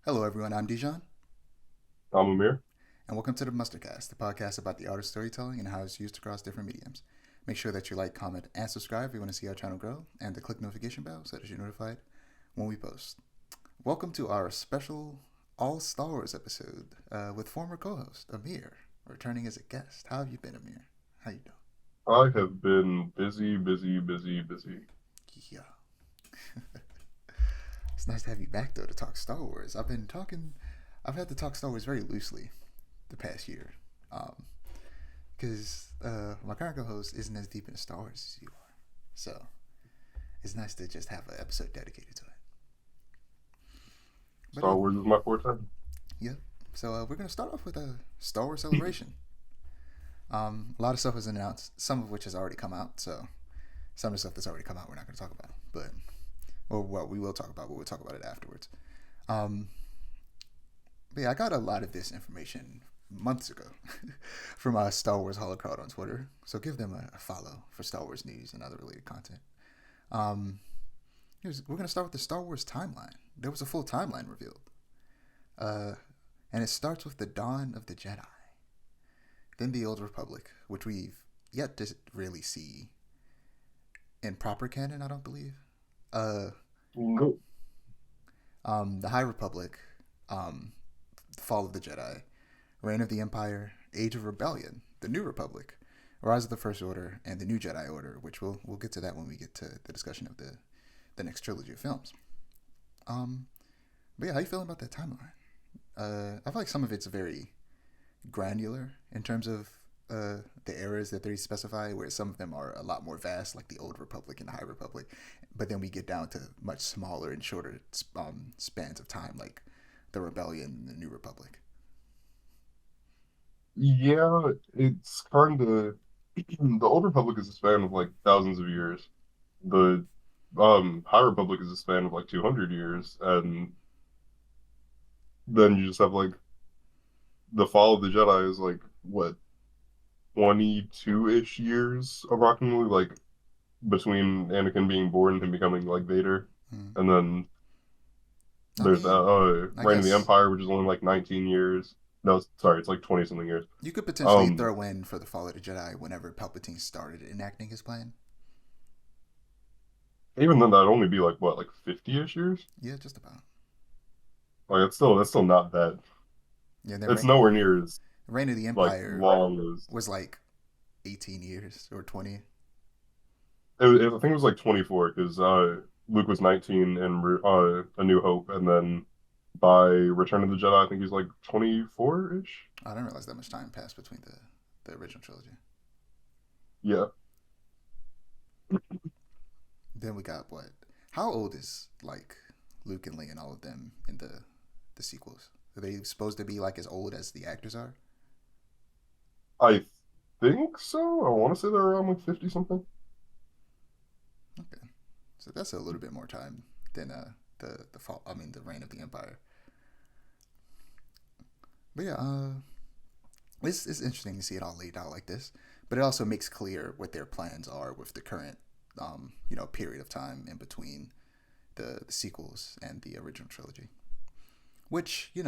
Hello, everyone. I'm Dijon, I'm Amir. and welcome to the Mustardcast, the podcast about the art of storytelling and how it's used across different mediums. Make sure that you like, comment, and subscribe if you want to see our channel grow, and to click notification bell so that you're notified when we post. Welcome to our special All Star Wars episode with former co-host Amir, returning as a guest. How have you been, Amir? How you I have been busy, busy, busy, busy. doing? Yeah, it's nice to have you back though to talk Star Wars. I've had to talk Star Wars very loosely the past year. Because my current co-host isn't as deep into Star Wars as you are, so it's nice to just have an episode dedicated to it. But Star Wars is my forte. yeah. So we're gonna start off with a Star Wars celebration. A lot of stuff was announced, some of which has already come out. So some of the stuff that's already come out, we're not gonna talk about, but or what we will talk about, but we'll talk about it afterwards. Um, but yeah, I got a lot of this information months ago from Star Wars Holocron on Twitter. So give them a follow for Star Wars news and other related content. Um, we're going to start with the Star Wars timeline. There was a full timeline revealed. Uh, and it starts with the dawn of the Jedi, then the Old Republic, which we've yet to really see in proper canon, I don't believe. Uh, No. the High Republic, um, the Fall of the Jedi, Reign of the Empire, Age of Rebellion, the New Republic, Rise of the First Order, and the New Jedi Order, which we'll get to that when we get to the discussion of the next trilogy of films. Um, but yeah, how you feeling about that timeline? I feel like some of it's very granular in terms of the eras that they specify, where some of them are a lot more vast, like the Old Republic and the High Republic. But then we get down to much smaller and shorter spans of time, like the Rebellion and the New Republic. Yeah, it's kind of the Old Republic is a span of like thousands of years. The High Republic is a span of like 200 years, and then you just have like the Fall of the Jedi is like what 22-ish years approximately, like between Anakin being born and becoming like Vader, Mm. and then I there's mean, I Reign of the guess Empire, which is only like 19 years. No, sorry, it's like 20 something years. you could potentially Um, throw in for the Fall of the Jedi whenever Palpatine started enacting his plan. Even then, that'd only be like what, like 50-ish years? Yeah, just about. Like that's still not that. Yeah, then It's nowhere near as Reign of the like Empire long as was like 18 years or 20. I think it was like 24 because Luke was 19 in A New Hope, and then by Return of the Jedi, I think he's like 24-ish. I didn't realize that much time passed between the original trilogy. Yeah, Then we got what? How old is like Luke and Leia and all of them in the sequels? Are they supposed to be like as old as the actors are? I think so. I want to say they're around like 50 something. Okay, so that's a little bit more time than the fall. I mean, the Reign of the Empire. But yeah, it's interesting to see it all laid out like this. But it also makes clear what their plans are with the current period of time in between the sequels and the original trilogy. Which I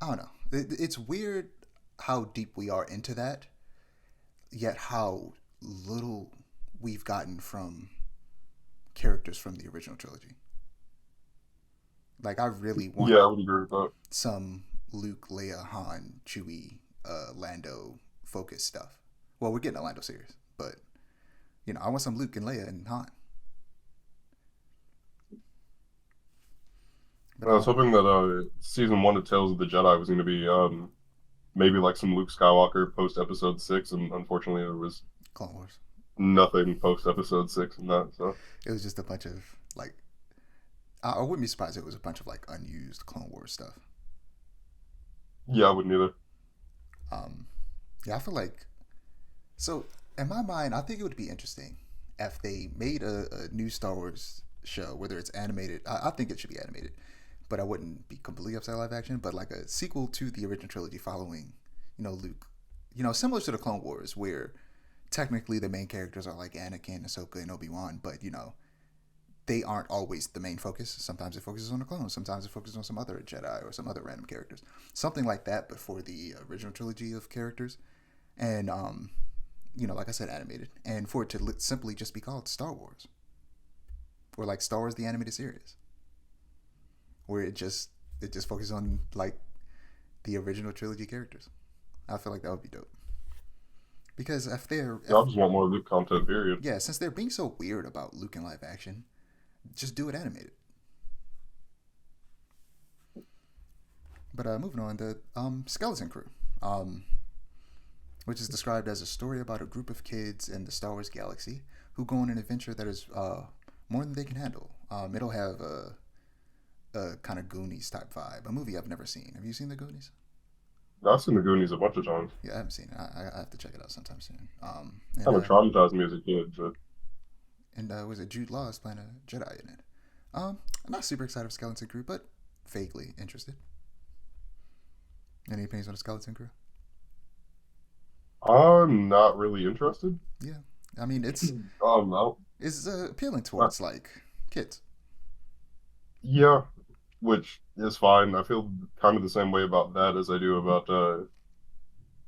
don't know. It's weird how deep we are into that, yet how little we've gotten from characters from the original trilogy. Like I really want Yeah, I would agree with that. some Luke, Leia, Han, Chewie, Lando focus stuff. Well, we're getting a Lando series, but I want some Luke and Leia and Han. But I was hoping that season one of Tales of the Jedi was going to be maybe like some Luke Skywalker post episode six, and unfortunately there was Clone Wars. nothing post episode six in that. So It was just a bunch of like I wouldn't be surprised if it was a bunch of like unused Clone Wars stuff. yeah, I wouldn't either. Um, yeah, I feel like so in my mind, I think it would be interesting if they made a new Star Wars show, whether it's animated. I think it should be animated, but I wouldn't be completely upset live action. But like a sequel to the original trilogy, following Luke, similar to the Clone Wars, where technically the main characters are like Anakin, Ahsoka, and Obi Wan, but they aren't always the main focus. Sometimes it focuses on the clones. Sometimes it focuses on some other Jedi or some other random characters. Something like that, but for the original trilogy of characters. And, like I said, animated. And for it to simply just be called Star Wars. Or like Star Wars the Animated Series. Where it just focuses on like the original trilogy characters. I feel like that would be dope. Because I just want more Luke content, period. yeah, since they're being so weird about Luke in live action, just do it animated. But moving on, the Skeleton Crew, um, which is described as a story about a group of kids in the Star Wars galaxy who go on an adventure that is more than they can handle. It'll have a kind of Goonies type vibe, a movie I've never seen. Have you seen the Goonies? I've seen the Goonies a bunch of times. Yeah, I haven't seen it. I have to check it out sometime soon. And Kind of traumatized me as a kid, but was it Jude Law is playing a Jedi in it? I'm not super excited for Skeleton Crew, but vaguely interested. Any opinions on the Skeleton Crew? I'm not really interested. Yeah, I mean it's No. it's appealing Uh, towards like kids. yeah, which is fine. I feel kind of the same way about that as I do about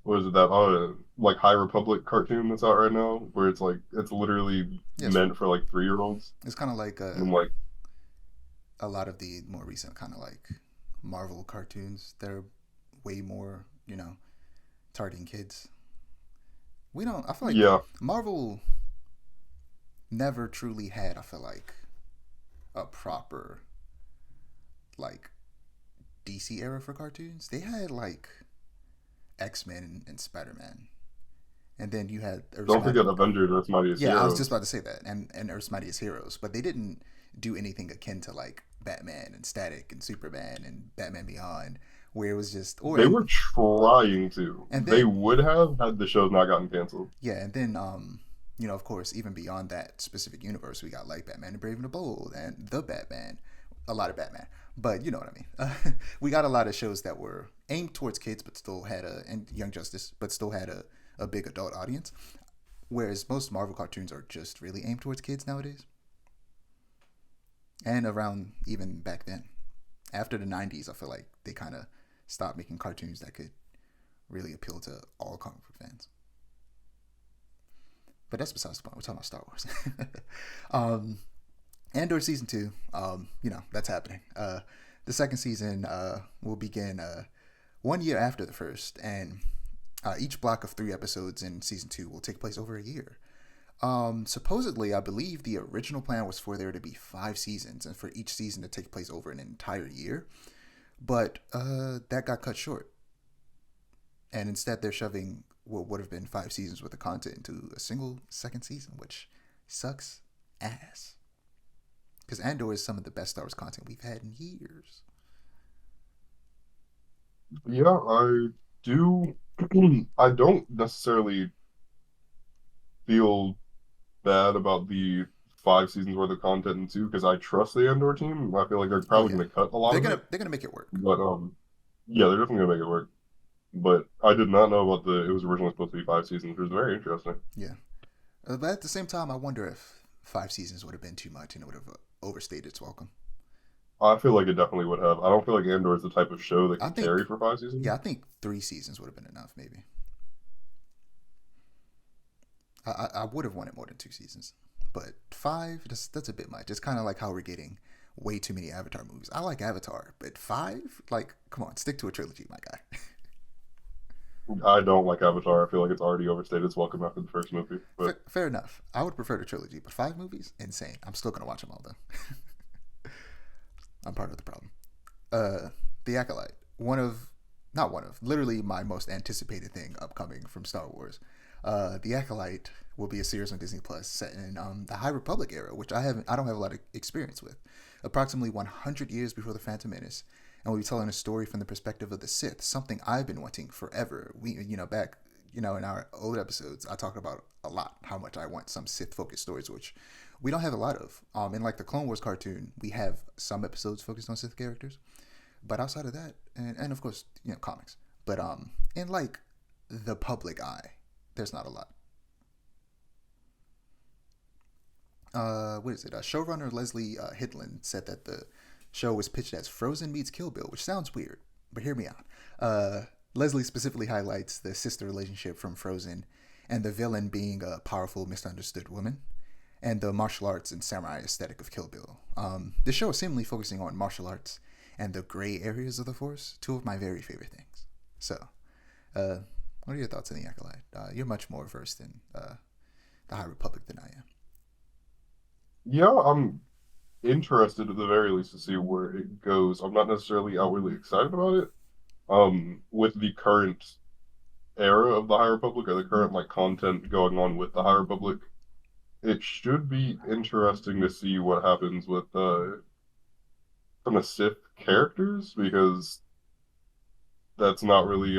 what is it that like High Republic cartoon that's out right now, where it's like it's literally Yes, meant for like 3-year-olds. it's kind of like And I'm like, a lot of the more recent kind of like Marvel cartoons. They're way more targeting kids. We don't. I feel like yeah, Marvel never truly had. I feel like a proper like DC era for cartoons. They had like X-Men and Spider-Man, and then you had Earth's don't Mighty. forget Avengers: Earth's Mightiest Yeah, I was just Heroes. about to say that, and Earth's Mightiest Heroes, but they didn't do anything akin to like Batman and Static and Superman and Batman Beyond, where it was just or They were trying to. and They then would have had the shows not gotten canceled. yeah, and then of course, even beyond that specific universe, we got like Batman the Brave and the Bold and the Batman, a lot of Batman, but you know what I mean. We got a lot of shows that were aimed towards kids, but still had and Young Justice, but still had a big adult audience. Whereas most Marvel cartoons are just really aimed towards kids nowadays, and around even back then. After the '90s, I feel like they kind of stopped making cartoons that could really appeal to all comic book fans. But that's besides the point. We're talking about Star Wars. um, Andor season 2, that's happening. The second season will begin 1 year after the first, and each block of 3 episodes in season 2 will take place over a year. Supposedly, I believe the original plan was for there to be 5 seasons, and for each season to take place over an entire year. But that got cut short, and instead they're shoving what would have been 5 seasons worth of content into a single second season, which sucks ass. Because Andor is some of the best Star Wars content we've had in years. Yeah, I do. I don't necessarily feel bad about the 5 seasons worth of content in two because I trust the Andor team. I feel like they're Oh probably yeah, going to cut a lot they're of gonna it, they're gonna make it work. but yeah, they're definitely going to make it work. But I did not know about the. It was originally supposed to be 5 seasons, which was very interesting. Yeah, but at the same time, I wonder if 5 seasons would have been too much and it would have overstayed its welcome. I feel like it definitely would have. I don't feel like Andor is the type of show that I can carry think, for 5 seasons. yeah, I think 3 seasons would have been enough. Maybe I would have wanted more than 2 seasons, but five that's a bit much. It's kind of like how we're getting way too many Avatar movies. I like Avatar, but five, like, come on, stick to a trilogy, my guy. I don't like Avatar. I feel like it's already overstayed its welcome after the first movie. But Fair enough. I would prefer the trilogy, but 5 movies, insane. I'm still gonna watch them all though. I'm part of the problem. Uh, The Acolyte, not one of, literally my most anticipated thing upcoming from Star Wars. The Acolyte will be a series on Disney Plus set in the High Republic era, which I don't have a lot of experience with. Approximately 100 years before the Phantom Menace, and we'll be telling a story from the perspective of the Sith, something I've been wanting forever. Back, in our old episodes, I talked about a lot how much I want some Sith-focused stories, which we don't have a lot of. In like the Clone Wars cartoon, we have some episodes focused on Sith characters, but outside of that, and of course, comics, but in like the public eye, there's not a lot. what is it? Showrunner Leslie Hidlin said that the show was pitched as Frozen meets Kill Bill, which sounds weird, but hear me out. Leslie specifically highlights the sister relationship from Frozen and the villain being a powerful, misunderstood woman, and the martial arts and samurai aesthetic of Kill Bill. The show is seemingly focusing on martial arts and the gray areas of the Force, two of my very favorite things. So, uh, what are your thoughts on the Acolyte? You're much more versed in the High Republic than I am. Yeah, I'm interested at the very least to see where it goes. I'm not necessarily outwardly excited about it. With the current era of the High Republic or the current like content going on with the High Republic, it should be interesting to see what happens with some of Sith characters because that's not really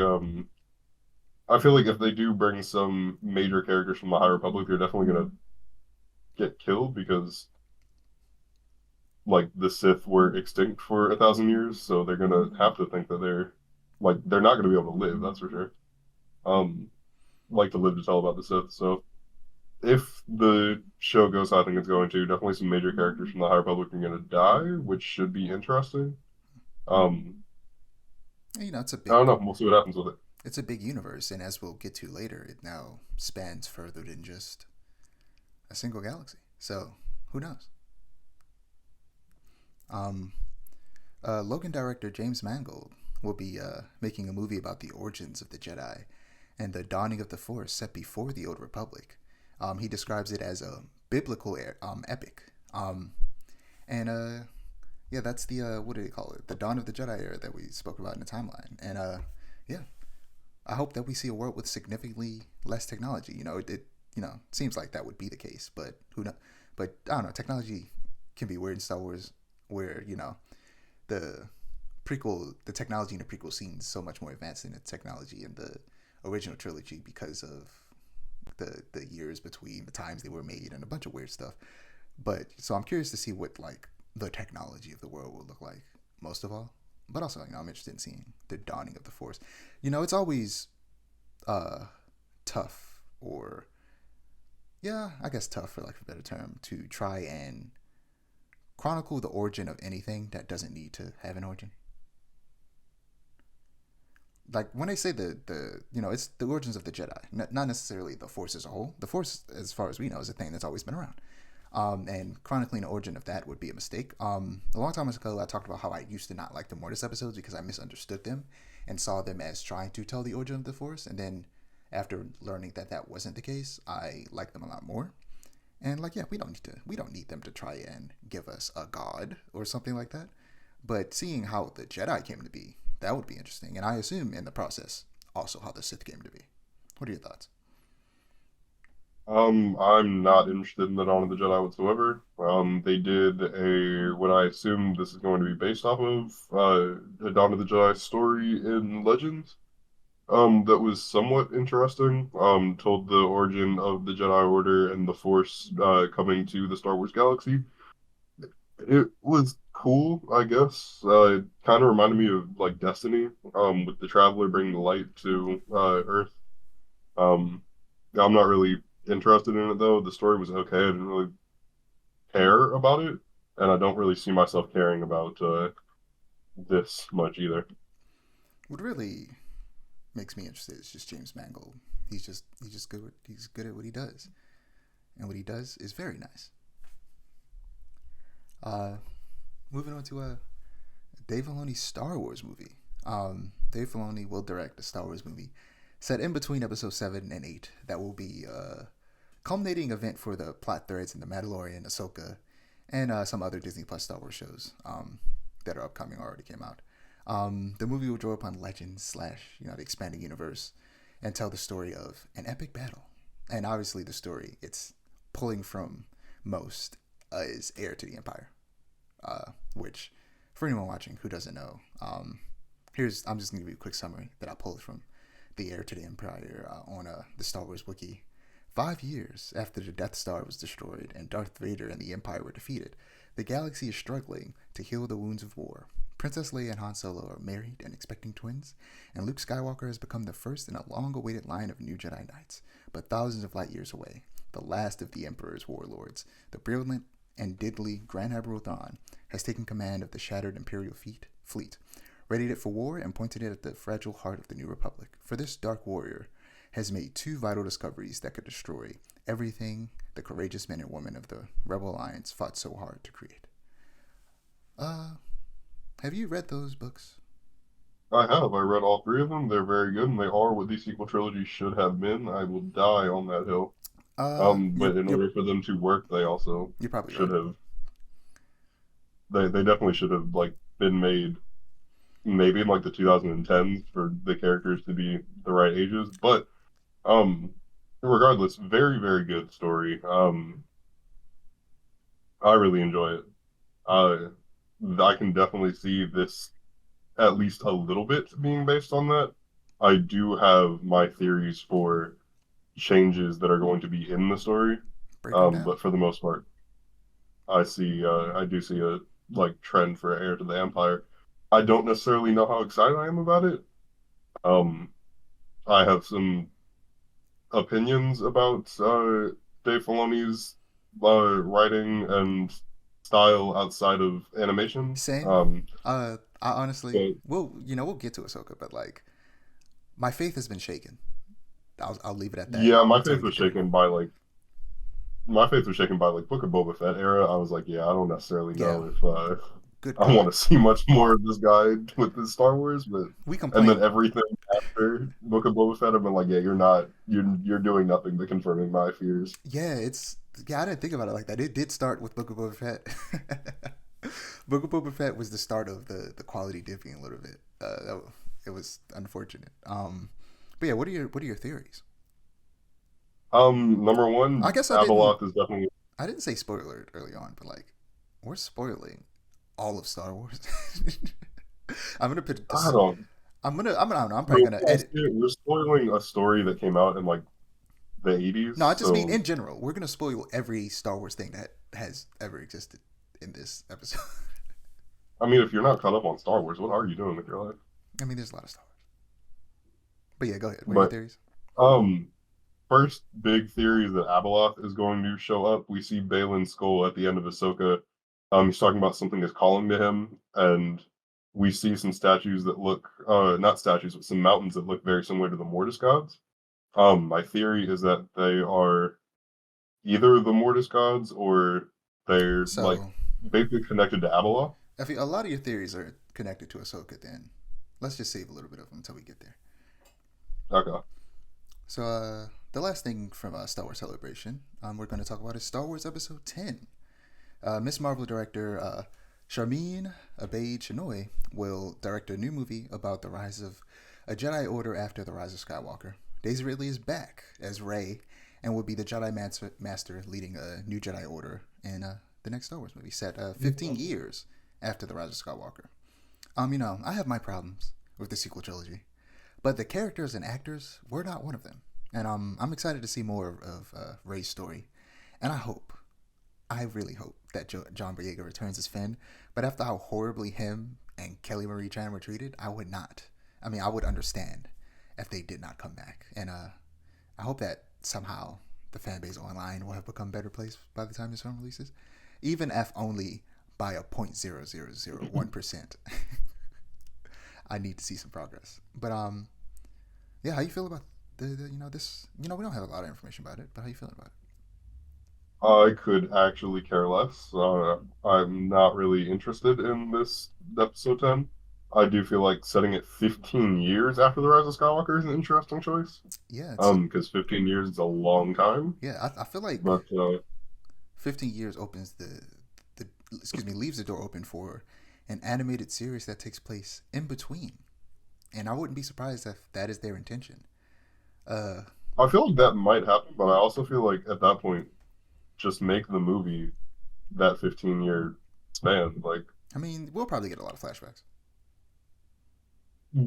I feel like if they do bring some major characters from the High Republic, they're definitely gonna get killed because like the Sith were extinct for 1,000 years, so they're gonna have to think that they're not gonna be able to live, that's for sure. Um, like to live to tell about the Sith. So if the show goes how I think it's going to, definitely some major characters from the High Republic are gonna die, which should be interesting. Um, You know, I don't know. We'll see what happens with it. it's a big universe, and as we'll get to later, it now spans further than just a single galaxy. So who knows? Um, Logan director James Mangold will be making a movie about the origins of the Jedi and the dawning of the Force set before the Old Republic. He describes it as a biblical epic. And yeah, that's the what do they call it? The dawn of the Jedi era that we spoke about in the timeline. And yeah, I hope that we see a world with significantly less technology. It seems like that would be the case, but who knows? But I don't know. Technology can be weird in Star Wars, where the the technology in the prequel scenes so much more advanced than the technology in the original trilogy because of the years between the times they were made and a bunch of weird stuff. But so I'm curious to see what like the technology of the world will look like most of all. But also, I'm interested in seeing the dawning of the Force. It's always uh tough, or yeah, I guess tough for like a better term, to try and chronicle the origin of anything that doesn't need to have an origin. Like when they say it's the origins of the Jedi, not necessarily the Force as a whole. The Force, as far as we know, is a thing that's always been around. And chronicling the origin of that would be a mistake. A long time ago, I talked about how I used to not like the Mortis episodes because I misunderstood them and saw them as trying to tell the origin of the Force. And then after learning that that wasn't the case, I like them a lot more. And like, yeah, we don't need them to try and give us a god or something like that. But seeing how the Jedi came to be, that would be interesting. And I assume in the process also how the Sith came to be. What are your thoughts? I'm not interested in the Dawn of the Jedi whatsoever. They did what I assume this is going to be based off of, a Dawn of the Jedi story in Legends. That was somewhat interesting. Told the origin of the Jedi Order and the Force, coming to the Star Wars galaxy. It was cool, I guess. It kind of reminded me of like Destiny, with the Traveler bringing the light to Earth. Um, I'm not really interested in it though. The story was okay. I didn't really care about it, and I don't really see myself caring about this much either. What really makes me interested is just James Mangold. He's just good. He's good at what he does, and what he does is very nice. Uh, Moving on to Dave Filoni's Star Wars movie. Dave Filoni will direct a Star Wars movie set in between Episode 7 and 8 that will be a culminating event for the plot threads in The Mandalorian, Ahsoka, and some other Disney Plus Star Wars shows that are upcoming or already came out. The movie will draw upon legends slash the expanding universe and tell the story of an epic battle. And obviously, the story it's pulling from most is Heir to the Empire, which for anyone watching who doesn't know, I'm just gonna give you a quick summary that I pulled from the Heir to the Empire on the Star Wars wiki. 5 years after the Death Star was destroyed and Darth Vader and the Empire were defeated, the galaxy is struggling to heal the wounds of war. Princess Leia and Han Solo are married and expecting twins, and Luke Skywalker has become the first in a long-awaited line of new Jedi Knights, but thousands of light years away. the last of the Emperor's warlords, the brilliant and deadly Grand Admiral Thrawn, has taken command of the shattered Imperial fleet, readied it for war, and pointed it at the fragile heart of the New Republic. For this dark warrior has made two vital discoveries that could destroy everything the courageous men and women of the Rebel Alliance fought so hard to create. Have you read those books? I have. I read all three of them. They're very good, and they are what the sequel trilogy should have been. I will die on that hill. But in order for them to work, they also you're probably should right. have. They definitely should have like been made maybe in like the 2010s for the characters to be the right ages. But regardless, very very good story. I really enjoy it. Uh, I can definitely see this at least a little bit being based on that. I do have my theories for changes that are going to be in the story, Break them down. but for the most part, I do see a like trend for Heir to the Empire. I don't necessarily know how excited I am about it. Um, I have some opinions about Dave Filoni's writing and style outside of animation. Same. I honestly, But we'll get to Ahsoka, but like, my faith has been shaken. I'll leave it at that yeah, until we get there. My faith was shaken by like Book of Boba Fett era. I was like, yeah, I don't necessarily Yeah, know if good I want God. to see much more of this guy with this Star Wars, but We and then complain. everything after Book of Boba Fett, I've been like, yeah, you're doing nothing but confirming my fears. Yeah, I didn't think about it like that. It did start with Book of Boba Fett. Book of Boba Fett was the start of the quality dipping a little bit. It was unfortunate. But yeah, what are your theories? Number I one, guess Abeloth is definitely. I didn't say spoiler alert early on, but like, we're spoiling all of Star Wars. I'm gonna put I this. don't. I don't know. I'm I probably mean, gonna edit. we're spoiling a story that came out in like the 80s, No, I just mean so in general. We're gonna spoil every Star Wars thing that has ever existed in this episode. I mean, if you're not caught up on Star Wars, what are you doing with your life? I mean, there's a lot of Star Wars. But yeah, go ahead. What are your But theories? um, first big theory is that Abeloth is going to show up. We see Balin's skull at the end of Ahsoka. He's talking about something is calling to him, and we see some statues that look, not statues, but some mountains that look very similar to the Mortis gods. My theory is that they are either the Mortis gods or they're like So, basically connected to Abeloth. I feel a lot of your theories are connected to Ahsoka. Then let's just save a little bit of them until we get there. Okay. So, the last thing from Star Wars Celebration, we're going to talk about is Star Wars Episode 10. Miss Marvel director Sharmeen Obaid-Chinoy will direct a new movie about the rise of a Jedi Order after the rise of Skywalker. Daisy Ridley is back as Rey and will be the Jedi Master leading a new Jedi Order in the next Star Wars movie set 15 years after the rise of Skywalker. I have my problems with the sequel trilogy, but the characters and actors were not one of them. And I'm excited to see more of Rey's story. And I really hope that John Boyega returns as Finn. But after how horribly him and Kelly Marie Tran were treated, I would not. I mean, I would understand if they did not come back. And I hope that somehow the fan base online will have become a better place by the time this film releases, even if only by a 0.0001%. I need to see some progress. But yeah, how you feel about this? We don't have a lot of information about it, but how you feeling about it? I could actually care less. I'm not really interested in this episode 10. I do feel like setting it 15 years after the Rise of Skywalker is an interesting choice. Yeah, Because 15 years is a long time. yeah. I feel like But 15 years opens the leaves the door open for an animated series that takes place in between, and I wouldn't be surprised if that is their intention. Uh, I feel like that might happen, but I also feel like at that point, just make the movie that 15-year span. Like, I mean, we'll probably get a lot of flashbacks.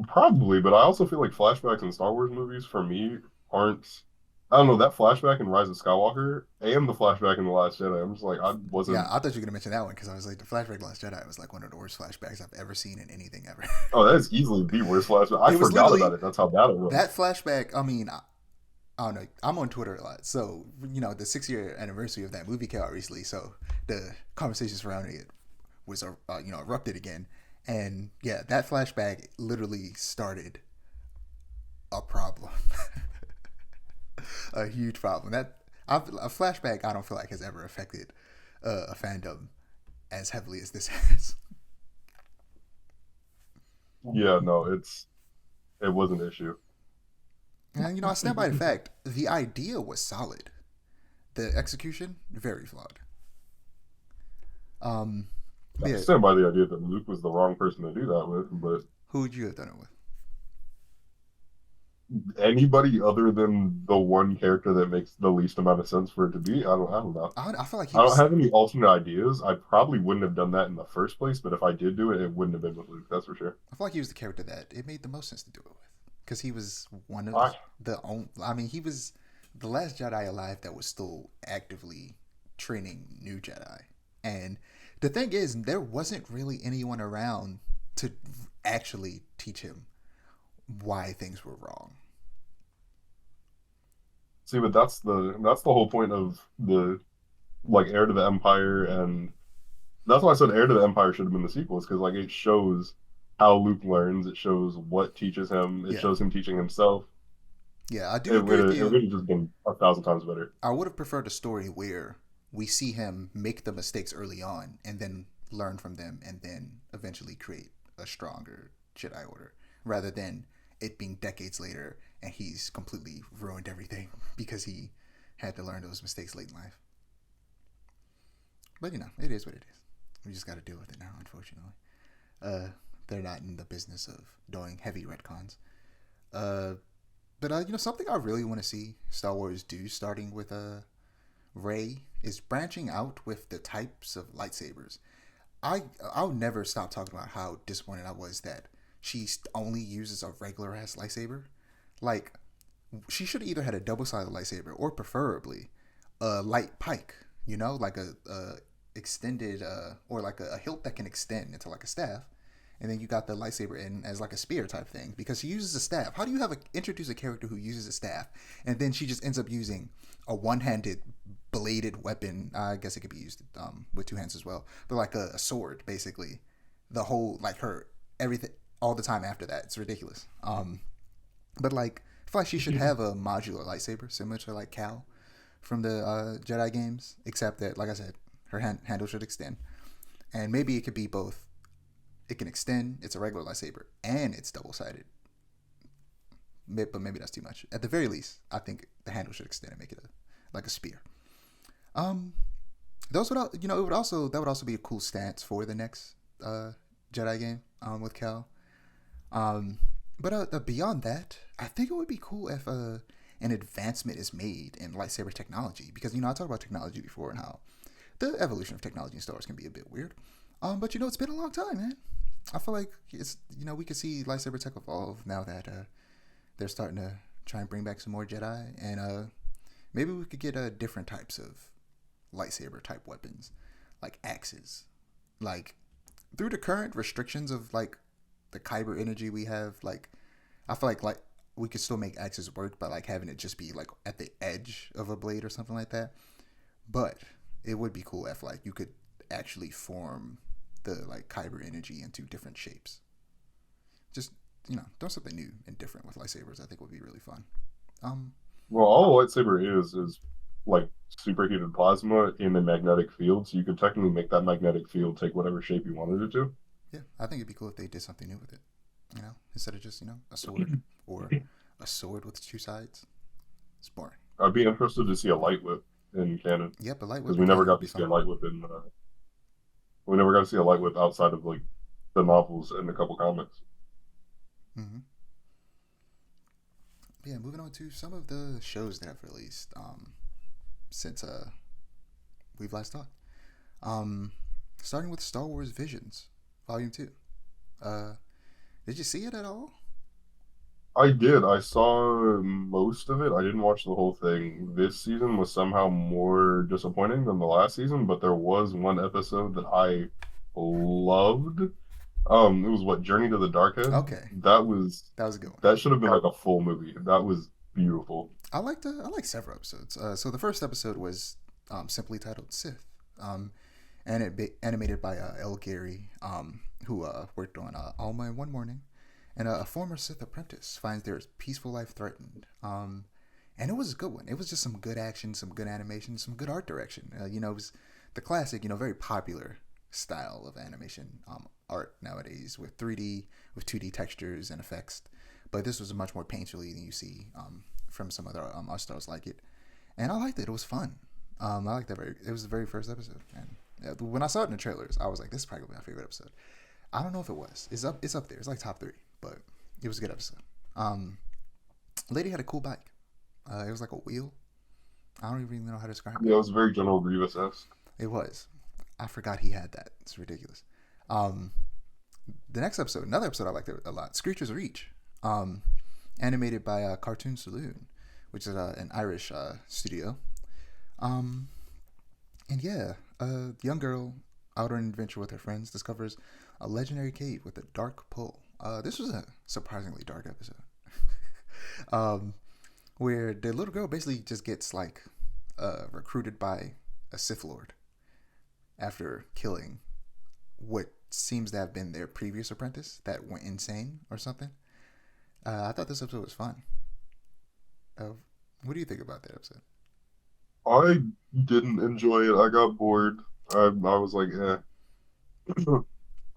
probably, but I also feel like flashbacks in Star Wars movies for me aren't. I don't know, that flashback in Rise of Skywalker and the flashback in The Last Jedi. I'm just like, I Yeah, wasn't. I thought you were gonna mention that one because I was like, the flashback Last Jedi was like one of the worst flashbacks I've ever seen in anything ever. Oh, that is easily the worst flashback. I It was forgot literally about it. That's how bad it was. that flashback. I mean, I don't know. I'm on Twitter a lot, so the 6 year anniversary of that movie came out recently. So the conversation surrounding it was erupted again, and yeah, that flashback literally started a problem, a huge problem. A flashback I don't feel like has ever affected a fandom as heavily as this has. Yeah, no, it was an issue. And I stand by the fact the idea was solid. The execution very flawed. Um, but I yeah, stand by the idea that Luke was the wrong person to do that with, but who would you have done it with? anybody other than the one character that makes the least amount of sense for it to be, I don't know. I feel like he I don't was. have any alternate ideas. I probably wouldn't have done that in the first place, but if I did do it, it wouldn't have been with Luke, that's for sure. I feel like he was the character that it made the most sense to do it with, because he was one of I the only. I mean, he was the last Jedi alive that was still actively training new Jedi, and the thing is, there wasn't really anyone around to actually teach him why things were wrong. see, but that's the whole point of the like Heir to the Empire, and that's why I said Heir to the Empire should have been the sequels because like it shows how Luke learns, it shows what teaches him, it Yeah, shows him teaching himself. yeah, I do It agree would with have it you. would have just been 1,000 times better. I would have preferred a story where we see him make the mistakes early on and then learn from them and then eventually create a stronger Jedi Order rather than it being decades later and he's completely ruined everything because he had to learn those mistakes late in life. But it is what it is. We just got to deal with it now, unfortunately. Uh, they're not in the business of doing heavy retcons. Uh, but something I really want to see Star Wars do, starting with Rey, is branching out with the types of lightsabers. I'll never stop talking about how disappointed I was that she only uses a regular ass lightsaber. Like she should have either had a double sided lightsaber or preferably a light pike. Like a extended or like a hilt that can extend into like a staff, and then you got the lightsaber in as like a spear type thing because she uses a staff. How do you introduce a character who uses a staff and then she just ends up using a one-handed bladed weapon? I guess it could be used with two hands as well, but like a sword basically. The whole like her everything all the time after that. It's ridiculous. But like I feel like she should have a modular lightsaber similar to like Cal from the Jedi games, except that like I said, her handle should extend, and maybe it could be both. It can extend. It's a regular lightsaber, and it's double sided. But maybe that's too much. At the very least, I think the handle should extend and make it like a spear. Um, those would that would also be a cool stance for the next Jedi game with Cal. Um, but beyond that, I think it would be cool if an advancement is made in lightsaber technology because I talked about technology before and how the evolution of technology in Star Wars can be a bit weird. But it's been a long time, man. I feel like it's we could see lightsaber tech evolve now that they're starting to try and bring back some more Jedi, and maybe we could get different types of lightsaber type weapons, like axes. Like through the current restrictions of like the kyber energy we have, like I feel like we could still make axes work, but like having it just be like at the edge of a blade or something like that. But it would be cool if like you could actually form the like kyber energy into different shapes. Just do something new and different with lightsabers. I think would be really fun. Um, Well, all a lightsaber is like superheated plasma in a magnetic field, so you could technically make that magnetic field take whatever shape you wanted it to. yeah, I think it'd be cool if they did something new with it. Instead of just a sword or a sword with two sides. It's boring. I'd be interested to see a light whip in canon Yep, a light because whip in canon would be fun. we never got to see a light whip outside of like the novels and a couple comics. Mm-hmm. Yeah, moving on to some of the shows that have released since we've last talked. Um, Starting with Star Wars Visions, Volume 2. Uh, did you see it at all? I did. I saw most of it. I didn't watch the whole thing. This season was somehow more disappointing than the last season, but there was one episode that I loved. It was what Journey to the Dark Head. Okay, That was that was a good one. that should have been like a full movie. That was beautiful. I like several episodes. So the first episode was simply titled Sith, and animated by El Gary, who worked on Alma in One Morning, and a former Sith apprentice finds their peaceful life threatened. And it was a good one. It was just some good action, some good animation, some good art direction. It was the classic, very popular style of animation art nowadays with 3D, with 2D textures and effects. But this was much more painterly than you see from some other art styles like it. And I liked it. It was fun. I liked that it was the very first episode. And when I saw it in the trailers, I was like, this is probably my favorite episode. I don't know if it was. It's up there. It's like top three, but it was a good episode. Lady had a cool bike. It was like a wheel. I don't even know how to describe it. Yeah, it was very General Grievous-esque. It was. I forgot he had that. It's ridiculous. Um, the next episode, another episode I liked a lot. Screecher's Reach, animated by Cartoon Saloon, which is an Irish studio. Um, and yeah, a young girl out on an adventure with her friends discovers a legendary cave with a dark pull. This was a surprisingly dark episode. um, where the little girl basically just gets like recruited by a Sith Lord after killing what seems to have been their previous apprentice that went insane or something. I thought this episode was fun. What do you think about that episode? I didn't enjoy it. I got bored. I was like, eh.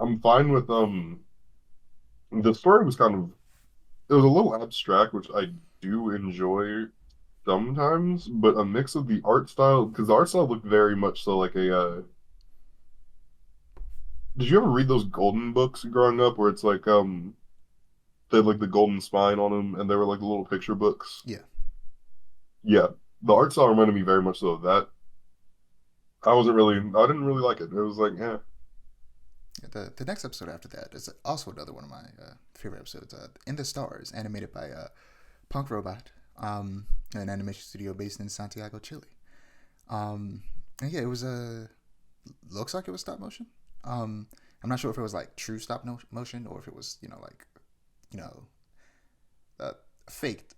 I'm fine with the story was kind of it was a little abstract, which I do enjoy sometimes, but a mix of the art style because the art style looked very much so like a did you ever read those golden books growing up where it's like they had like the golden spine on them and they were like the little picture books? Yeah, Yeah. The art style reminded me very much so of that. I didn't really like it. It was like, yeah. the next episode after that is also another one of my favorite episodes. In the Stars, animated by Punk Robot, an animation studio based in Santiago, Chile. And yeah, it was looks like it was stop motion. I'm not sure if it was like true stop motion or if it was like you know uh, faked.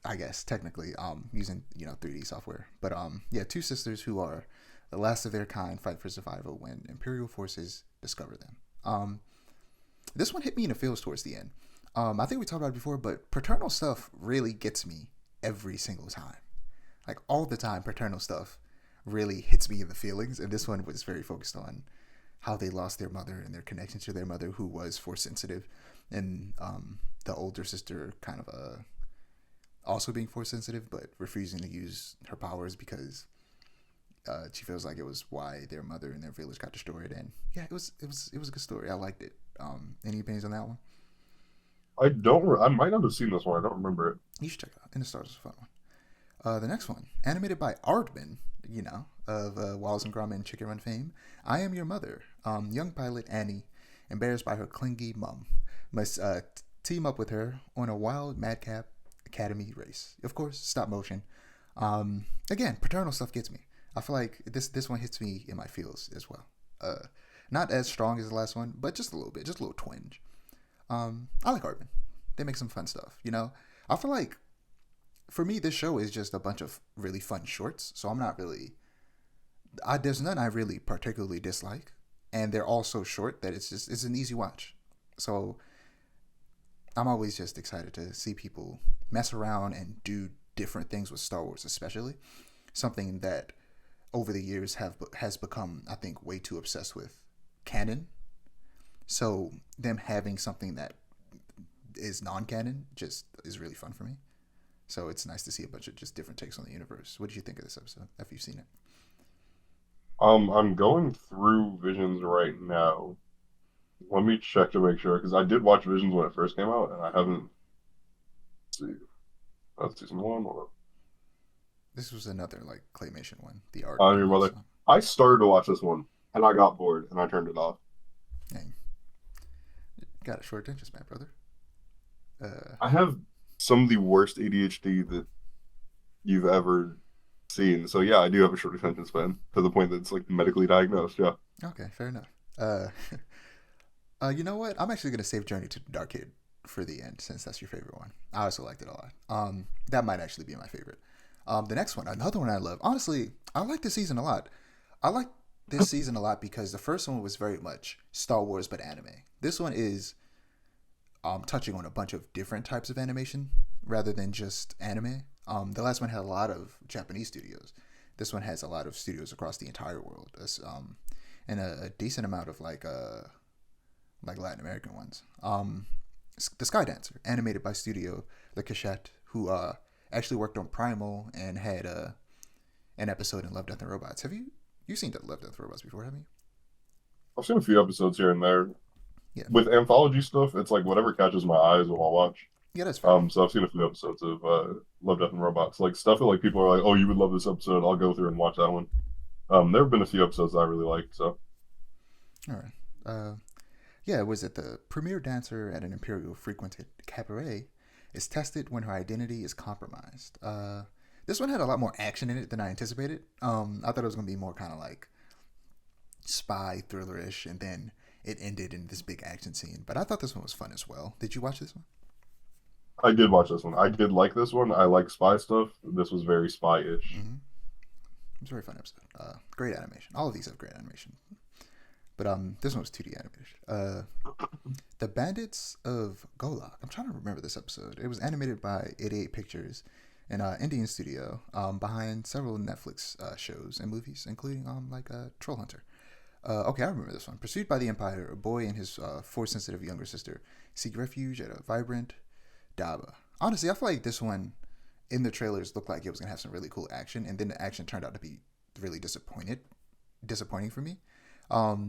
I guess technically using 3D software, but yeah, two sisters who are the last of their kind fight for survival when Imperial forces discover them. This one hit me in the feels towards the end. I think we talked about it before, but paternal stuff really gets me every single time. Like all the time, paternal stuff really hits me in the feelings, and this one was very focused on how they lost their mother and their connection to their mother, who was force sensitive, and the older sister kind of also being force sensitive, but refusing to use her powers because she feels like it was why their mother and their village got destroyed. And yeah, it was a good story. I liked it. Any opinions on that one? I might not have seen this one. I don't remember it. You should check it out. In the Stars is a fun one. The next one, animated by Aardman, of Wallace and Gromit and Chicken Run fame. I Am Your Mother. Young pilot Annie, embarrassed by her clingy mum, must team up with her on a wild madcap academy race. Of course, stop motion. Again, paternal stuff gets me. I feel like this one hits me in my feels as well. Not as strong as the last one, but just a little bit, just a little twinge. I like Aardman. They make some fun stuff. I feel like for me, this show is just a bunch of really fun shorts. So I'm not really. There's none I really particularly dislike, and they're all so short that it's an easy watch. So I'm always just excited to see people mess around and do different things with Star Wars, especially something that over the years has become, I think, way too obsessed with canon. So them having something that is non-canon just is really fun for me. So it's nice to see a bunch of just different takes on the universe. What did you think of this episode after you've seen it? I'm going through Visions right now. Let me check to make sure because I did watch Visions when it first came out, and I haven't. Let's see, that's season one. Or This was another like claymation one. The art. I'm Your Mother. I started to watch this one, and I got bored, and I turned it off. Dang. Got a short attention span, brother. I have some of the worst ADHD that you've ever seen. So yeah, I do have a short attention span to the point that it's like medically diagnosed. Yeah. Okay, fair enough. You know what? I'm actually gonna save Journey to the Dark Kid for the end, since that's your favorite one. I also liked it a lot. That might actually be my favorite. The next one, another one I love. Honestly, I like this season a lot. I like this season a lot because the first one was very much Star Wars but anime. This one is touching on a bunch of different types of animation rather than just anime. The last one had a lot of Japanese studios. This one has a lot of studios across the entire world, and a decent amount of like Latin American ones. The Sky Dancer, animated by Studio The Cachette, who actually worked on Primal and had an episode in Love, Death, and Robots. Have you seen Love, Death, and Robots before? Have you? I've seen a few episodes here and there. Yeah, With anthology stuff, it's like whatever catches my eye is what I'll watch. yeah, that's fair. So I've seen a few episodes of Love, Death, and Robots. Like stuff that like people are like, "Oh, you would love this episode." I'll go through and watch that one. There have been a few episodes that I really liked. So All right. Yeah, was it the premier dancer at an imperial frequented cabaret is tested when her identity is compromised. This one had a lot more action in it than I anticipated. I thought it was gonna be more kind of like spy thriller-ish, and then it ended in this big action scene. But I thought this one was fun as well. Did you watch this one? I did watch this one. I did like this one. I like spy stuff. This was very spy-ish. Mm-hmm. It was a very fun episode. Great animation. All of these have great animation. But this one was 2D animation. The Bandits of Golak. I'm trying to remember this episode. It was animated by 88 Pictures, an Indian studio behind several Netflix shows and movies, including Troll Hunter. Okay, I remember this one. Pursued by the Empire, a boy and his force-sensitive younger sister seek refuge at a vibrant Daba. Honestly, I feel like this one in the trailers looked like it was gonna have some really cool action, and then the action turned out to be really disappointing for me.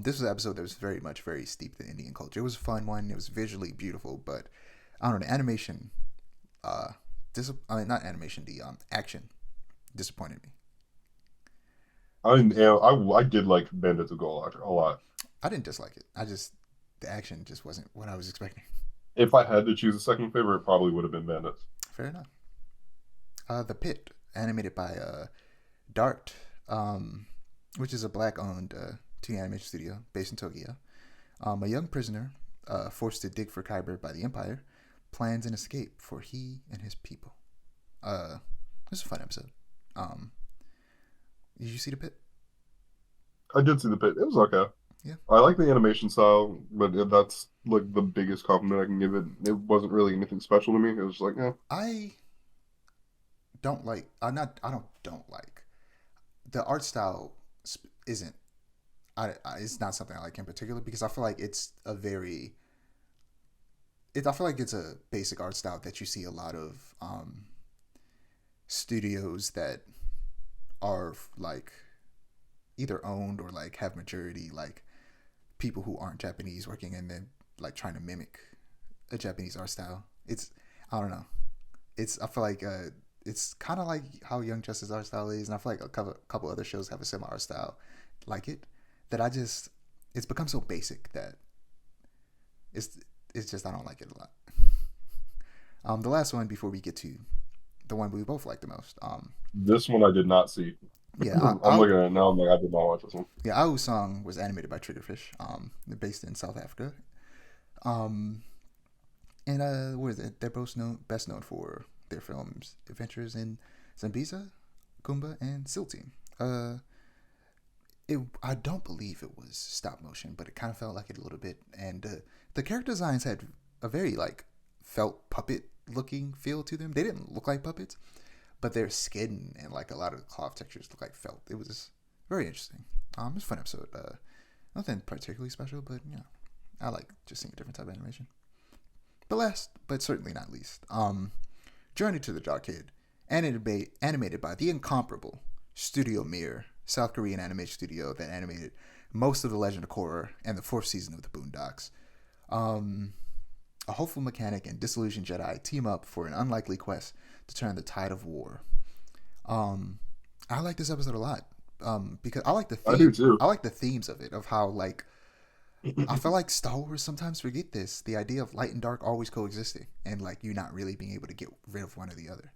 This was an episode that was very steeped in Indian culture. It was a fun one. It was visually beautiful, but I don't know, the animation, not animation, the action disappointed me. I did like Bandits of Golak a lot. I didn't dislike it. The action just wasn't what I was expecting. If I had to choose a second favorite, it probably would have been Bandits. Fair enough. The Pit, animated by Dart, which is a black-owned 2D animation studio based in Tokyo. A young prisoner, forced to dig for Kyber by the Empire, plans an escape for he and his people. It was a fun episode. Did you see The Pit? I did see the Pit. It was okay. Yeah. I like the animation style, but that's like the biggest compliment I can give it. It wasn't really anything special to me. It was just like, yeah. I don't like. Don't like the art style. Isn't. It's not something I like in particular because I feel like it's a very. I feel like it's a basic art style that you see a lot of studios that are like either owned or like have maturity, like people who aren't Japanese working and then like trying to mimic a Japanese art style. I don't know. I feel like it's kind of like how Young Justice art style is, and I feel like a couple other shows have a similar art style like it. That it's become so basic that it's just I don't like it a lot. The last one before we get to the one we both like the most. This one I did not see. Yeah, I'm looking at it now. I'm like, I did not watch this one. Yeah, Ao's Song was animated by Triggerfish. They're based in South Africa. And what is it? They're best known for their films Adventures in Zambiza, Kumba, and Seal Team. I don't believe it was stop motion, but it kind of felt like it a little bit. And the character designs had a very like felt puppet looking feel to them. They didn't look like puppets, but their skin and like a lot of the cloth textures look like felt. It was very interesting. It was a fun episode. Nothing particularly special, but I like just seeing a different type of animation. But last, but certainly not least, Journey to the Dark Kid, animated by the incomparable Studio Mir, South Korean animation studio that animated most of The Legend of Korra and the fourth season of The Boondocks. A hopeful mechanic and disillusioned Jedi team up for an unlikely quest to turn the tide of war. I like this episode a lot because I like the theme. I do too. I like the themes of it, of how like I feel like Star Wars sometimes forget this, the idea of light and dark always coexisting, and like you not really being able to get rid of one or the other.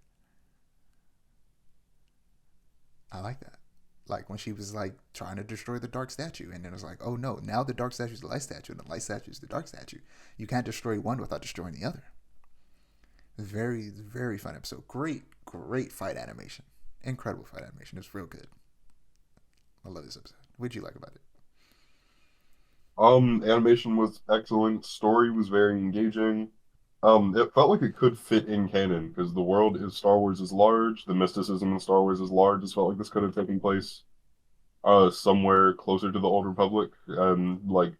I like that. Like when she was like trying to destroy the dark statue, and then it was like, oh no, now the dark statue is the light statue, and the light statue is the dark statue. You can't destroy one without destroying the other. Very, very fun episode. Great, great fight animation. Incredible fight animation. It's real good. I love this episode. What'd you like about it? Animation was excellent. Story was very engaging. It felt like it could fit in canon because the world is Star Wars is large. The mysticism in Star Wars is large. It felt like this could have taken place somewhere closer to the Old Republic and like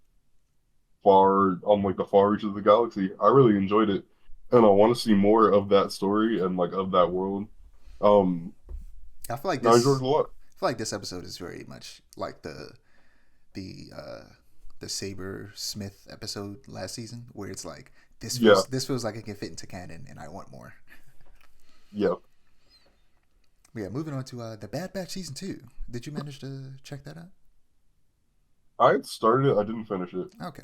far on like the far reaches of the galaxy. I really enjoyed it, and I want to see more of that story and like of that world. Um, I feel like I enjoyed it a lot. this episode is very much like the the Saber Smith episode last season, where it's like Yeah, this feels like it can fit into canon, and I want more. yeah. But yeah, moving on to the Bad Batch season 2. Did you manage to check that out? I had started it. I didn't finish it. Okay,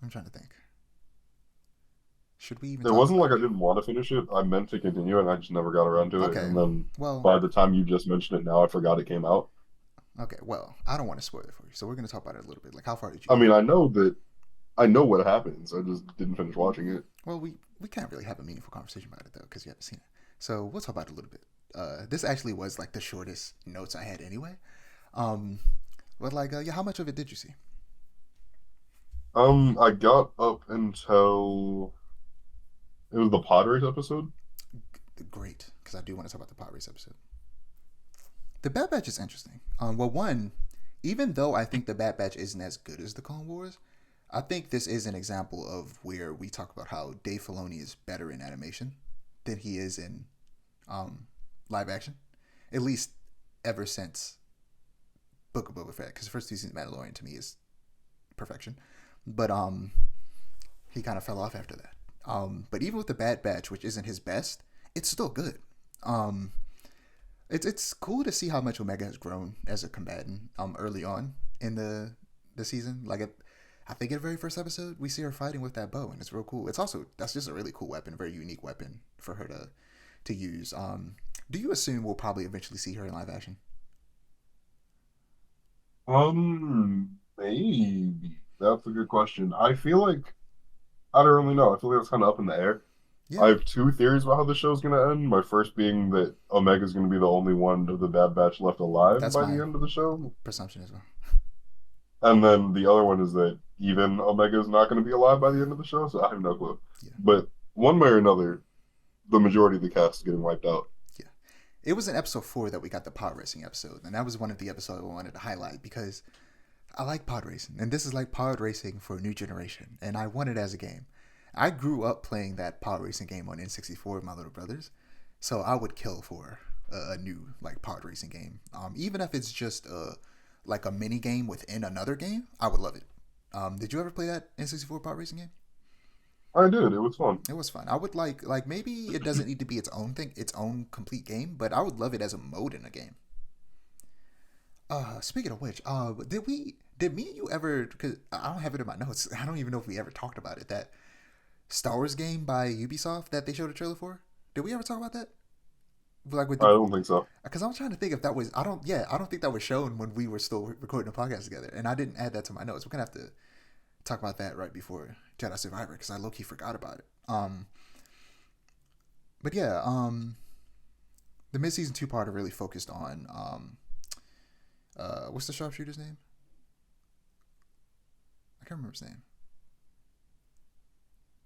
I'm trying to think. Should we even It talk wasn't about like I didn't want to finish it. I meant to continue, and I just never got around to it? it. Okay, And then well, by the time you just mentioned it, now I forgot it came out. okay, well, I don't want to spoil it for you, so we're gonna talk about it a little bit. Like, how far did you I get? mean, I know what happens. I just didn't finish watching it. Well, we can't really have a meaningful conversation about it though, because you haven't seen it. So we'll talk about it a little bit. This actually was like the shortest notes I had anyway. Um, but like, yeah, how much of it did you see? I got up until it was the pod race episode. Great, because I do want to talk about the pod race episode. The Bad Batch is interesting. Well, one, even though I think the Bad Batch isn't as good as the Clone Wars, I think this is an example of where we talk about how Dave Filoni is better in animation than he is in um, live action. At least ever since Book of Boba Fett, because the first two seasons of Mandalorian to me is perfection. But he kind of fell off after that. But even with the Bad Batch, which isn't his best, it's still good. Um, it's cool to see how much Omega has grown as a combatant early on in the season. Like I think in the very first episode we see her fighting with that bow, and it's real cool. It's also that's just a really cool weapon, a very unique weapon for her to use. Do you assume we'll probably eventually see her in live action? Maybe that's a good question. I feel like I don't really know. I feel like it's kind of up in the air. Yeah, I have two theories about how the show's gonna end. My first being that Omega's gonna be the only one of the Bad Batch left alive that's by my the end of the show, presumption as well. and then the other one is that even Omega is not gonna be alive by the end of the show. So I have no clue. Yeah, But one way or another, the majority of the cast is getting wiped out. yeah. It was in episode 4 that we got the pod racing episode, and that was one of the episodes I wanted to highlight because I like pod racing, and this is like pod racing for a new generation, and I want it as a game. I grew up playing that pod racing game on N64 with my little brothers, so I would kill for a new like pod racing game. Even if it's just like a mini game within another game, I would love it. Did you ever play that N64 pod racing game? I did. It was fun. It was fun. I would like maybe it doesn't need to be its own thing, its own complete game, but I would love it as a mode in a game. Speaking of which, did me and you ever? Because I don't have it in my notes. I don't even know if we ever talked about it. That Star Wars game by Ubisoft that they showed a trailer for. Did we ever talk about that? Like with I the don't think so. because I'm trying to think if that was I don't think that was shown when we were still recording the podcast together, and I didn't add that to my notes. We're gonna have to talk about that right before Jedi Survivor because I low key forgot about it. But yeah, the mid season two part really focused on what's the sharpshooter's name? I can't remember his name.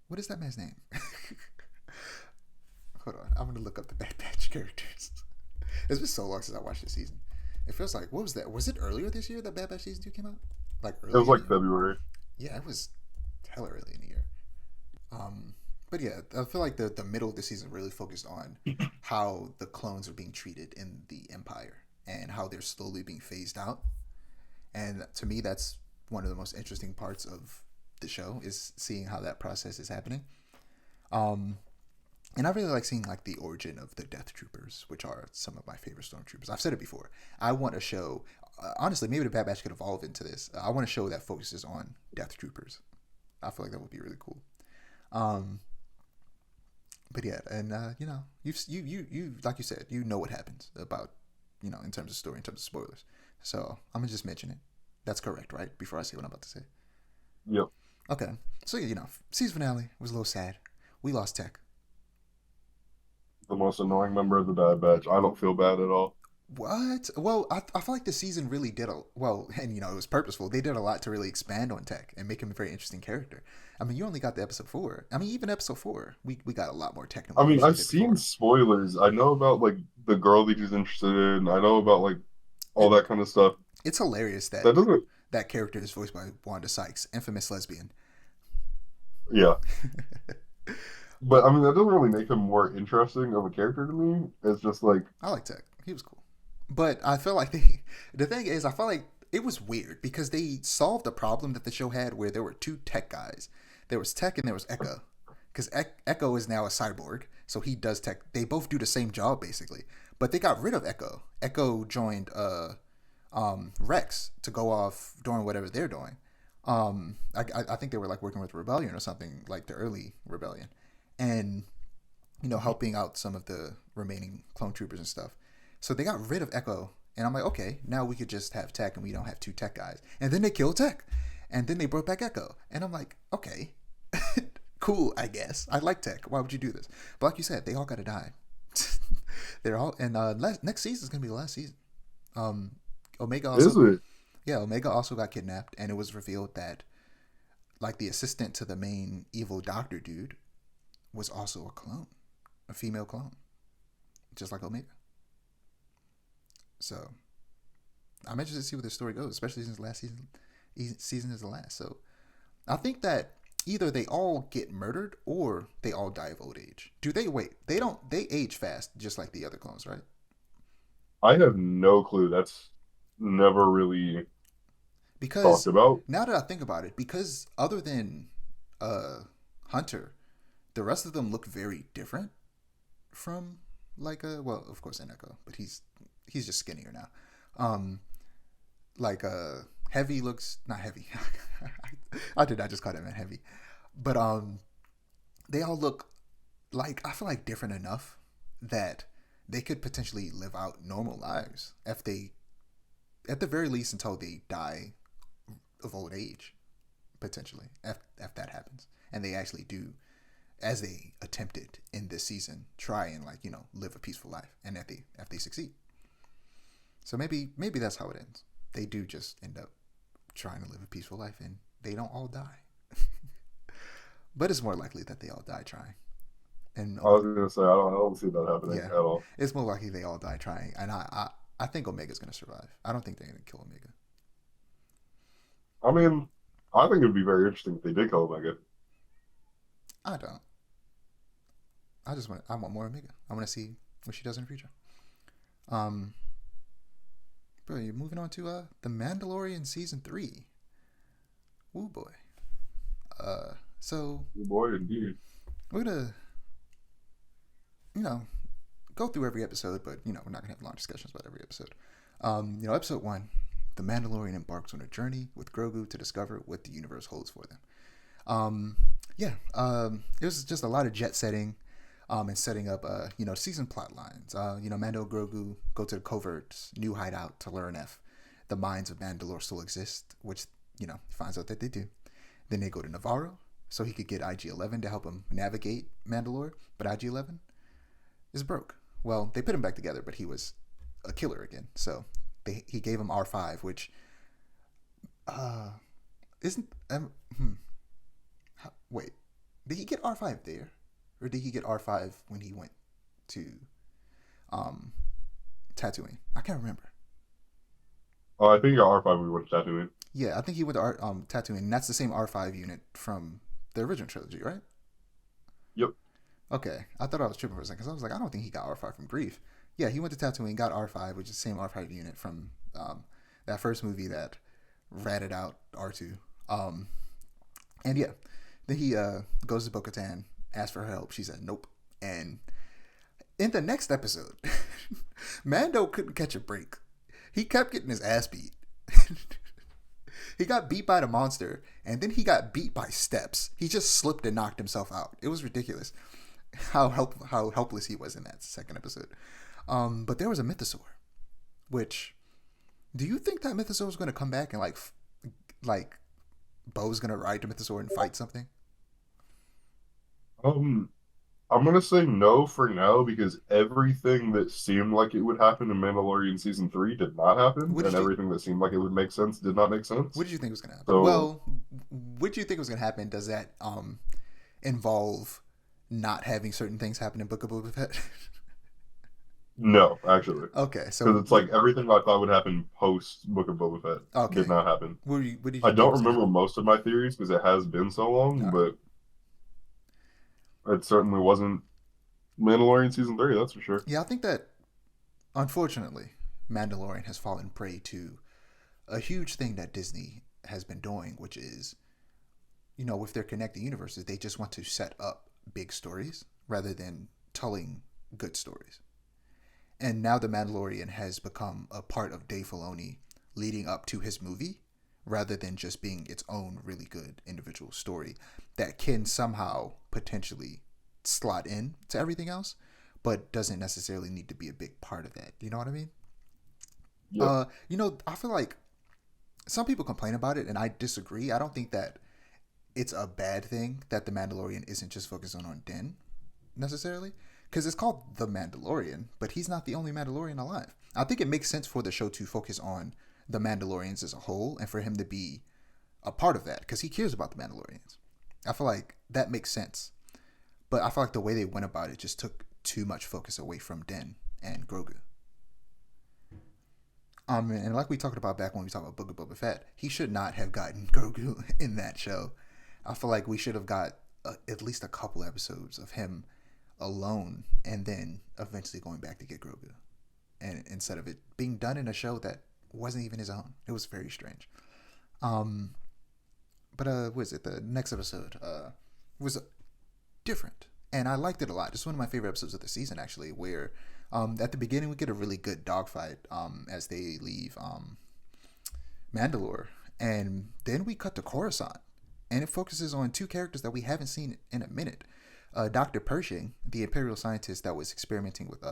What is that man's name? Hold on, I'm gonna look up the Bad Batch characters. It's been so long since I watched this season. It feels like what was that? Was it earlier this year that Bad Batch season two came out? Like It was early in the like year? February. Yeah, it was hella early in the year. But yeah, I feel like the middle of the season really focused on how the clones are being treated in the Empire and how they're slowly being phased out. And to me, that's one of the most interesting parts of the show is seeing how that process is happening. Um, and I really like seeing like the origin of the Death Troopers, which are some of my favorite stormtroopers. I've said it before. I want a show. Honestly, maybe the Bad Batch could evolve into this. I want a show that focuses on Death Troopers. I feel like that would be really cool. Um, But yeah, and you like you said, you know what happens about in terms of story, in terms of spoilers. So I'm gonna just mention it. That's correct, right? Before I say what I'm about to say. Yep. Okay. So yeah, season finale was a little sad. We lost Tech. The most annoying member of the Bad Batch. I don't feel bad at all. What? Well, I feel like the season really did a well, and it was purposeful. They did a lot to really expand on Tech and make him a very interesting character. I mean, you only got the episode 4. I mean, even episode 4, we got a lot more Tech than I we mean, usually I've did seen before. spoilers. I know about like the girl that he's interested in. I know about like all It that kind of stuff. it's hilarious That that doesn't, that character is voiced by Wanda Sykes, infamous lesbian. yeah. But But I mean, that doesn't really make him more interesting of a character to me. It's just like, I like Tech. He was cool. But I feel like the thing is, I felt like it was weird because they solved a problem that the show had where there were two Tech guys. There was Tech and there was Echo. Because Echo is now a cyborg, so he does Tech. They both do the same job basically, but they got rid of Echo. Echo joined Rex to go off doing whatever they're doing. I think they were like working with Rebellion or something like the early Rebellion, and helping out some of the remaining clone troopers and stuff. So they got rid of Echo, and I'm like, okay, now we could just have Tech, and we don't have two Tech guys. And then they killed Tech, and then they brought back Echo, and I'm like, okay, cool, I guess. I like Tech. Why would you do this? But like you said, they all got to die. They're all, and next season is gonna be the last season. Um, Omega is also, it? yeah, Omega also got kidnapped, and it was revealed that like the assistant to the main evil doctor dude was also a clone, a female clone, just like Omega. So I'm interested to see where the story goes, especially since last season is the last. So I think that either they all get murdered or they all die of old age. Do they wait? They don't. They age fast, just like the other clones, right? I have no clue. That's never really talked Because about. now that I think about it, because other than uh Hunter, the rest of them look very different from like well, of course, Echo, but he's just skinnier now. Um, like Heavy looks not Heavy. I did not just call him Heavy, but they all look like I feel like different enough that they could potentially live out normal lives if they, at the very least, until they die of old age, potentially if that happens, and they actually do as they attempted in this season, try and like live a peaceful life, and if they succeed. So maybe that's how it ends. They do just end up trying to live a peaceful life, and they don't all die. But it's more likely that they all die trying. And I was gonna say I don't see that happening yeah, at all. it's more likely they all die trying. And I think Omega's gonna survive. I don't think they're gonna kill Omega. I mean, I think it'd be very interesting if they did kill Omega. I don't. I want more Omega. I want to see what she does in the future. Um, bro, you're moving on to the Mandalorian season 3. Woo boy. So Oh boy, indeed. we're gonna go through every episode, but we're not gonna have long discussions about every episode. Episode 1, the Mandalorian embarks on a journey with Grogu to discover what the universe holds for them. It was just a lot of jet setting, and setting up, season plot lines. Mando and Grogu go to the covert's new hideout to learn if the mines of Mandalore still exist, which, he finds out that they do. Then they go to Navarro so he could get IG-11 to help him navigate Mandalore, but IG-11 is broke. Well, they put him back together, but he was a killer again. So he gave him R5, which isn't wait, did he get R5 there, or did he get R5 when he went to um Tatooine? I can't remember. Oh, I think R5 we went to Tatooine. Yeah, I think he went to Tatooine, and that's the same R5 unit from the original trilogy, right? Yep. Okay, I thought I was tripping for a second, because I was like, I don't think he got R5 from Grief. Yeah, he went to Tatooine, got R5, which is the same R5 unit from that first movie that ratted out R2. And yeah, then he goes to Bo-Katan, asks for help. She said nope. And in the next episode, Mando couldn't catch a break. He kept getting his ass beat. He got beat by the monster, and then he got beat by steps. He just slipped and knocked himself out. It was ridiculous. how helpless he was in that second episode. But there was a mythosaur, which do you think that mythosaur was going to come back and like Bo's going to ride the mythosaur and fight something? Um, I'm gonna say no for now because everything that seemed like it would happen in Mandalorian season three did not happen, What and did you everything that seemed like it would make sense did not make What sense. did you think was going to happen? So Well, what do you think was going to happen? Does that involve not having certain things happen in Book of Boba Fett? no, actually, Okay, so because it's like everything I thought would happen post Book of Boba Fett did okay, not happen. what did you I think don't was going to remember happen? most of my theories because it has been so All long, right. but it certainly wasn't Mandalorian season three, that's for sure. Yeah, I think that unfortunately, Mandalorian has fallen prey to a huge thing that Disney has been doing, which is, with their connecting universes, they just want to set up big stories rather than telling good stories. And now The Mandalorian has become a part of Dave Filoni leading up to his movie rather than just being its own really good individual story that can somehow potentially slot in to everything else, but doesn't necessarily need to be a big part of that. You know what I mean? Yep. I feel like some people complain about it, and I disagree. I don't think that it's a bad thing that the Mandalorian isn't just focusing on Din necessarily, because it's called the Mandalorian, but he's not the only Mandalorian alive. I think it makes sense for the show to focus on the Mandalorians as a whole, and for him to be a part of that because he cares about the Mandalorians. I feel like that makes sense, but I feel like the way they went about it just took too much focus away from Din and Grogu. And like we talked about back when we talked about Book of Boba Fett, he should not have gotten Grogu in that show. I feel like we should have got at least a couple episodes of him alone, and then eventually going back to get Grogu, and instead of it being done in a show that wasn't even his own, it was very strange. Um, but what is it? The next episode was different, and I liked it a lot. It's one of my favorite episodes of the season, actually, where at the beginning we get a really good dogfight as they leave Mandalore, and then we cut to Coruscant, and it focuses on two characters that we haven't seen in a minute. Dr. Pershing, the Imperial scientist that was experimenting with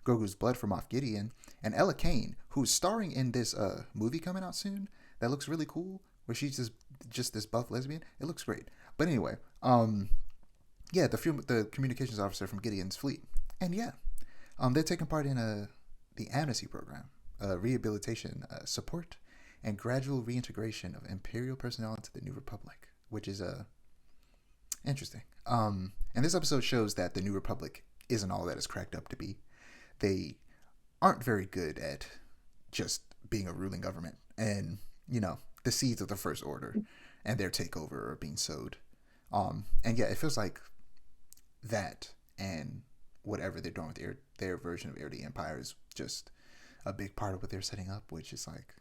Grogu's blood from Moff Gideon, and Ella Kane, who's starring in this movie coming out soon that looks really cool, where she's just this buff lesbian. It looks great. But anyway, yeah, the communications officer from Gideon's fleet, and yeah, they're taking part in the amnesty program, rehabilitation support, and gradual reintegration of Imperial personnel into the New Republic, which is interesting. And this episode shows that the New Republic isn't all that it's cracked up to be. They aren't very good at just being a ruling government, and the seeds of the First Order and their takeover are being sowed. And yeah, it feels like that and whatever they're doing with their version of Heir to the Empire is just a big part of what they're setting up, which is like,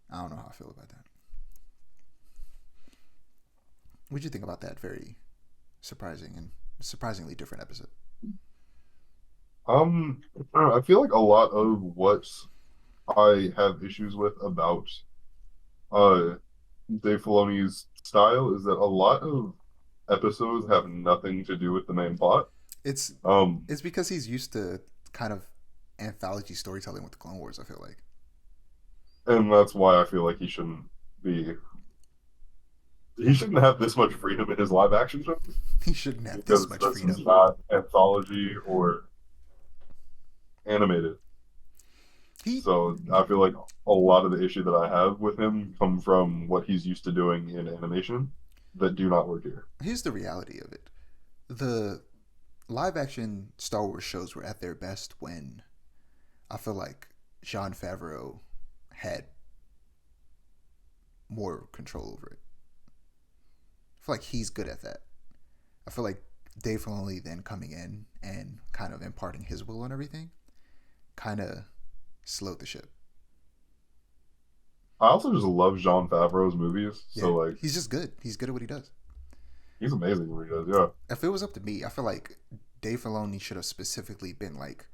I don't know how I feel about that. What do you think about that very surprising and surprisingly different episode? I don't know, I feel like a lot of what I have issues with about uh Dave Filoni's style is that a lot of episodes have nothing to do with the main plot. It's Um, it's because he's used to kind of anthology storytelling with the Clone Wars. I feel like and that's why I feel like be he shouldn't have this much freedom in his live action shows he shouldn't have this because much this is freedom. not anthology or animated. He So I feel like a lot of the issue that I have with him come from what he's used to doing in animation that do not work here. Here's the reality of it: the live action Star Wars shows were at their best when I feel like Jon Favreau had more control over it. I feel like he's good at that. I feel like Dave Filoni then coming in and kind of imparting his will on everything kind of slowed the ship. I also just love Jon Favreau's movies. Yeah, So like he's just good. He's good at what he does. he's amazing what he does. Yeah. If it was up to me, I feel like Dave Filoni should have specifically been like,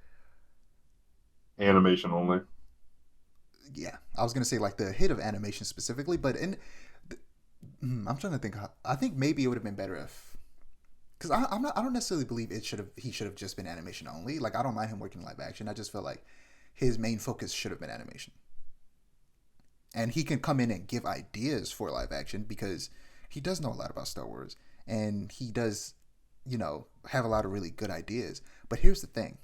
Animation only. yeah, I was gonna say like the hit of animation specifically, but I'm trying to think. I think maybe it would have been better if because I don't necessarily believe he should have just been animation only. Like I don't mind him working live action. I just feel like his main focus should have been animation, and he can come in and give ideas for live action because he does know a lot about Star Wars, and he does, have a lot of really good ideas. But here's the thing: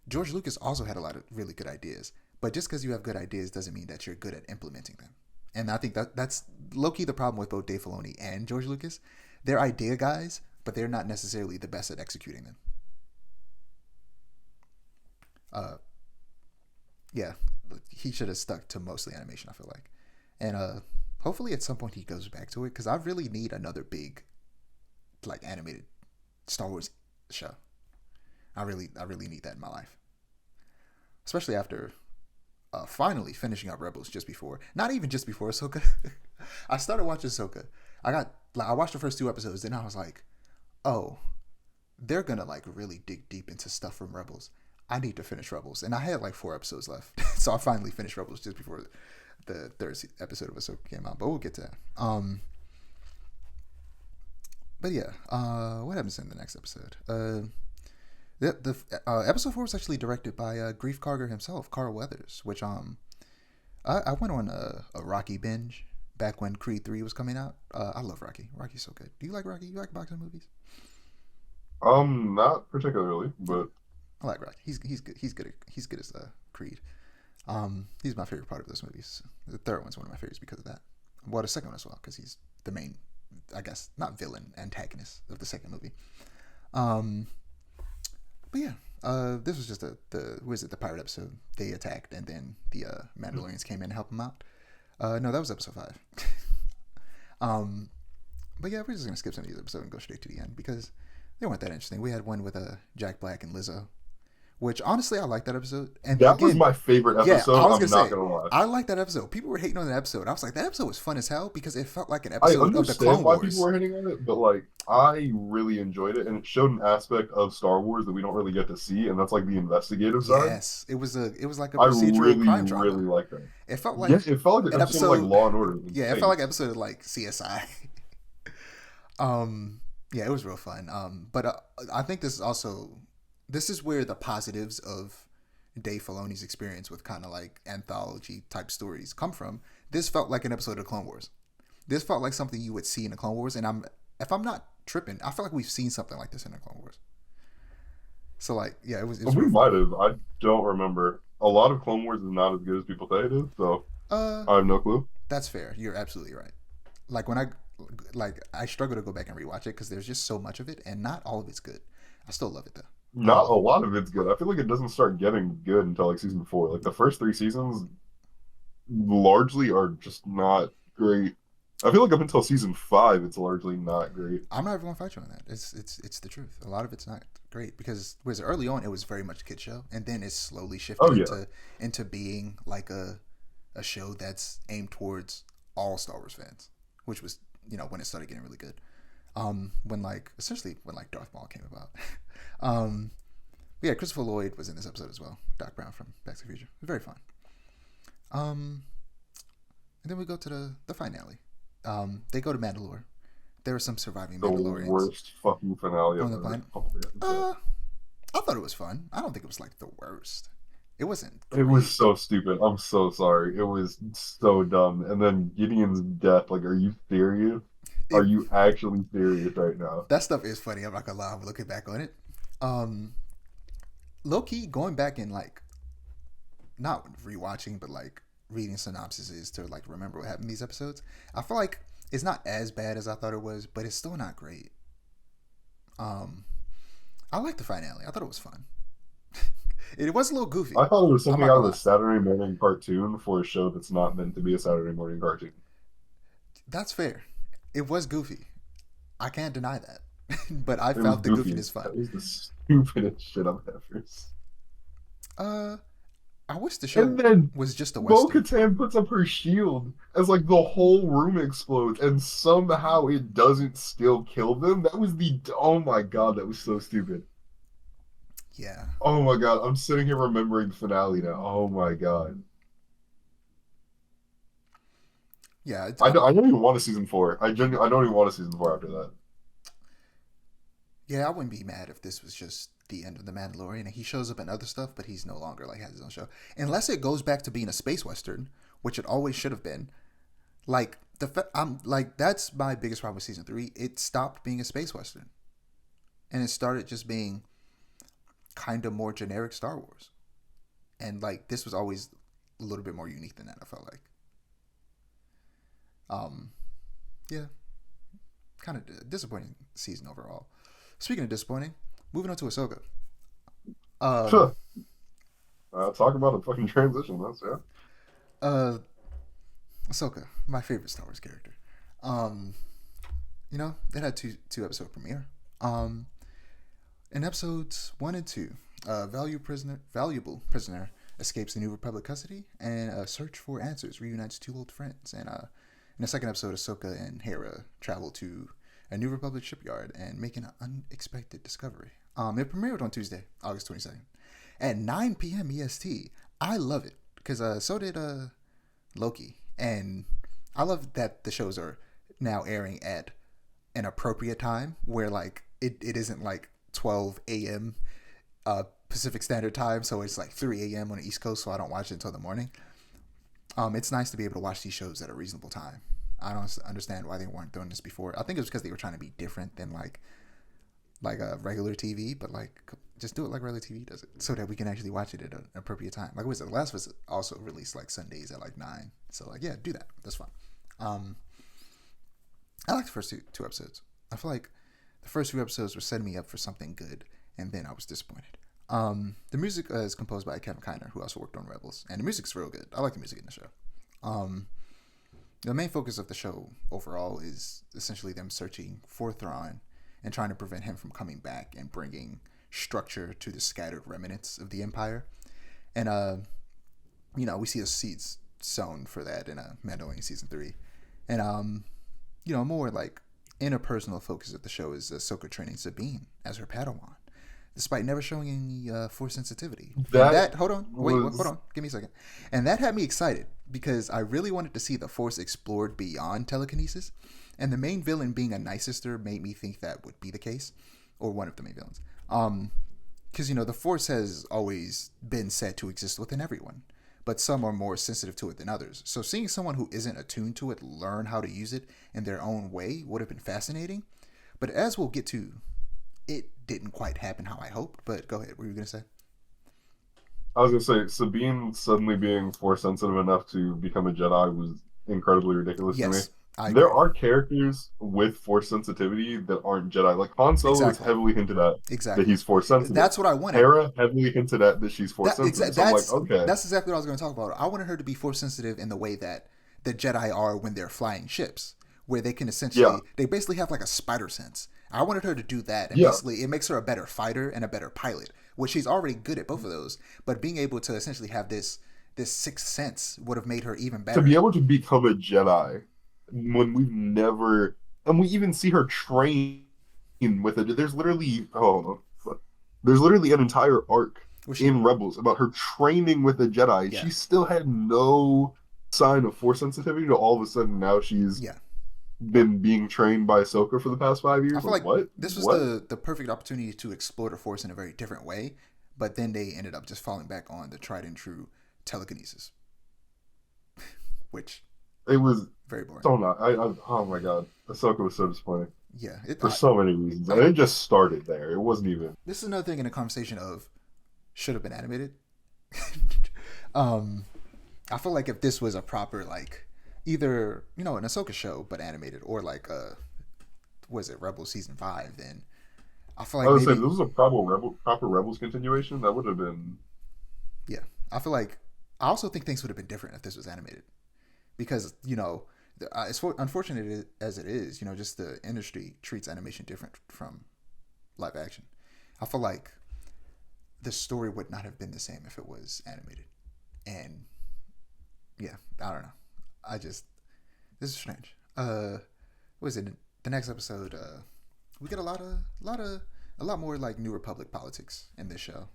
George Lucas also had a lot of really good ideas. But just because you have good ideas doesn't mean that you're good at implementing them. And I think that's low key the problem with both Dave Filoni and George Lucas. They're idea guys, but they're not necessarily the best at executing them. Uh, yeah, he should have stuck to mostly animation. I feel like, and hopefully at some point he goes back to it because I really need another big, like animated Star Wars show. I really need that in my life, especially after finally finishing up Rebels just before, not even just before Ahsoka. I started watching Ahsoka. I watched the first 2 episodes, then I was like, oh, they're gonna like really dig deep into stuff from Rebels. I need to finish Rebels, and I had like 4 episodes left, so I finally finished Rebels just before the third episode of Ahsoka came out. But we'll get to that. But yeah, what happens in the next episode? The episode 4 was actually directed by Grief Karger himself, Carl Weathers, which I went on a Rocky binge back when Creed 3 was coming out. I love Rocky. Rocky's so good. Do you like Rocky? You like boxing movies? Not particularly, but I like Rocky. He's good. He's good as Creed. He's my favorite part of those movies. The third one's one of my favorites because of that. Well, the second one as well because he's the main, I guess, not villain, antagonist of the second movie. But yeah, this was just the pirate episode. They attacked, and then the Mandalorians came in and helped them out. No, that was episode 5. But yeah, we're just gonna skip some of these episodes and go straight to the end because they weren't that interesting. We had one with Jack Black and Lizzo, which honestly I liked that episode. And that again, was my favorite yeah, episode. I was I'm gonna not say gonna lie. I liked that episode. People were hating on that episode. I was like, that episode was fun as hell because it felt like an I episode of the understand Clone why people Wars. were hitting on it, but like I really enjoyed it, and it showed an aspect of Star Wars that we don't really get to see, and that's like the investigative side. Yes, it was like a I procedural really, crime really drama. like that. It felt like Yes, it felt like an an episode of like episode. Law and Order in Yeah, it felt like an space. episode of like CSI. Yeah, it was real fun. But I think this is where the positives of Dave Filoni's experience with kind of like anthology type stories come from. This felt like an episode of Clone Wars. This felt like something you would see in the Clone Wars, and if I'm not tripping, I feel like we've seen something like this in the Clone Wars. So like, yeah, it was We real fun. might have. I don't remember. A lot of Clone Wars is not as good as people say it is, so Uh, I have no clue. that's fair. You're absolutely right. Like when I struggle to go back and rewatch it because there's just so much of it, and not all of it's good. I still love it though. Not a lot of it's good. I feel like it doesn't start getting good until like season 4. Like the first 3 seasons largely are just not great. I feel like up until season 5, it's largely not great. I'm not even gonna fight you on that. It's the truth. A lot of it's not great because was early on it was very much a kid show, and then it slowly shifted Oh yeah. into being like a show that's aimed towards all Star Wars fans, which was when it started getting really good. When like essentially when like Darth Maul came about. But yeah, Christopher Lloyd was in this episode as well. Doc Brown from Back to the Future. It was very fun. And then we go to the finale. They go to Mandalore. There are some surviving The Mandalorians worst fucking finale on the I've planet. ever. I thought it was fun. I don't think it was like the worst. It wasn't It was great. so stupid. I'm so sorry. It was so dumb. And then Gideon's death. Like, are you serious? Are It you actually serious right now? That stuff is funny. I'm not gonna lie. I'm looking back on it. Um, Low key, going back and like not rewatching, but like reading synopsises to like remember what happened in these episodes. I feel like it's not as bad as I thought it was, but it's still not great. Um, I like the finale. I thought it was fun. It was a little goofy. I thought it was I'm something not out gonna of a lie. Saturday morning cartoon for a show that's not meant to be a Saturday morning cartoon. That's fair. It was goofy. I can't deny that. But I It was found the goofy. goofiness fun. That was the stupidest shit I've ever seen. Uh, I wish the And show then was just a western. Bo-Katan puts up her shield as like the whole room explodes, and somehow it doesn't still kill them. That was the oh my god, that was so stupid. Yeah, Oh my god, I'm sitting here remembering the finale now. Oh my god, yeah. I don't even want a season 4. I don't even want a season 4 after that. Yeah, I wouldn't be mad if this was just the end of the Mandalorian and he shows up in other stuff, but he's no longer like has his own show. Unless it goes back to being a space western, which it always should have been. Like I'm like that's my biggest problem with season 3. It stopped being a space western and it started just being kind of more generic Star Wars. And like this was always a little bit more unique than that. I felt like, um, yeah, kind of disappointing season overall. Speaking of disappointing, moving on to Ahsoka. Um, Sure. Talk about a fucking transition. That's yeah. uh, Ahsoka, my favorite Star Wars character. Um, it had two episode premiere. Um, in episodes 1 and 2, valuable prisoner escapes the New Republic custody, and a search for answers reunites two old friends. And in the second episode, Ahsoka and Hera travel to a New Republic shipyard and make an unexpected discovery. It premiered on Tuesday, August 22nd, at 9 p.m. EST. I love it because so did Loki, and I love that the shows are now airing at an appropriate time where like it isn't like 12 a.m. Pacific Standard Time, so it's like 3 a.m. on the East Coast, so I don't watch it until the morning. It's nice to be able to watch these shows at a reasonable time. I don't understand why they weren't doing this before. I think it was because they were trying to be different than like a regular TV, but like just do it like regular TV does it, so that we can actually watch it at an appropriate time. Like what was it? The Last of Us also released like Sundays at like 9, so like yeah, do that. That's fine. I like the first two episodes. I feel like the first few episodes were setting me up for something good, and then I was disappointed. The music is composed by Kevin Kiner, who also worked on Rebels, and the music's real good. I like the music in the show. The main focus of the show overall is essentially them searching for Thrawn and trying to prevent him from coming back and bringing structure to the scattered remnants of the Empire. And we see the seeds sown for that in Mandalorian season 3. And more like interpersonal focus of the show is Ahsoka training Sabine as her Padawan, despite never showing any Force sensitivity. And That hold on, was hold on, give me a second. And that had me excited because I really wanted to see the Force explored beyond telekinesis. And the main villain being a Night Sister made me think that would be the case, or one of the main villains. Because the Force has always been said to exist within everyone, but some are more sensitive to it than others. So seeing someone who isn't attuned to it learn how to use it in their own way would have been fascinating. But as we'll get to, it didn't quite happen how I hoped. But go ahead, what were you gonna say? I was gonna say Sabine suddenly being force sensitive enough to become a Jedi was incredibly ridiculous to me. Yes, I There agree. are characters with force sensitivity that aren't Jedi. Like Han Solo is Exactly. heavily hinted at that Exactly. he's force sensitive. That's what I wanted. Hera heavily hinted at that she's force sensitive. So I'm like, okay, That's exactly what I was going to talk about. I wanted her to be force sensitive in the way that the Jedi are when they're flying ships, where they can yeah, they basically have like a spider sense. I wanted her to do that, and yeah. basically it makes her a better fighter and a better pilot, which she's already good at both of those. But being able to essentially have this sixth sense would have made her even To be better. able to become a Jedi when we've never, and we even see her train with it. There's literally an entire arc Which she, in Rebels about her training with a Jedi. yeah, She still had no sign of force sensitivity to all of a sudden now she's yeah. been being trained by Ahsoka for the past five I years. feel Like like what? this was What? the perfect opportunity to explore the Force in a very different way, but then they ended up just falling back on the tried and true telekinesis, which It was very boring. so not. Oh my god, Ahsoka was so disappointing Yeah, for so many reasons, and I it just started there. It wasn't even. this is another thing in the conversation of should have been animated. um, I feel like if this was a proper like either an Ahsoka show but animated or like was it Rebels season 5, then I feel I like would say if maybe this was a proper Rebels continuation. That would have been. yeah. I feel like I also think things would have been different if this was animated because as unfortunate as it is, just the industry treats animation different from live action. I feel like the story would not have been the same if it was animated. And yeah, I don't know. I just this is strange. What is it? The next episode, we get a lot more like New Republic politics in this show.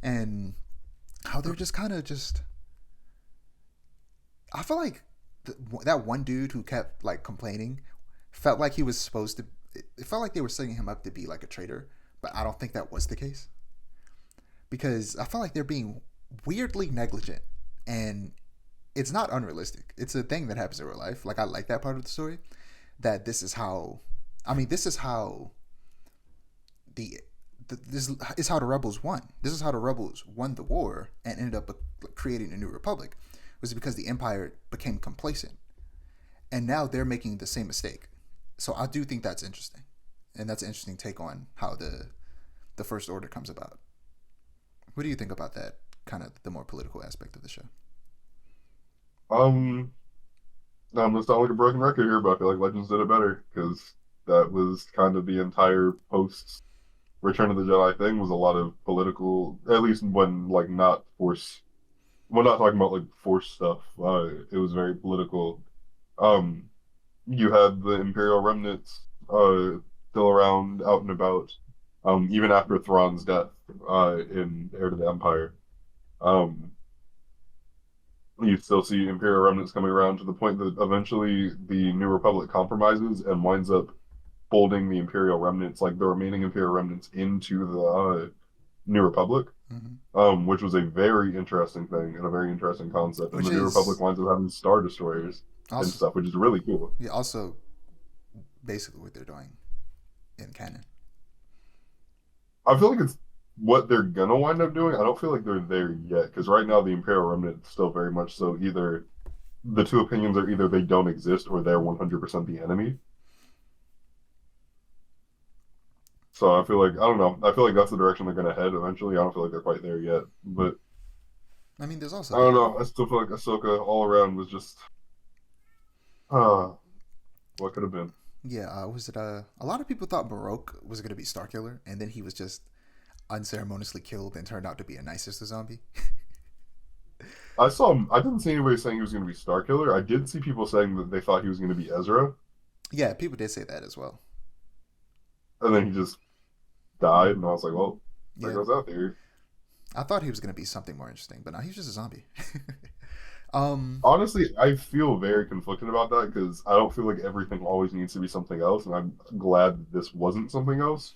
And how they're just kind of just. I feel like that one dude who kept like complaining felt like he was supposed to. it felt like they were setting him up to be like a traitor, but I don't think that was the case because I felt like they're being weirdly negligent, and it's not unrealistic. It's a thing that happens in real life. Like I like that part of the story. That this is how, I mean, this is how the this is how the rebels won. This is how the rebels won the war and ended up creating a new republic. Was because the empire became complacent, and now they're making the same mistake. So I do think that's interesting, and that's an interesting take on how the first order comes about. What do you think about that kind of the more political aspect of the show? Um, I'm gonna sound like a broken record here, but I feel like Legends did it better because that was kind of the entire post Return of the Jedi thing was a lot of political, at least when like not force, when not talking about like force stuff. It was very political. Um, you had the Imperial remnants still around, out and about, even after Thrawn's death in Heir to the Empire. Um, you still see Imperial remnants coming around to the point that eventually the New Republic compromises and winds up folding the Imperial remnants, like the remaining Imperial remnants, into the New Republic, Mm-hmm. which was a very interesting thing and a very interesting concept. And Which the New Republic is winds up having Star Destroyers and also, stuff, which is really cool. yeah, also basically what they're doing in canon. I feel like it's what they're gonna wind up doing. I don't feel like they're there yet because right now the Imperial remnant is still very much so either the two opinions are either they don't exist or they're 100% the enemy. So I feel like I don't know. I feel like that's the direction they're gonna head eventually. I don't feel like they're quite there yet, but I mean, there's also I don't the know. I still feel like Ahsoka all around was just uh what could have been. yeah. Was it a lot of people thought Baroque was gonna be Starkiller, and then he was just unceremoniously killed and turned out to be a nice sister zombie. I didn't see anybody saying he was gonna be Starkiller. I did see people saying that they thought he was gonna be Ezra, Yeah, people did say that as well. and then he just died, and I was like, well, there Yeah, goes that theory. I thought he was gonna be something more interesting, but no, he's just a zombie. um, Honestly, I feel very conflicted about that because I don't feel like everything always needs to be something else, and I'm glad that this wasn't something else.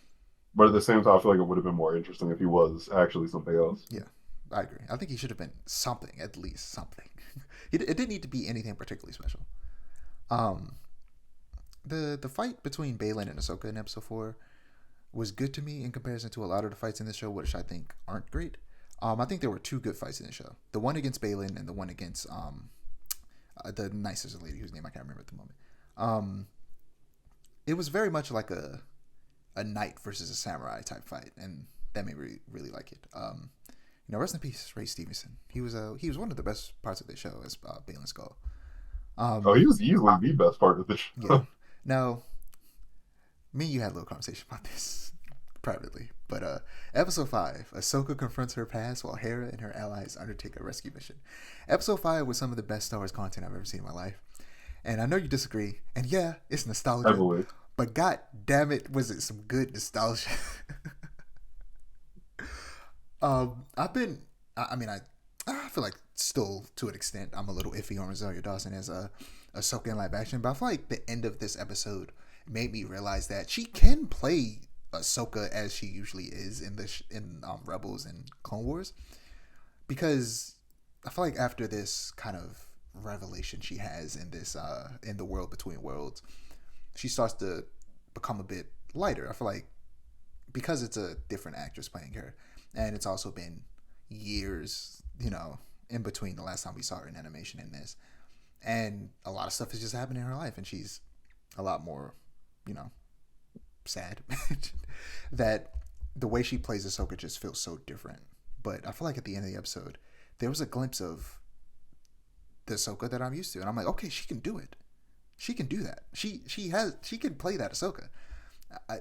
But at the same time, I feel like it would have been more interesting if he was actually something else. yeah, I agree. I think he should have been something, at least something. It didn't need to be anything particularly special. Um, the fight between Balin and Ahsoka in Episode 4 was good to me in comparison to a lot of the fights in the show, which I think aren't great. I think there were two good fights in the show: the one against Balin and the one against the nicest lady whose name I can't remember at the moment. Um, it was very much like a knight versus a samurai type fight, and that made me really like it. Rest in peace, Ray Stevenson. He was one of the best parts of the show as Balin Skull. Oh, Um, he was easily the best part of the yeah. show. Now, me and you had a little conversation about this privately, but episode 5, Ahsoka confronts her past while Hera and her allies undertake a rescue mission. Episode 5 was some of the best Star Wars content I've ever seen in my life, and I know you disagree. And yeah, it's nostalgia, Heavily. but god damn it, was it some good nostalgia? I've been, I mean, I feel like still to an extent I'm a little iffy on Rosario Dawson as a Ahsoka in live action, but I feel like the end of this episode made me realize that she can play Ahsoka as she usually is in Rebels and Clone Wars, because I feel like after this kind of revelation she has in this in the world between worlds, she starts to become a bit lighter. I feel like because it's a different actress playing her, and it's also been years, in between the last time we saw her in animation in this, and a lot of stuff is just happening in her life, and she's a lot more, you know, sad. That the way she plays Ahsoka just feels so different. But I feel like at the end of the episode, there was a glimpse of the Ahsoka that I'm used to, and I'm like, okay, she can do it. She can do that. She can play that Ahsoka.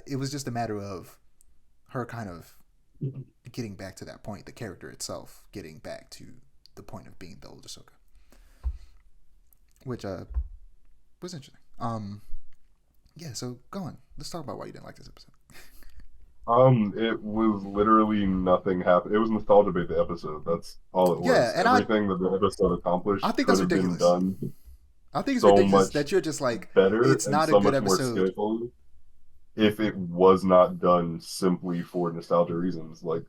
It was just a matter of her kind of getting back to that point, the character itself getting back to the point of being the old Ahsoka, which was interesting. Yeah. So go on. Let's talk about why you didn't like this episode. It was literally nothing happened. It was nostalgia bait the episode. That's all it Yeah, was. and Everything that the episode I accomplished think could that's have been ridiculous. done I think it's so ridiculous much that you're just like, better it's and not a so good much more episode. skillful. if it was not done simply for nostalgia reasons. Like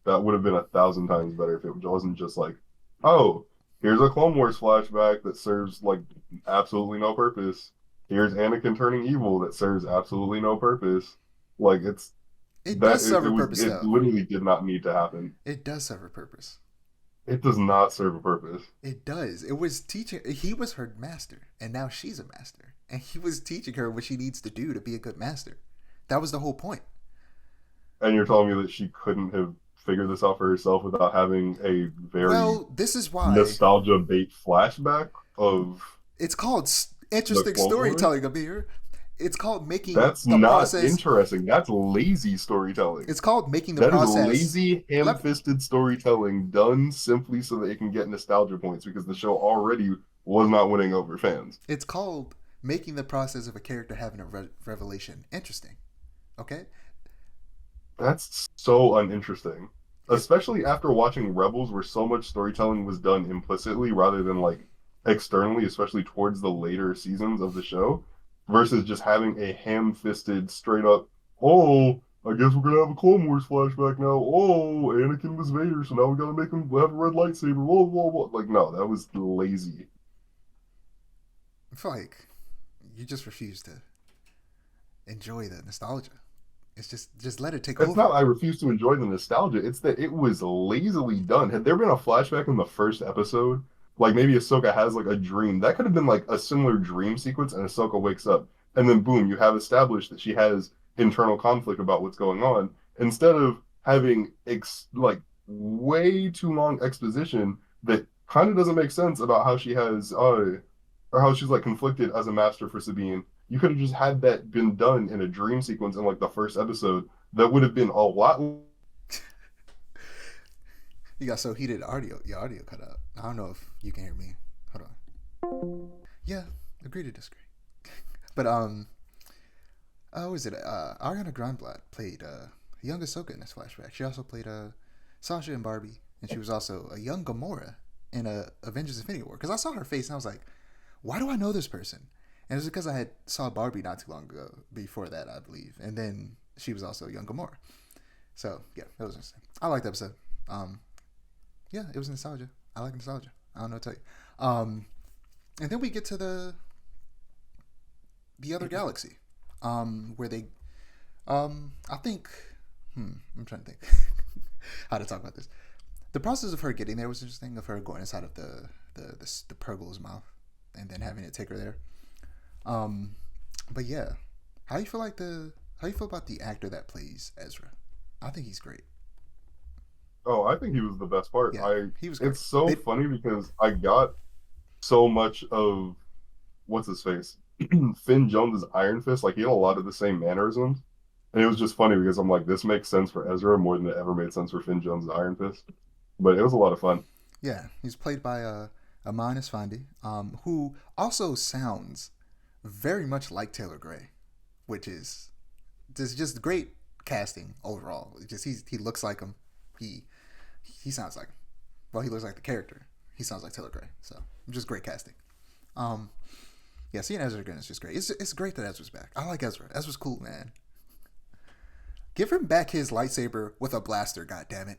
that would have been 1,000 times better if it wasn't just like, oh, here's a Clone Wars flashback that serves like absolutely no purpose. Here's Anakin turning evil that serves absolutely no purpose. Like it's It that does serve a purpose, it though. literally did not need to happen. It does serve a purpose. It does not serve a purpose. It does. It was teaching. He was her master, and now she's a master, and he was teaching her what she needs to do to be a good master. That was the whole point. And you're telling me that she couldn't have figured this out for herself without having a very Well, this is why nostalgia bait flashback of it's called the interesting Clone Wars? storytelling, Amir. It's called making That's the not process. interesting. That's lazy storytelling. It's called making the That is process. lazy, ham-fisted storytelling done simply so that it can get nostalgia points because the show already was not winning over fans. It's called making the process of a character having a revelation interesting. Okay. That's so uninteresting. It, Especially after watching Rebels, where so much storytelling was done implicitly rather than like externally, especially towards the later seasons of the show, versus just having a ham-fisted, straight up, oh, I guess we're gonna have a Clone Wars flashback now. Oh, Anakin was Vader, so now we gotta make him have a red lightsaber. Whoa, whoa, whoa. Like, no, that was lazy. I feel like you just refuse to enjoy the nostalgia. It's just let it take It's not over. I refuse to enjoy the nostalgia. It's that it was lazily done. Had there been a flashback in the first episode, like maybe Ahsoka has like a dream, that could have been like a similar dream sequence, and Ahsoka wakes up, and then boom, you have established that she has internal conflict about what's going on, instead of having like way too long exposition that kind of doesn't make sense about how she has or how she's like conflicted as a master for Sabine. You could have just had that been done in a dream sequence in like the first episode. That would have been a lot. You got so heated, audio. Your audio cut out. I don't know if you can hear me. Hold on. Yeah, agree to disagree. But what was it? Ariana Grande played young Ahsoka in this flashback. She also played Sasha and Barbie, and she was also a young Gamora in Avengers: Infinity War. Because I saw her face and I was like, why do I know this person? And it was because I had saw Barbie not too long ago before that, I believe. And then she was also young Gamora. So yeah, that was interesting. I liked the episode. Um, yeah, it was nostalgia. I like nostalgia. I don't know what to tell you. And then we get to the other galaxy, where they, I think, I'm trying to think how to talk about this. The process of her getting there was interesting. Of her going inside of the Purgle's mouth and then having it take her there. Um, but yeah, how you feel about the actor that plays Ezra? I think he's great. Oh, I think he was the best part. Yeah, I he was great. It's so They, funny because I got so much of what's his face Finn Jones's Iron Fist. Like he had a lot of the same mannerisms, and it was just funny because I'm like, this makes sense for Ezra more than it ever made sense for Finn Jones's Iron Fist. But it was a lot of fun. yeah, he's played by Aman Esfandi, who also sounds very much like Taylor Gray, which is just great casting overall. Just he looks like him. He he sounds like him. Well, he looks like the character. He sounds like Taylor Gray. So just great casting. Um, yeah, seeing Ezra again is just great. It's great that Ezra's back. I like Ezra. Ezra's cool, man. Give him back his lightsaber with a blaster. God damn it!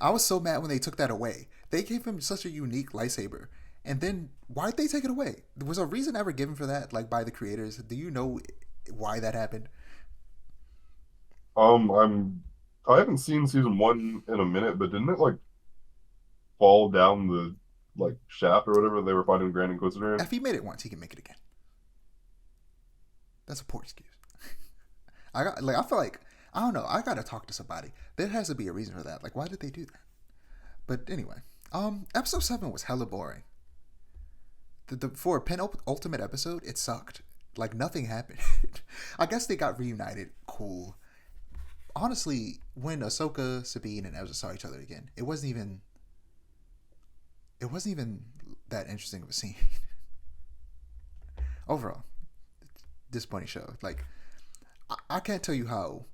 I was so mad when they took that away. They gave him such a unique lightsaber, and then why'd they take it away? Was a reason ever given for that, like by the creators? Do you know why that happened? I'm I haven't seen season one in a minute, but didn't it like fall down the like shaft or whatever they were fighting Grand Inquisitor in? If he made it once, he can make it again. That's a poor excuse. I feel like I don't know. I gotta talk to somebody. There has to be a reason for that. Like, why did they do that? But anyway, episode 7 was hella boring. For a penultimate episode, it sucked. Like nothing happened. I guess they got reunited. Cool. Honestly, when Ahsoka, Sabine, and Ezra saw each other again, it wasn't even that interesting of a scene. Overall, disappointing show. Like I can't tell you how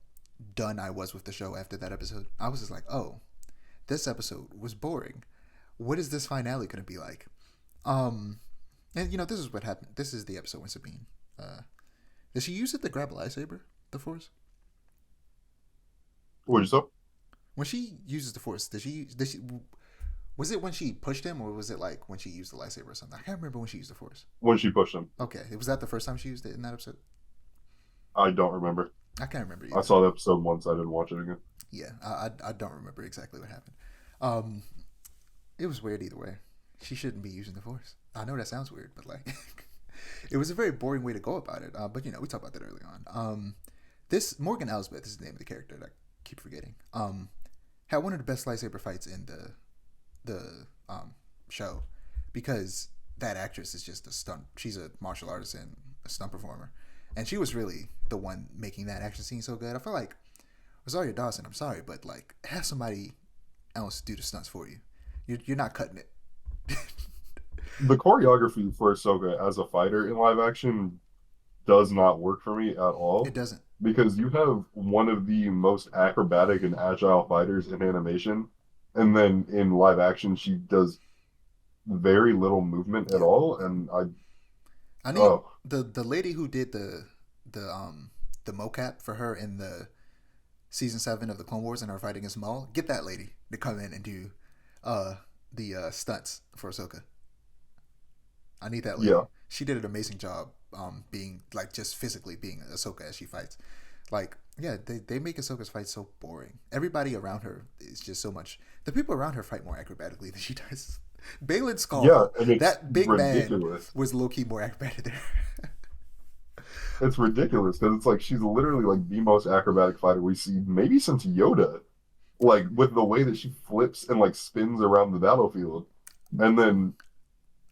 done I was with the show after that episode. I was just like, oh, this episode was boring. What is this finale going to be like? And this is what happened. This is the episode when Sabine Did she use it to grab a lightsaber? The Force. What'd you say? When she uses the Force, did she? Was it when she pushed him, or was it like when she used the lightsaber or something? I can't remember when she used the Force. When she pushed him. Okay, was that the first time she used it in that episode? I don't remember. I can't remember I either. saw the episode once. I didn't watch it again. Yeah, I don't remember exactly what happened. Um, it was weird either way. She shouldn't be using the Force. I know that sounds weird, but like, it was a very boring way to go about it. But we talked about that early on. This Morgan Elsbeth is the name of the character that I keep forgetting. Had one of the best lightsaber fights in the show because that actress is just a stunt. She's a martial artist and a stunt performer, and she was really the one making that action scene so good. I feel like Rosario Dawson. I'm sorry, but like have somebody else do the stunts for you. You're not cutting it. The choreography for Ahsoka as a fighter in live action does not work for me at all It doesn't. because you have one of the most acrobatic and agile fighters in animation, and then in live action she does very little movement at Yeah. all, Yeah. and I need oh the lady who did the mocap for her in the season 7 of the Clone Wars and her fight against Maul. Get that lady to come in and do uh the stunts for Ahsoka. I need that lady. yeah She did an amazing job being like just physically being Ahsoka as she fights. Like, yeah, they make Ahsoka's fight so boring. Everybody around her is just so much. The people around her fight more acrobatically than she does. Balin yeah, Skull, and it's that big man, ridiculous. was low key more acrobatic there. It's ridiculous because it's like she's literally like the most acrobatic fighter we see maybe since Yoda, like with the way that she flips and like spins around the battlefield, and then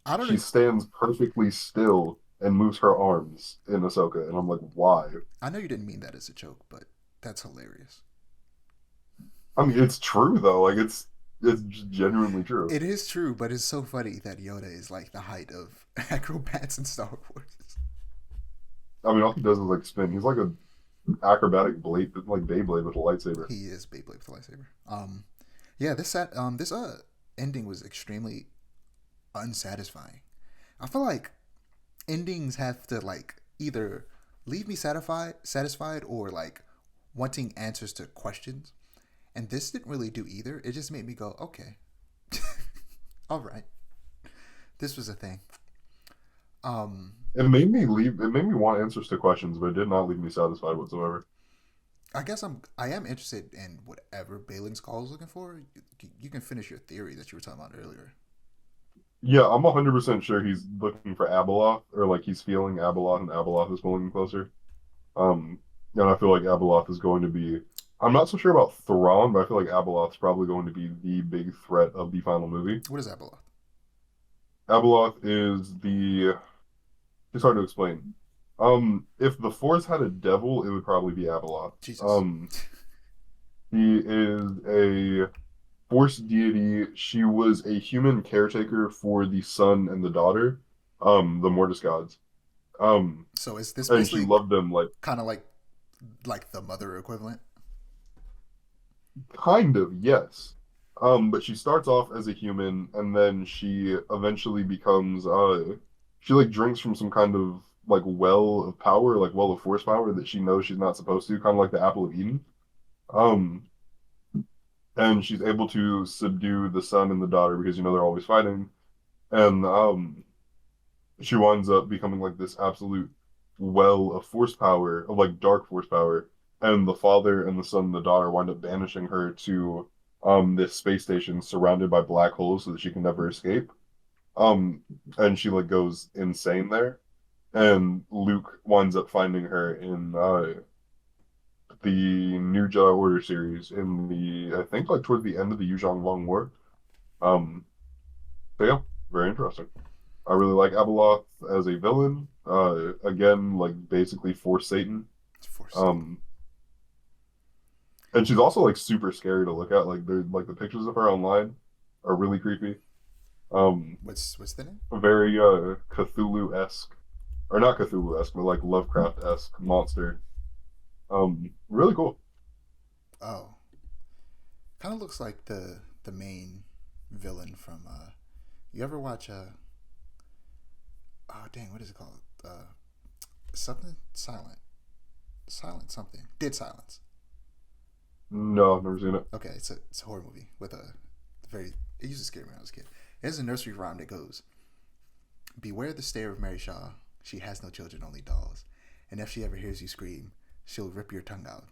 I don't she know. stands perfectly still and moves her arms in Ahsoka, and I'm like, why? I know you didn't mean that as a joke, but that's hilarious. I mean, it's true though. Like it's just genuinely true. It is true, but it's so funny that Yoda is like the height of acrobats in Star Wars. I mean, all he does is like spin. He's like a acrobatic blade, like Beyblade with a lightsaber. He is Beyblade with a lightsaber. Yeah, this ending was extremely unsatisfying. I feel like endings have to like either leave me satisfied or like wanting answers to questions. And this didn't really do either. It just made me go, okay, all right, this was a thing. Um, It made me leave. It made me want answers to questions, but it did not leave me satisfied whatsoever. I guess I am interested in whatever Balin Skull is looking for. You can finish your theory that you were talking about earlier. Yeah, I'm 100% sure he's looking for Abeloth, or like he's feeling Abeloth, and Abeloth is pulling him closer. Um, and I feel like Abeloth is going to be. I'm not so sure about Thrawn, but I feel like Abeloth's probably going to be the big threat of the final movie. What is Abeloth? Abeloth is the. It's hard to explain. If the Force had a devil, it would probably be Abeloth. Jesus. He is a Force deity. She was a human caretaker for the son and the daughter, the Mortis gods. Um, So is this and she basically loved them like kind of like the mother equivalent? kind of, yes. But she starts off as a human and then she eventually becomes she like drinks from some kind of like well of power, like well of force power that she knows she's not supposed to, kind of like the apple of Eden. Um, and she's able to subdue the son and the daughter because they're always fighting. And she winds up becoming like this absolute well of force power, of like dark force power. And the father and the son and the daughter wind up banishing her to this space station surrounded by black holes so that she can never escape. Um, and she like goes insane there. And Luke winds up finding her in the New Jedi Order series in the I think like towards the end of the Yuzhong Long War. Um, so yeah, very interesting. I really like Abeloth as a villain. Again, like basically for Satan. It's Force Satan. Um, and she's also like super scary to look at. Like they're like the pictures of her online are really creepy. What's the name? Very Cthulhu-esque, or not Cthulhu-esque, but like Lovecraft-esque monster. Really cool. Oh, kind of looks like the main villain from. You ever watch oh dang, what is it called? something silent, silent something, dead silence. No, I've never seen it. Okay, it's a horror movie with a very. It used to scare me when I was a kid. It has a nursery rhyme that goes, "Beware the stare of Mary Shaw. She has no children, only dolls. And if she ever hears you scream, she'll rip your tongue out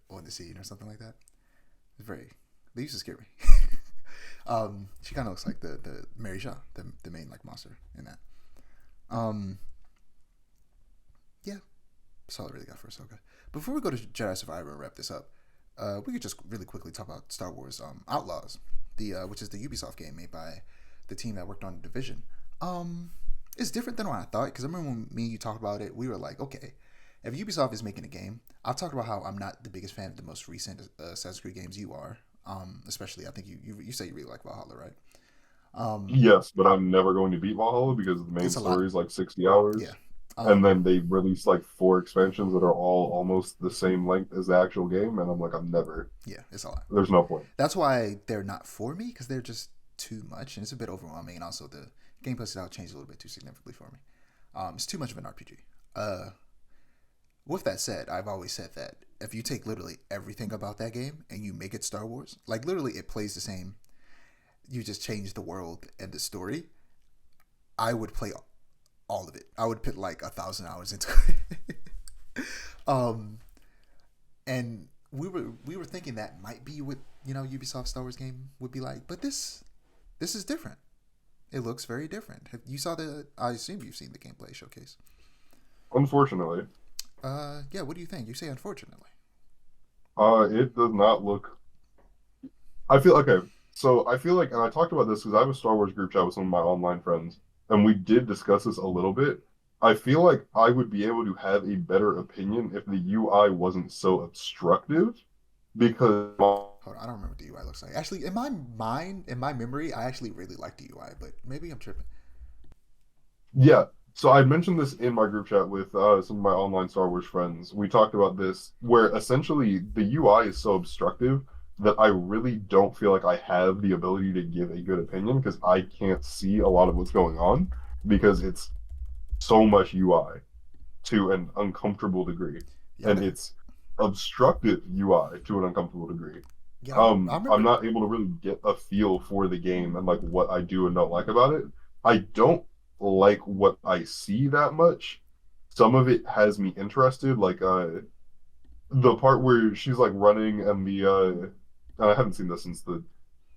on the scene or something like that." It's very. They used to scare me. She kind of looks like the Mary Shaw, the main like monster in that. Um, yeah, that's all I really got for Ahsoka. Before we go to Jedi Survivor and wrap this up, we could just really quickly talk about Star Wars Outlaws, the which is the Ubisoft game made by the team that worked on Division. It's different than what I thought because I remember when me and you talked about it, we were like, okay, if Ubisoft is making a game, I've talked about how I'm not the biggest fan of the most recent Assassin's Creed games. You are, especially I think you say you really like Valhalla, right? Um, Yes, but I'm never going to beat Valhalla because the main it's a lot, story is like 60 yeah. hours. And Um, then they released like four expansions that are all almost the same length as the actual game. And I'm like, I'm never, yeah, it's a lot. there's no point. That's why they're not for me because they're just too much and it's a bit overwhelming. And also the gameplay style changed a little bit too significantly for me. It's too much of an RPG. Uh, with that said, I've always said that if you take literally everything about that game and you make it Star Wars, like literally it plays the same, you just change the world and the story. I would play all of it. I would put like 1,000 hours into it. um, and we were thinking that might be what Ubisoft Star Wars game would be like, but this is different. It looks very different. You saw the? I assume you've seen the gameplay showcase. Unfortunately, Yeah. What do you think? You say unfortunately. it does not look. I feel okay. So I feel like, and I talked about this because I have a Star Wars group chat with some of my online friends, and we did discuss this a little bit. I feel like I would be able to have a better opinion if the UI wasn't so obstructive because Hold on, I don't remember what the UI looks like. Actually, in my mind, in my memory, I actually really like the UI, but maybe I'm tripping. yeah. So I mentioned this in my group chat with some of my online Star Wars friends. We talked about this where essentially the UI is so obstructive that I really don't feel like I have the ability to give a good opinion because I can't see a lot of what's going on because it's so much UI to an uncomfortable degree. Yeah, And it's obstructive UI to an uncomfortable degree. yeah. I I'm remember. not able to really get a feel for the game and like what I do and don't like about it. I don't like what I see that much. Some of it has me interested, like the part where she's like running and I haven't seen this since the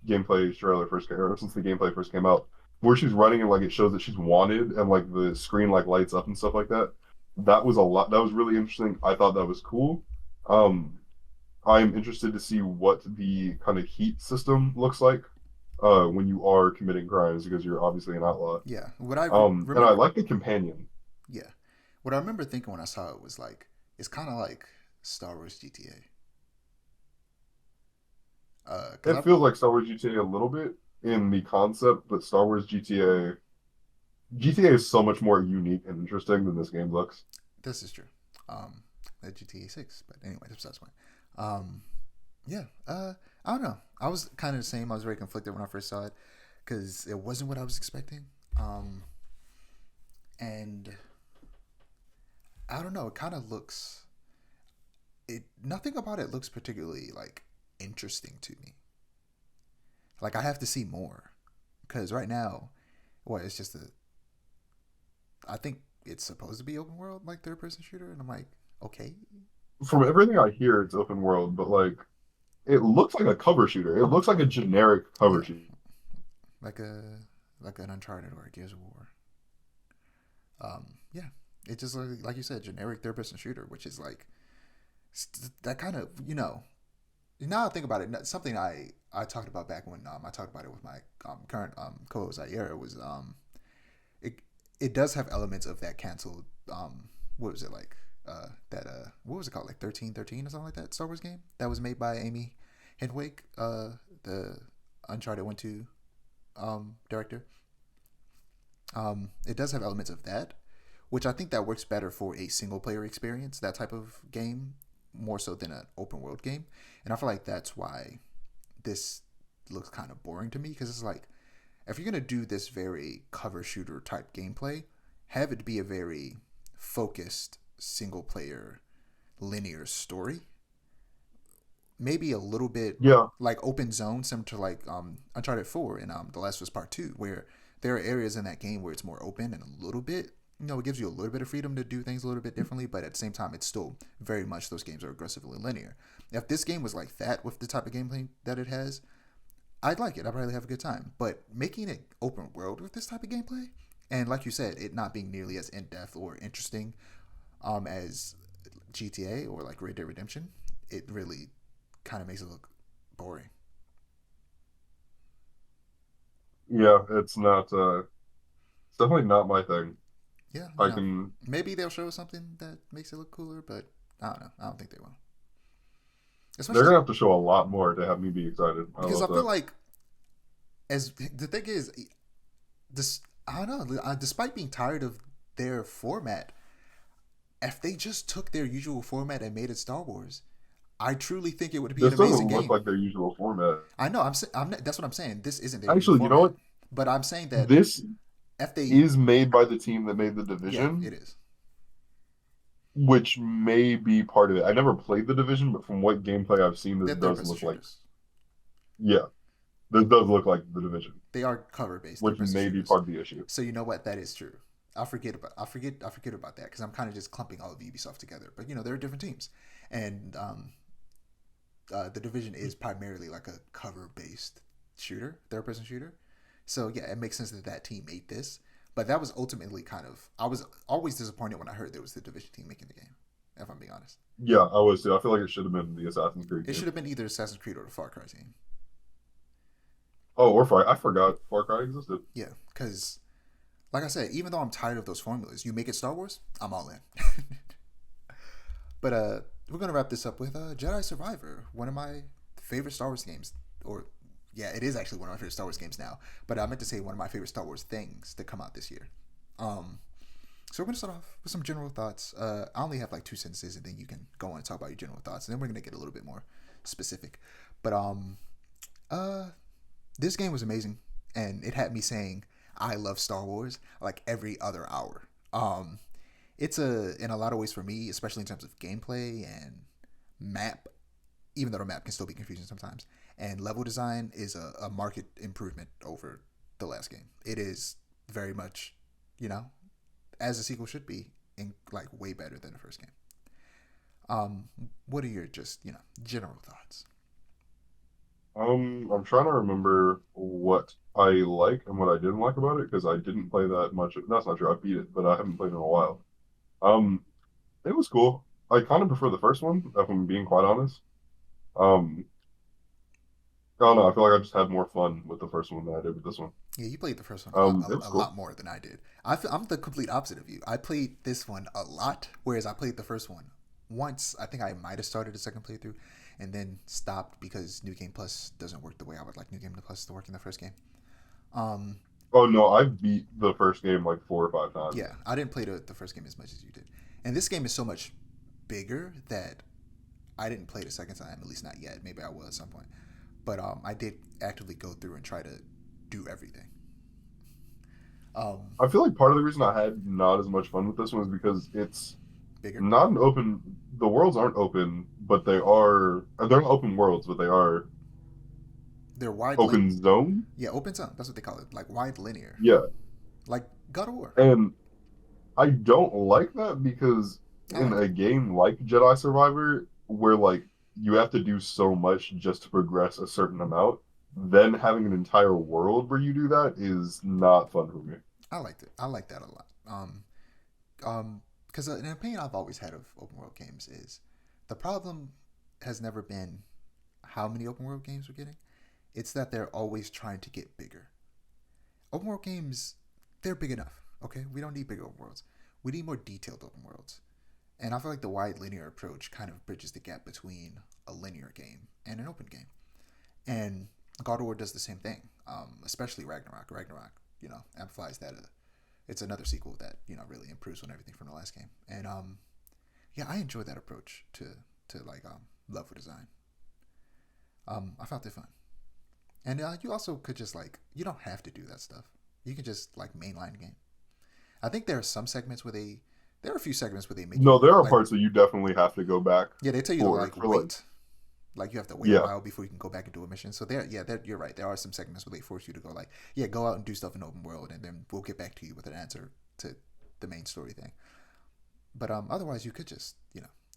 gameplay trailer first came, or since the gameplay first came out, where she's running and like it shows that she's wanted and like the screen like lights up and stuff like that. That was a lot. That was really interesting. I thought that was cool. Um, I'm interested to see what the kind of heat system looks like when you are committing crimes because you're obviously an outlaw. Yeah, what I And I remember. like the companion. Yeah, what I remember thinking when I saw it was like it's kind of like Star Wars GTA. Cause It I feels like Star Wars GTA a little bit in the concept, but Star Wars GTA is so much more unique and interesting than this game looks. This is true. Um, at GTA 6, but anyway, that's besides the point. Um, yeah. I don't know. I was kind of the same. I was very conflicted when I first saw it because it wasn't what I was expecting. And I don't know. It kind of looks. It nothing about it looks particularly like interesting to me. Like I have to see more because right now, what it's just a. I think it's supposed to be open world, like third person shooter, and I'm like, okay, From everything I hear, it's open world, but like it looks like a cover shooter. It looks like a generic cover yeah, shooter. like a like an Uncharted or a Gears of War. Yeah, it just like you said, generic third person shooter, which is like that kind of Now I think about it, something I talked about back when I talked about it with my current co-host Ayer was it it does have elements of that canceled what was it like that what was it called like 1313 or something like that Star Wars game that was made by Amy Henwick the Uncharted 1-2 director. It does have elements of that, which I think that works better for a single player experience, that type of game, more so than an open world game. And I feel like that's why this looks kind of boring to me because it's like if you're gonna do this very cover shooter type gameplay, have it be a very focused single player linear story. Maybe a little bit Yeah, like open zone, similar to like Uncharted 4 and The Last of Us Part 2, where there are areas in that game where it's more open and a little bit, it gives you a little bit of freedom to do things a little bit differently, but at the same time, it's still very much those games are aggressively linear. If this game was like that with the type of gameplay that it has, I'd like it. I'd probably have a good time. But making it open world with this type of gameplay, and like you said, it not being nearly as in depth or interesting as GTA or like Red Dead Redemption, it really kind of makes it look boring. yeah, it's definitely not my thing. Yeah, I can maybe they'll show us something that makes it look cooler, but I don't know. I don't think they will. They're Especially gonna have to show a lot more to have me be excited. How because I about feel that? like as the thing is, this I don't know. Despite being tired of their format, if they just took their usual format and made it Star Wars, I truly think it would be an This amazing doesn't look game. like their usual format. I know. That's what I'm saying. This isn't their usual Actually, you know format, what? but I'm saying that This if they, is made by the team that made the yeah, Division, it is. which may be part of it. I never played the Division, but from what gameplay I've seen, this They're third does person look like, shooters. yeah, this does look like the Division, They are cover based third which person may be shooters. part of the issue. So you know what? That is true. I forget about that because I'm kind of just clumping all of Ubisoft together. But there are different teams, and the division is primarily like a cover based shooter, third person shooter. So yeah, it makes sense that that team made this. But that was ultimately kind of I was always disappointed when I heard there was the division team making the game. If I'm being honest, Yeah, I was too. I feel like it should have been the Assassin's Creed it should game. have been either Assassin's Creed or the Far Cry team. Oh, or Far. I forgot Far Cry existed. Yeah, because like I said, even though I'm tired of those formulas, you make it Star Wars, I'm all in. But we're gonna wrap this up with Jedi Survivor, one of my favorite Star Wars games. Or yeah, it is actually one of my favorite Star Wars games now. But I meant to say one of my favorite Star Wars things to come out this year. Um, so we're gonna start off with some general thoughts. I only have like two sentences, and then you can go on and talk about your general thoughts, and then we're gonna get a little bit more specific. But uh, this game was amazing, and it had me saying I love Star Wars like every other hour. It's in a lot of ways for me, especially in terms of gameplay and map. Even though the map can still be confusing sometimes, and level design is a market improvement over the last game. It is very much, you know, as a sequel should be, in like way better than the first game. What are your just general thoughts? I'm trying to remember what I like and what I didn't like about it because I didn't play that much. That's not true. I beat it, but I haven't played it in a while. Um, it was cool. I kind of prefer the first one, if I'm being quite honest. Um, I don't know. I feel like I just had more fun with the first one than I did with this one. Yeah, you played the first one It was a cool. lot more than I did. I'm the complete opposite of you. I played this one a lot, whereas I played the first one once. I think I might have started a second playthrough, and then stopped because New Game Plus doesn't work the way I would like New Game Plus to work in the first game. Um, Oh no, I beat the first game like 4 or 5 times. yeah, I didn't play the first game as much as you did, and this game is so much bigger that I didn't play the second time. At least not yet. Maybe I will at some point. But I did actively go through and try to do everything. Um, I feel like part of the reason I had not as much fun with this one is because it's bigger. not an open. The worlds aren't open, but they are. They're not open worlds, but they are They're wide. open zone. Yeah, open zone. That's what they call it. Like wide linear. Yeah, Like God of War. and I don't like that because I in like a it. game like Jedi Survivor, where like you have to do so much just to progress a certain amount, then having an entire world where you do that is not fun for me. I liked it. I like that a lot. Because an opinion I've always had of open world games is the problem has never been how many open world games we're getting. It's that they're always trying to get bigger. Open world games, they're big enough. Okay, we don't need bigger open worlds. We need more detailed open worlds. And I feel like the wide linear approach kind of bridges the gap between a linear game and an open game. And God of War does the same thing, especially Ragnarok. Ragnarok, amplifies that. It's another sequel that really improves on everything from the last game. And yeah, I enjoy that approach to like level design. I found it fun. And you also could just like you don't have to do that stuff. You can just like mainline the game. I think there are some segments where There are a few segments where they make No, you there are like, parts that you definitely have to go back yeah, they tell you to like for like, wait, like you have to wait a yeah. while before you can go back and do a mission. So there, yeah, you're right. There are some segments where they force you to go like, yeah, go out and do stuff in open world, and then we'll get back to you with an answer to the main story thing. But otherwise you could just,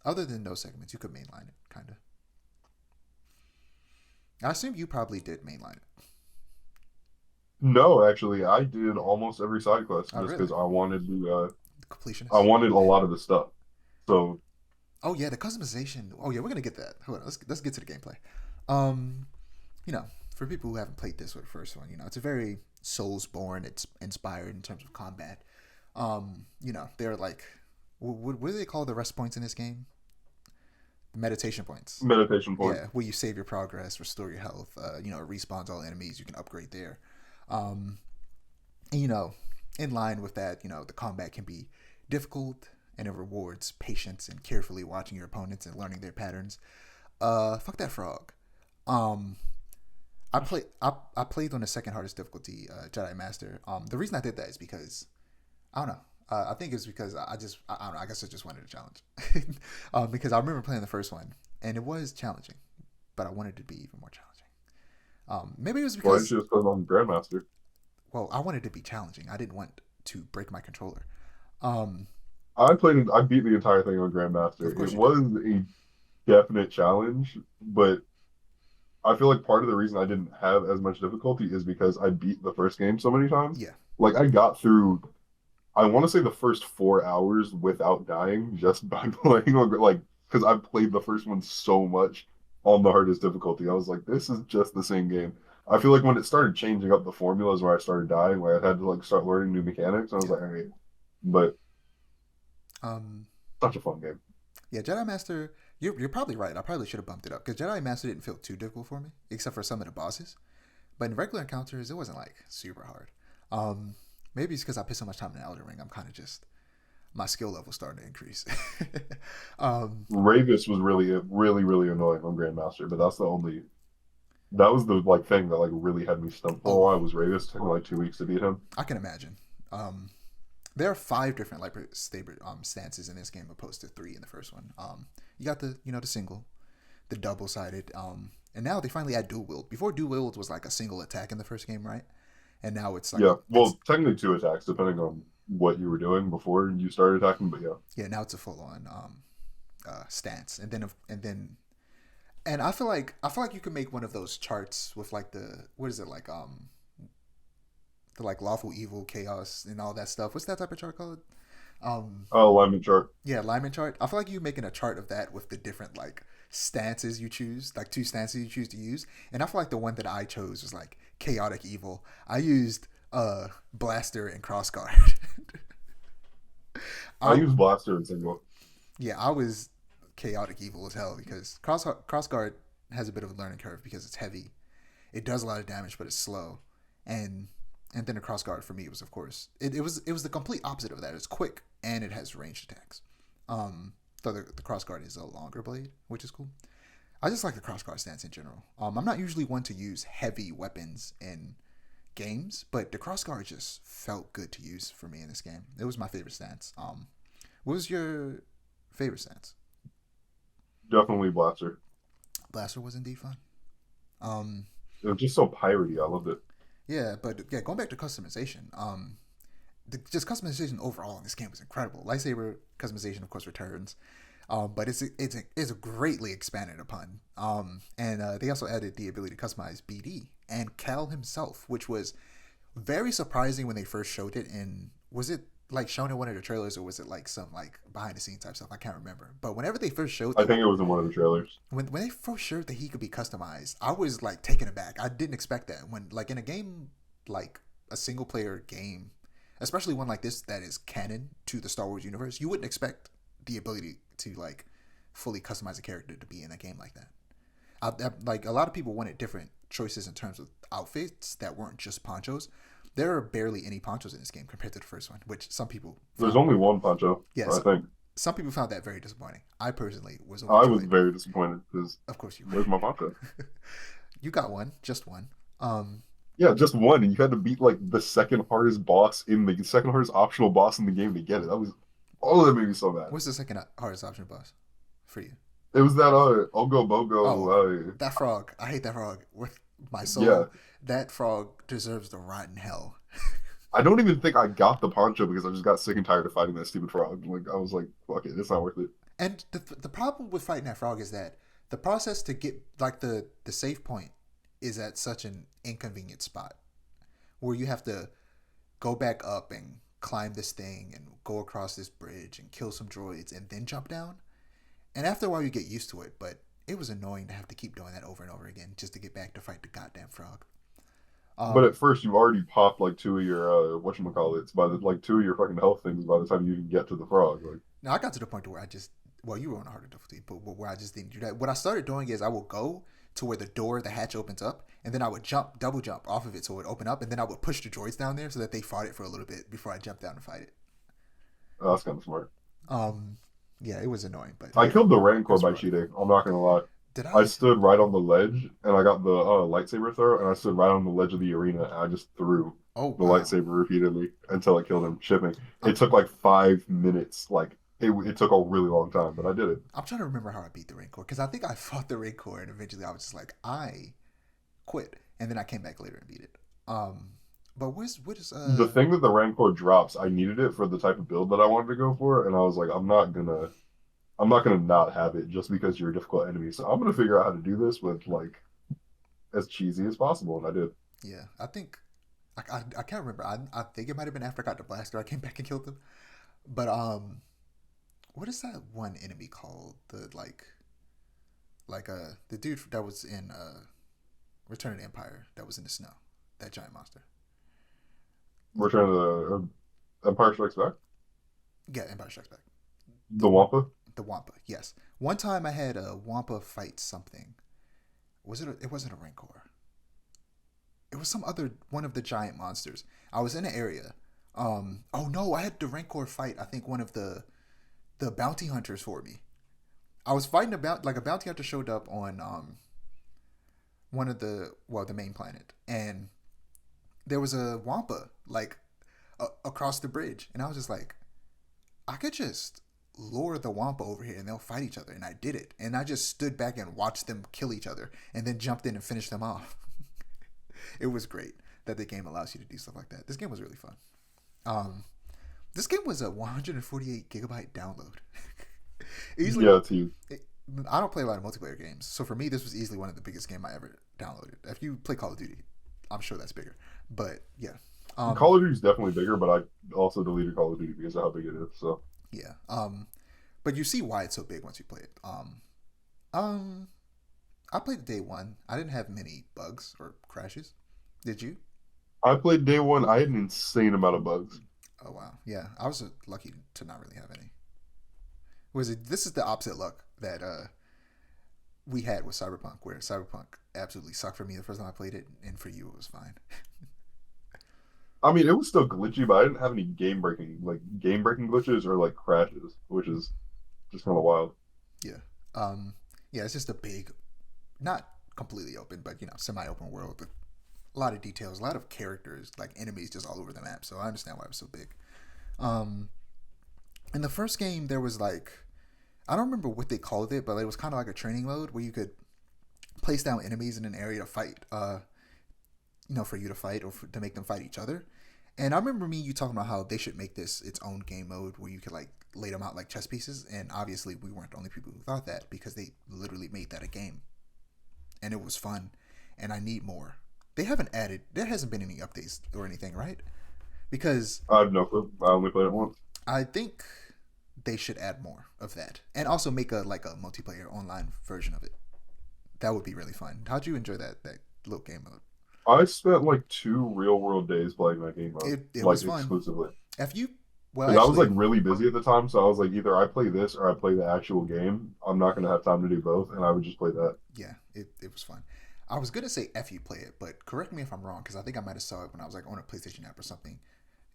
other than those segments, you could mainline it, kind of. I assume you probably did mainline it. No, actually, I did almost every side quest Oh, just really? because The I completionist. wanted a lot of the stuff. So Oh yeah, the customization. Oh yeah, we're gonna get that. Hold on, let's get to the gameplay. Um, you know, for people who haven't played this or the first one, it's a very Soulsborne. It's inspired in terms of combat. They're like, what do they call the rest points in this game? Meditation points. meditation point. Yeah, where you save your progress, restore your health. It respawns all enemies. You can upgrade there. Um, and, in line with that, the combat can be difficult and it rewards patience and carefully watching your opponents and learning their patterns. Fuck that frog. Um, I played on the second hardest difficulty, Jedi Master. The reason I did that is because I don't know. I think it's because I don't know. I guess I just wanted a challenge. Because I remember playing the first one and it was challenging, but I wanted it to be even more challenging. Maybe it was Why didn't because, you just put it on Grandmaster? well, I wanted it to be challenging. I didn't want to break my controller. Um, I beat the entire thing on Grandmaster. of It course you did. was a definite challenge, but I feel like part of the reason I didn't have as much difficulty is because I beat the first game so many times. Yeah. Like I got through, I want to say the first 4 hours without dying just by playing on like because I've played the first one so much on the hardest difficulty. I was like, this is just the same game. I feel like when it started changing up the formulas where I started dying, where I had to like start learning new mechanics, I was Yeah. like, all right, but Um, such a fun game. yeah, Jedi Master, you're probably right. I probably should have bumped it up because Jedi Master didn't feel too difficult for me, except for some of the bosses. But in regular encounters, it wasn't like super hard. Um, Maybe it's because I put so much time in Elden Ring. I'm kind of just my skill level starting to increase. um, Ravis was really annoying on Grandmaster, but that was the like thing that like really had me stumped for a oh, while was Ravis. It took me like 2 weeks to beat him. I can imagine. Um, there are five different lightsaber stances in this game, opposed to three in the first one. You got the single, the double sided, and now they finally add dual wield. Before dual wield was like a single attack in the first game, right? And now it's like Yeah, it's well, technically two attacks depending on what you were doing before you started attacking, but yeah. yeah, now it's a full on stance, and I feel like you can make one of those charts with like the what is it like the like lawful evil chaos and all that stuff. What's that type of chart called? Alignment chart. Yeah, alignment chart. I feel like you making a chart of that with the different like stances you choose, like two stances you choose to use. And I feel like the one that I chose was like chaotic evil. I used blaster and crossguard. I I use Blaster and single. Yeah, I was chaotic evil as hell because crossguard has a bit of a learning curve because it's heavy. It does a lot of damage, but it's slow, and then the crossguard for me was of course it was the complete opposite of that. It's quick and it has ranged attacks. So the crossguard is a longer blade, which is cool. I just like the crossguard stance in general. I'm not usually one to use heavy weapons in games, but the crossguard just felt good to use for me in this game. It was my favorite stance. What was your favorite stance? Definitely Blaster. Blaster was indeed fun. Um, It was just so piratey. I loved it. yeah, but yeah, going back to customization, just customization overall in this game was incredible. Lightsaber customization, of course, returns, but it's greatly expanded upon. And they also added the ability to customize BD and Cal himself, which was very surprising when they first showed it. And was it like shown in one of the trailers, or was it like some like behind the scenes type stuff? I can't remember. But whenever they first showed I that, think it was in one of the trailers. when they first showed that he could be customized, I was like taken aback. I didn't expect that. When like in a game like a single player game, especially one like this that is canon to the Star Wars universe, you wouldn't expect the ability to like fully customize a character to be in a game like that. Like a lot of people wanted different choices in terms of outfits that weren't just ponchos. There are barely any ponchos in this game compared to the first one, which some people There's found. only one Pancho, Yes, I think. some people found that very disappointing. I personally was I was overjoyed. very disappointed because Of course you where's my Pancho? were. You got one, just one. Um, Yeah, just one, and you had to beat like the second hardest optional boss in the game to get it. That was All of that made me so mad. What's the second hardest option boss for you? It was that Ogo Oh, Bogo. that frog. I hate that frog with my Yeah, soul. That frog deserves to rot in hell. I don't even think I got the poncho because I just got sick and tired of fighting that stupid frog. Like I was like, fuck it, it's not worth it. And the problem with fighting that frog is that the process to get like the save point is at such an inconvenient spot where you have to go back up and climb this thing and go across this bridge and kill some droids and then jump down. And after a while, you get used to it, but it was annoying to have to keep doing that over and over again just to get back to fight the goddamn frog. But Um, at first, you already popped like two of your whatchamacallits by the like two of your fucking health things by the time you even get to the frog. Like, Now I got to the point where I just well, you were on a harder difficulty, but where I just didn't do that. What I started doing is I will go to where the hatch opens up, and then I would double jump off of it so it would open up, and then I would push the droids down there so that they fought it for a little bit before I jumped down and fight it. oh, that's kind of smart. Um, yeah, it was annoying, but I killed the it Rancor was by rewarding. cheating. I'm not gonna lie. Did I I? stood right on the ledge and I got the lightsaber throw and I stood right on the ledge of the arena and I just threw Oh the wow. lightsaber repeatedly until I killed him. Shipping. I'm It took like 5 minutes. Like it took a really long time, but I did it. I'm trying to remember how I beat the Rancor because I think I fought the Rancor and eventually I was just like I quit, and then I came back later and beat it. Um, but what is The thing that the Rancor drops, I needed it for the type of build that I wanted to go for, and I was like, I'm not gonna not have it just because you're a difficult enemy. So I'm gonna figure out how to do this with like as cheesy as possible, and I did. yeah, I think I can't remember. I think it might have been after I got the blaster I came back and killed them. But what is that one enemy called? The the dude that was in Return of the Empire that was in the snow, that giant monster. Return of the Empire Strikes Back, Yeah, Empire Strikes Back. the Wampa. The Wampa. Yes. One time I had a Wampa fight something. Was it? It wasn't a Rancor. It was some other one of the giant monsters. I was in an area. Oh no, I had the Rancor fight. I think one of the bounty hunters for me. I was fighting about like a bounty hunter showed up on one of the main planet, and there was a Wampa like across the bridge, and I was just like, I could just lure the Wampa over here and they'll fight each other, and I did it, and I just stood back and watched them kill each other, and then jumped in and finished them off. It was great that the game allows you to do stuff like that. This game was really fun. Um, this game was a 148 gigabyte download. Easily, Yeah, T. I don't play a lot of multiplayer games, so for me, this was easily one of the biggest game I ever downloaded. If you play Call of Duty, I'm sure that's bigger. But yeah, Call of Duty is definitely bigger, but I also deleted Call of Duty because of how big it is. So yeah. But you see why it's so big once you play it. Um, I played day one. I didn't have many bugs or crashes. Did you? I played day one. I had an insane amount of bugs. Oh wow, yeah. I was lucky to not really have any. Was it? This is the opposite luck that we had with Cyberpunk, where Cyberpunk absolutely sucked for me the first time I played it, and for you it was fine. I mean, it was still glitchy, but I didn't have any game breaking glitches or like crashes, which is just kind of wild. Yeah. Um, yeah. It's just a big, not completely open, but semi-open world with a lot of details, a lot of characters, like enemies just all over the map. So I understand why it was so big. Um, in the first game, there was like I don't remember what they called it, but it was kind of like a training mode where you could place down enemies in an area to fight. For you to fight or to make them fight each other. And I remember you talking about how they should make this its own game mode where you could like lay them out like chess pieces. And obviously, we weren't the only people who thought that because they literally made that a game, and it was fun. And I need more. They haven't added. There hasn't been any updates or anything, right? Because I have no clue. I only played it once. I think they should add more of that, and also make a multiplayer online version of it. That would be really fun. How'd you enjoy that little game mode? I spent like 2 real world days playing that game mode, It like was fun. exclusively. If you well, Because I was like actually, really busy at the time, so I was like, either I play this or I play the actual game. I'm not gonna have time to do both, and I would just play that. yeah, it was fun. I was gonna say if you play it, but correct me if I'm wrong because I think I might have saw it when I was like on a PlayStation app or something.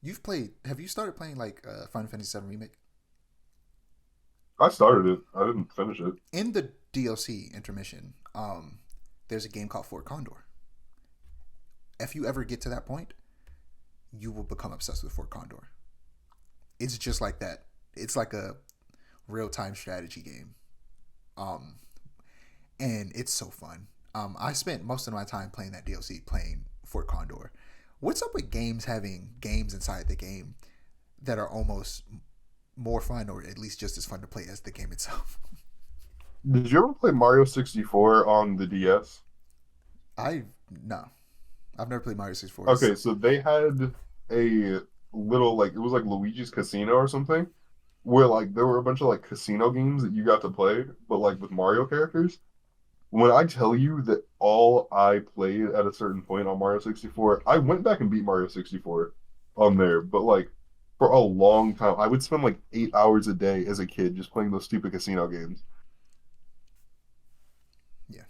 You've played? Have you started playing like Final Fantasy VII Remake? I started it. I didn't finish it. In the DLC intermission, there's a game called Fort Condor. If you ever get to that point, you will become obsessed with Fort Condor. It's just like that It's like a real time strategy game. Um, and it's so fun. I spent most of my time playing that DLC, playing Fort Condor. What's up with games having games inside the game that are almost more fun, or at least just as fun to play as the game itself? Did you ever play Mario 64 on the DS? I no, I've never played Mario 64. Okay, so they had a little like it was like Luigi's Casino or something, where like there were a bunch of like casino games that you got to play, but like with Mario characters. When I tell you that all I played at a certain point on Mario 64, I went back and beat Mario 64 on there, but like for a long time, I would spend like 8 hours a day as a kid just playing those stupid casino games. Yeah,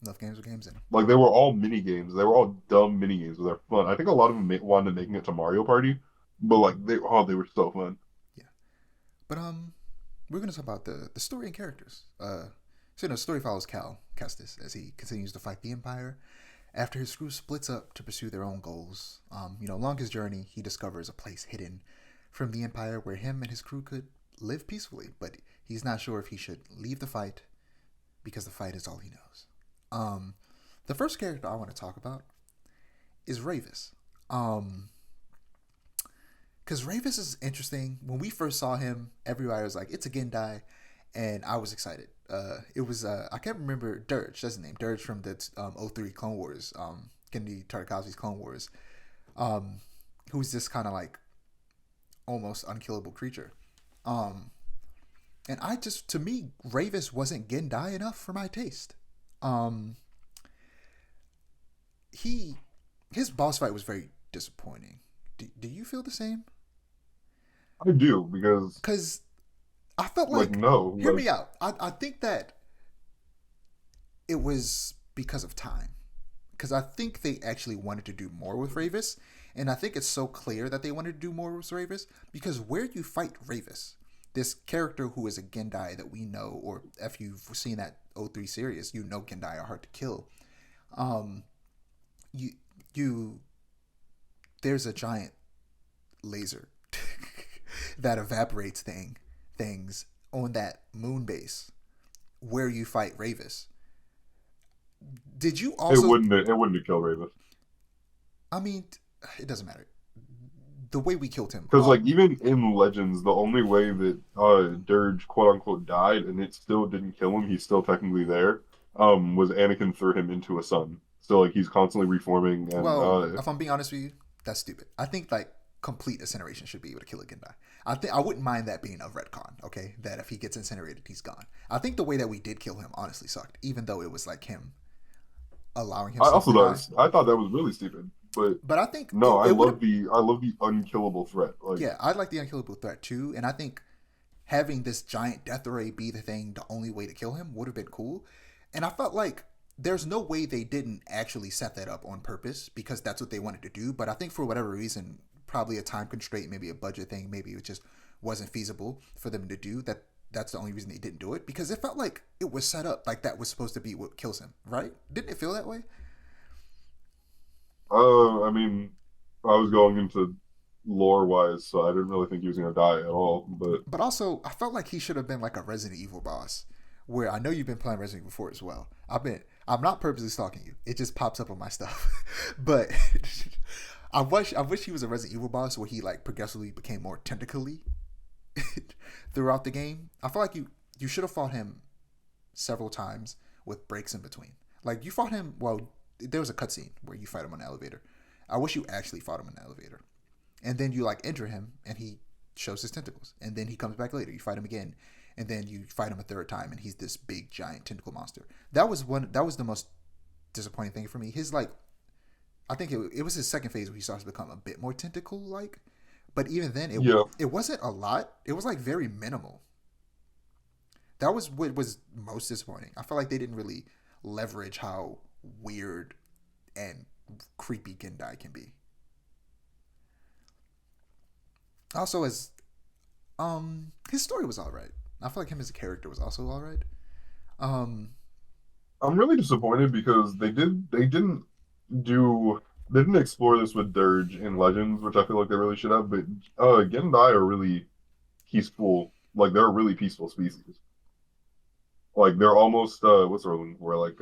enough games with games in them. Like they were all mini games. They were all dumb mini games, but they're fun. I think a lot of them wanted making it to Mario Party, but like they were so fun. Yeah, but we're gonna talk about the story and characters. So the story follows Cal Kestis as he continues to fight the Empire. After his crew splits up to pursue their own goals, along his journey, he discovers a place hidden from the Empire where him and his crew could live peacefully. But he's not sure if he should leave the fight because the fight is all he knows. Um, the first character I want to talk about is Ravis. Um, because Ravis is interesting. When we first saw him, everybody was like, "It's a Gendai," and I was excited. It was I can't remember Dirge. That's his name. Dirge from the '03 Clone Wars. Genndy Tartakovsky's Clone Wars. Um, who's this kind of like almost unkillable creature. Um, and I just to me, Ravis wasn't Gendai enough for my taste. Um, he his boss fight was very disappointing. Do you feel the same? I do because Because I felt like like, no, hear like me out. I think that it was because of time. Because I think they actually wanted to do more with Ravis. And I think it's so clear that they wanted to do more with Ravis. Because where you fight Ravis, this character who is a Gendai that we know, or if you've seen that '03 series, you know Gendai are hard to kill. Um, you you there's a giant laser that evaporates things on that moon base where you fight Ravis. Did you also? it wouldn't have killed Raven. I mean, it doesn't matter. The way we killed him. Because like even in Legends, the only way that Dirge quote unquote died and it still didn't kill him, he's still technically there, was Anakin threw him into a sun. So like he's constantly reforming and Well, if I'm being honest with you, that's stupid. I think like complete incineration should be able to kill a Gendai. I wouldn't mind that being a retcon. Okay, that if he gets incinerated, he's gone. I think the way that we did kill him honestly sucked, even though it was like him allowing I himself also to die. I thought that was really stupid. But But I think no, it would have. I love the unkillable threat. Like Yeah, I'd like the unkillable threat too, and I think having this giant death ray be the thing, the only way to kill him would have been cool. And I felt like there's no way they didn't actually set that up on purpose because that's what they wanted to do. But I think for whatever reason, probably a time constraint, maybe a budget thing, maybe it just wasn't feasible for them to do that. That's the only reason they didn't do it because it felt like it was set up like that was supposed to be what kills him, right? Didn't it feel that way? I mean, I was going into lore wise, so I didn't really think he was gonna die at all. But But also, I felt like he should have been like a Resident Evil boss. Where I know you've been playing Resident Evil before as well. I'm not purposely stalking you. It just pops up on my stuff. But I wish he was a Resident Evil boss where he like progressively became more tentacly throughout the game. I feel like you should have fought him several times with breaks in between. Like you fought him. Well, there was a cutscene where you fight him on the elevator. I wish you actually fought him in the elevator, and then you like enter him, and he shows his tentacles, and then he comes back later. You fight him again, and then you fight him a third time, and he's this big giant tentacle monster. That was one. That was the most disappointing thing for me. His like, I think it was his second phase where he starts to become a bit more tentacle like, but even then yeah, it wasn't a lot. It was like very minimal. That was what was most disappointing. I felt like they didn't really leverage how weird and creepy Gendai can be. Also, as his story was all right. I feel like him as a character was also all right. Um, I'm really disappointed because they didn't explore this with Dirge in Legends, which I feel like they really should have. But Gendai are really peaceful. Like they're a really peaceful species. Like they're almost what's the word I'm looking for? Like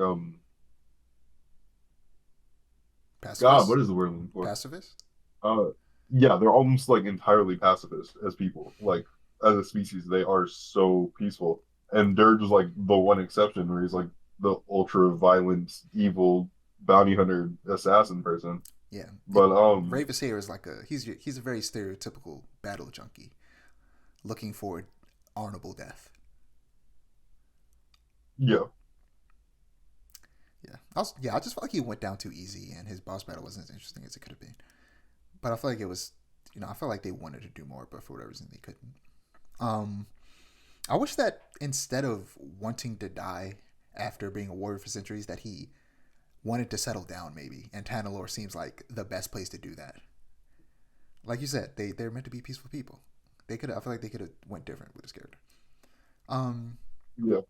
God, Pacifist, what is the word I'm looking for? pacifist. Uh, yeah, they're almost like entirely pacifist as people. Like as a species, they are so peaceful, and they're just like the one exception where he's like the ultra violent, evil bounty hunter assassin person. Yeah, But and Ravis here is like he's a very stereotypical battle junkie looking for honorable death. yeah, I just felt like he went down too easy, and his boss battle wasn't as interesting as it could have been. But I feel like it was, I felt like they wanted to do more, but for whatever reason they couldn't. Um, I wish that instead of wanting to die after being a warrior for centuries, that he wanted to settle down maybe, and Tanalorr seems like the best place to do that. Like you said, they're meant to be peaceful people. I feel like they could have went different with this character. Um, yeah.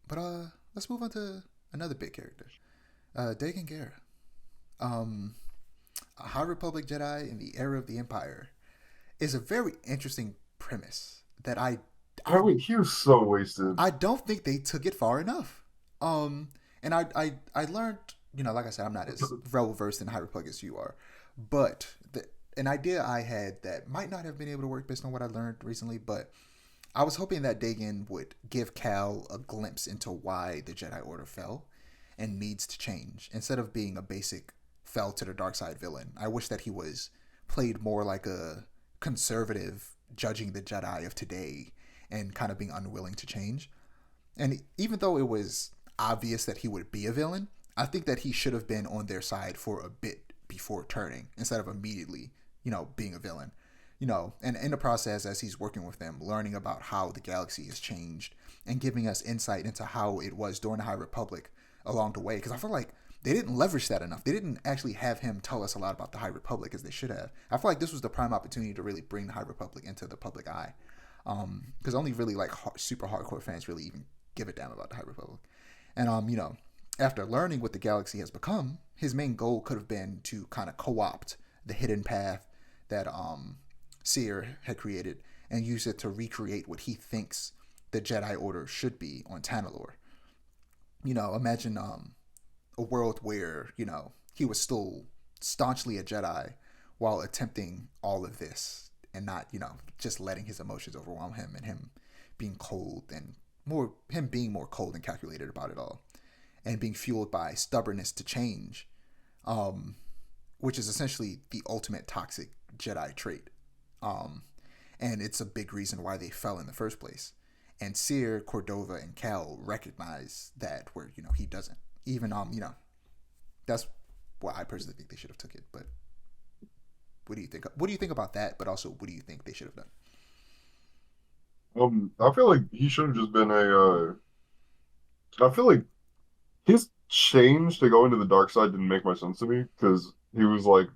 but let's move on to another big character, Dagon Gera. A High Republic Jedi in the era of the Empire is a very interesting premise that I He was so wasted. I don't think they took it far enough. And I learned, like I said, I'm not as well versed in High Republic as you are, but an idea I had that might not have been able to work based on what I learned recently, but I was hoping that Dagon would give Cal a glimpse into why the Jedi Order fell and needs to change. Instead of being a basic fell to the dark side villain, I wish that he was played more like a conservative judging the Jedi of today and kind of being unwilling to change. And even though it was obvious that he would be a villain, I think that he should have been on their side for a bit before turning instead of immediately, being a villain. And in the process, as he's working with them, learning about how the galaxy has changed and giving us insight into how it was during the High Republic along the way. Because I feel like they didn't leverage that enough. They didn't actually have him tell us a lot about the High Republic as they should have. I feel like this was the prime opportunity to really bring the High Republic into the public eye. Because only really like super hardcore fans really even give a damn about the High Republic. And after learning what the galaxy has become, his main goal could have been to kind of co-opt the hidden path that Seer had created and use it to recreate what he thinks the Jedi Order should be on Tanalorr. Imagine a world where he was still staunchly a Jedi while attempting all of this and not just letting his emotions overwhelm him and him being cold and more cold and calculated about it all and being fueled by stubbornness to change, which is essentially the ultimate toxic Jedi trait. And it's a big reason why they fell in the first place. And Seer, Cordova, and Cal recognize that where he doesn't. Even that's why I personally think they should have took it. But what do you think? What do you think about that? But also, what do you think they should have done? I feel like he should have just been a. I feel like his change to go into the dark side didn't make much sense to me because he was like,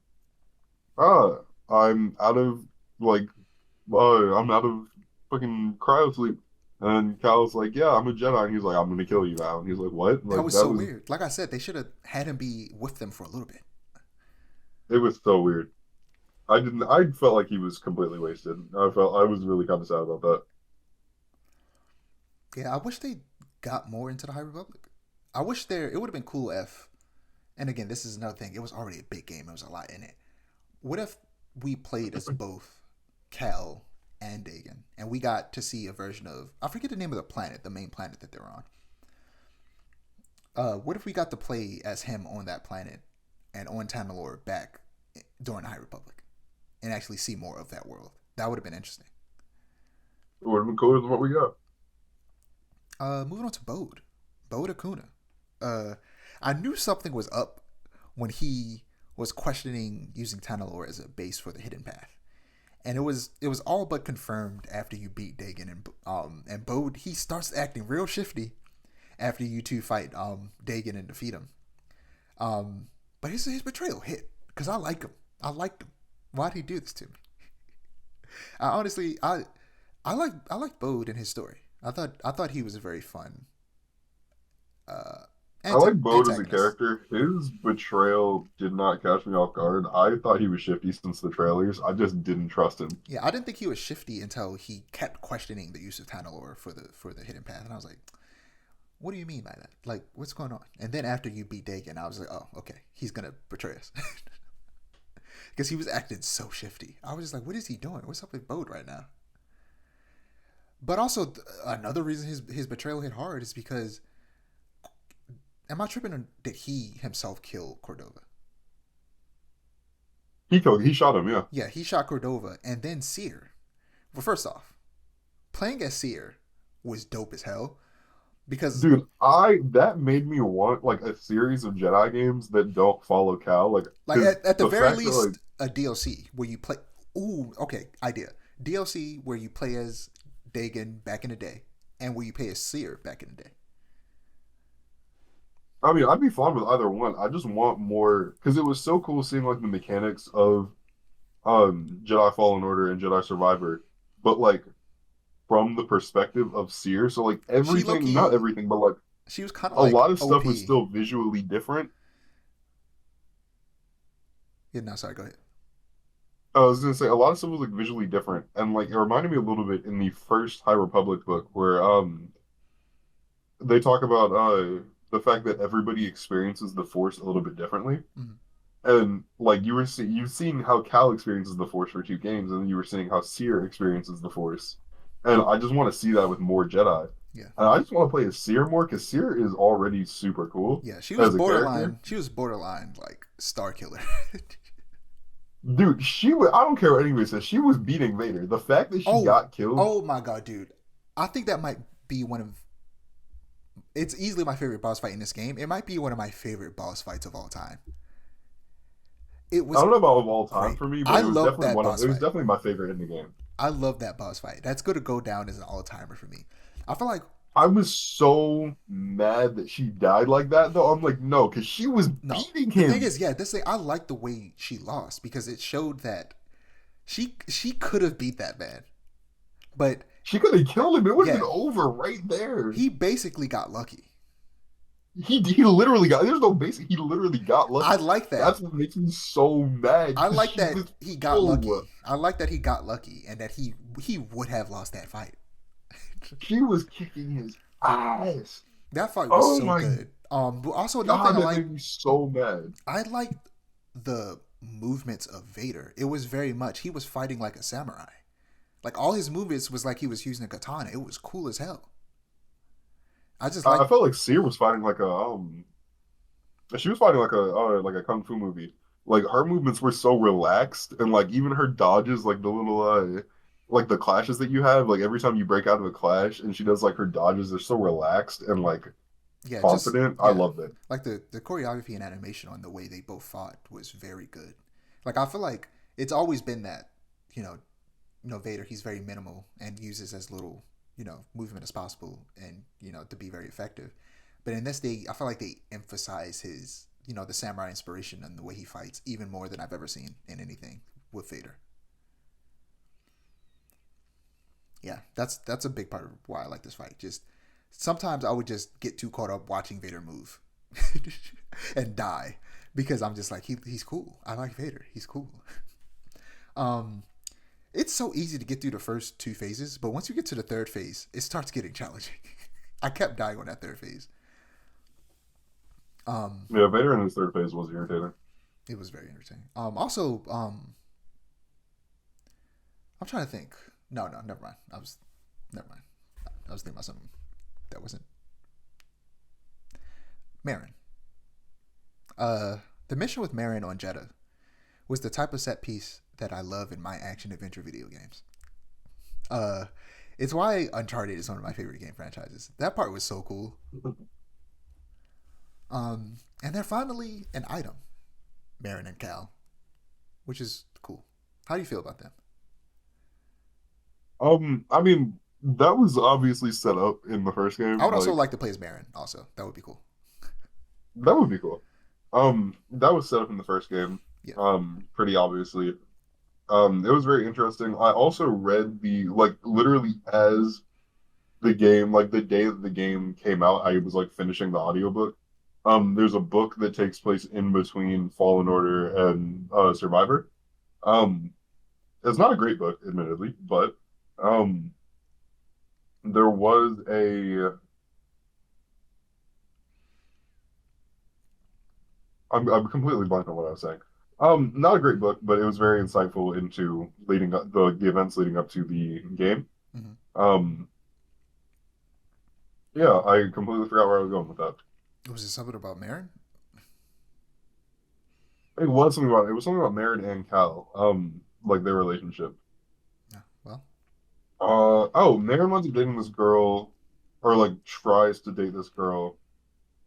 ah, I'm out of like, I'm out of fucking cryo sleep. And Cal's like, yeah, I'm a Jedi. And he's like, I'm gonna kill you now. And he's like, what? That Like was that so was weird. Like I said, they should have had him be with them for a little bit. it was so weird. I felt like he was completely wasted. I was really kind of sad about that. Yeah, I wish they got more into the High Republic. I wish it would have been cool if, and again, this is another thing. It was already a big game. There was a lot in it. What if we played as both Cal and Dagon, and we got to see a version of I forget the name of the planet, the main planet that they're on. What if we got to play as him on that planet and on Tanalorr back during the High Republic, and actually see more of that world? That would have been interesting. It would have been cooler than what we got. Moving on to Bode Akuna. Uh, I knew something was up when he was questioning using Tanalorr as a base for the hidden path, and it was all but confirmed after you beat Dagon and Bode. He starts acting real shifty after you two fight Dagon and defeat him. But his betrayal hit because I like him. I liked him. Why'd he do this to me? I honestly I like Bode and his story. I thought he was a very fun I Anta- like Bode as a antagonist. character. His betrayal did not catch me off guard. I thought he was shifty since the trailers. I just didn't trust him. Yeah, I didn't think he was shifty until he kept questioning the use of Tanalor for the hidden path, and I was like, "What do you mean by that? Like, what's going on?" And then after you beat Dagon, I was like, "Oh, okay, he's gonna betray us," because he was acting so shifty. I was just like, "What is he doing? What's up with Bode right now?" But also another reason his betrayal hit hard is because am I tripping? Or did he himself kill Cordova? He shot him, yeah. Yeah, he shot Cordova and then Seer. Well, first off, playing as Seer was dope as hell because Dude, I that made me want like a series of Jedi games that don't follow Cal, like like because at the the very fact that like least a DLC where you play. Ooh, okay, idea. DLC where you play as Dagon back in the day and where you play as Seer back in the day. I mean, I'd be fine with either one. I just want more because it was so cool seeing like the mechanics of Jedi Fallen Order and Jedi Survivor, but like from the perspective of Seer. So like She everything, not Loki, everything, but like she was kind of a like lot of stuff was OP. still visually different. Yeah, no, sorry, go ahead. I was gonna say a lot of stuff was like visually different, and like it reminded me a little bit in the first High Republic book where they talk about the fact that everybody experiences the Force a little bit differently. Mm-hmm. And like you've seen how Cal experiences the Force for two games, and then you were seeing how Seer experiences the Force. And I just want to see that with more Jedi. Yeah, And I just want to play as Seer more because Seer is already super cool yeah, she was as a character. borderline. She was borderline like Star Killer. Dude, she was, I don't care what anybody says, she was beating Vader. The fact that she Oh, got killed, oh my god, dude! I think that might be one of. It's easily my favorite boss fight in this game. It might be one of my favorite boss fights of all time. It I was don't know about of all time great. for me, but I it was love definitely that one of boss it was fight. definitely my favorite in the game. I love that boss fight. That's going to go down as an all timer for me. I feel like I was so mad that she died like that though. I'm like, no, because she was no. beating The thing him. is, yeah, this thing I like the way she lost because it showed that she could have beat that man, but She could have killed him. It would have been yeah, over right there. he basically got lucky. He literally got. There's no basic. He literally got I lucky. like that. That's what makes me so mad I because like she that was. he got Oh, lucky. I like that he got lucky and that he would have lost that fight. she was kicking his ass. That fight was Oh so my good. But also another thing god, that made me so mad. I liked the movements of Vader. It was very much he was fighting like a samurai. Like all his movements was like he was using a katana. It was cool as hell. I just like I felt like Seer was fighting like a she was fighting like a kung fu movie. Like her movements were so relaxed, and like even her dodges, like the little like the clashes that you have, like every time you break out of a clash, and she does like her dodges, they're so relaxed and like yeah, just confident. I yeah. loved it. Like the choreography and animation on the way they both fought was very good. Like I feel like it's always been that, you know, Vader, he's very minimal and uses as little, movement as possible and, to be very effective. But in this day, I feel like they emphasize his, the samurai inspiration and the way he fights even more than I've ever seen in anything with Vader. Yeah, that's a big part of why I like this fight. Just sometimes I would just get too caught up watching Vader move and die because I'm just like he's cool. I like Vader. He's cool. Um, it's so easy to get through the first two phases, but once you get to the third phase, it starts getting challenging. I kept dying on that third phase. Um, Yeah, Vader in his third phase was irritating. it was very entertaining. Also, I'm trying to think. No, never mind. Never mind. I was thinking about something that wasn't Marin. Uh, the mission with Marin on Jeddah was the type of set piece that I love in my action adventure video games. Uh, it's why Uncharted is one of my favorite game franchises. That part was so cool. And they're finally an item, Marin and Cal, which is cool. How do you feel about them? I mean, that was obviously set up in the first I game. would also Like like to play as Marin. Also, that would be cool. that would be cool. That was set up in the first game. Yeah. Pretty obviously. It was very interesting. I also read the like literally as the game, like the day that the game came out, I was like finishing the audiobook. There's a book that takes place in between Fallen Order and Survivor. Um, it's not a great book, admittedly, but um, there was a. I'm completely blank on what I was saying. Not a great book, but it was very insightful into leading up the events leading up to the game. Mm-hmm. Um, yeah, I completely forgot where I was going with that. Was it something about Marin? It was something about Merritt and Cal, like their relationship. Yeah. Well, Merritt winds up dating this girl, or like tries to date this girl.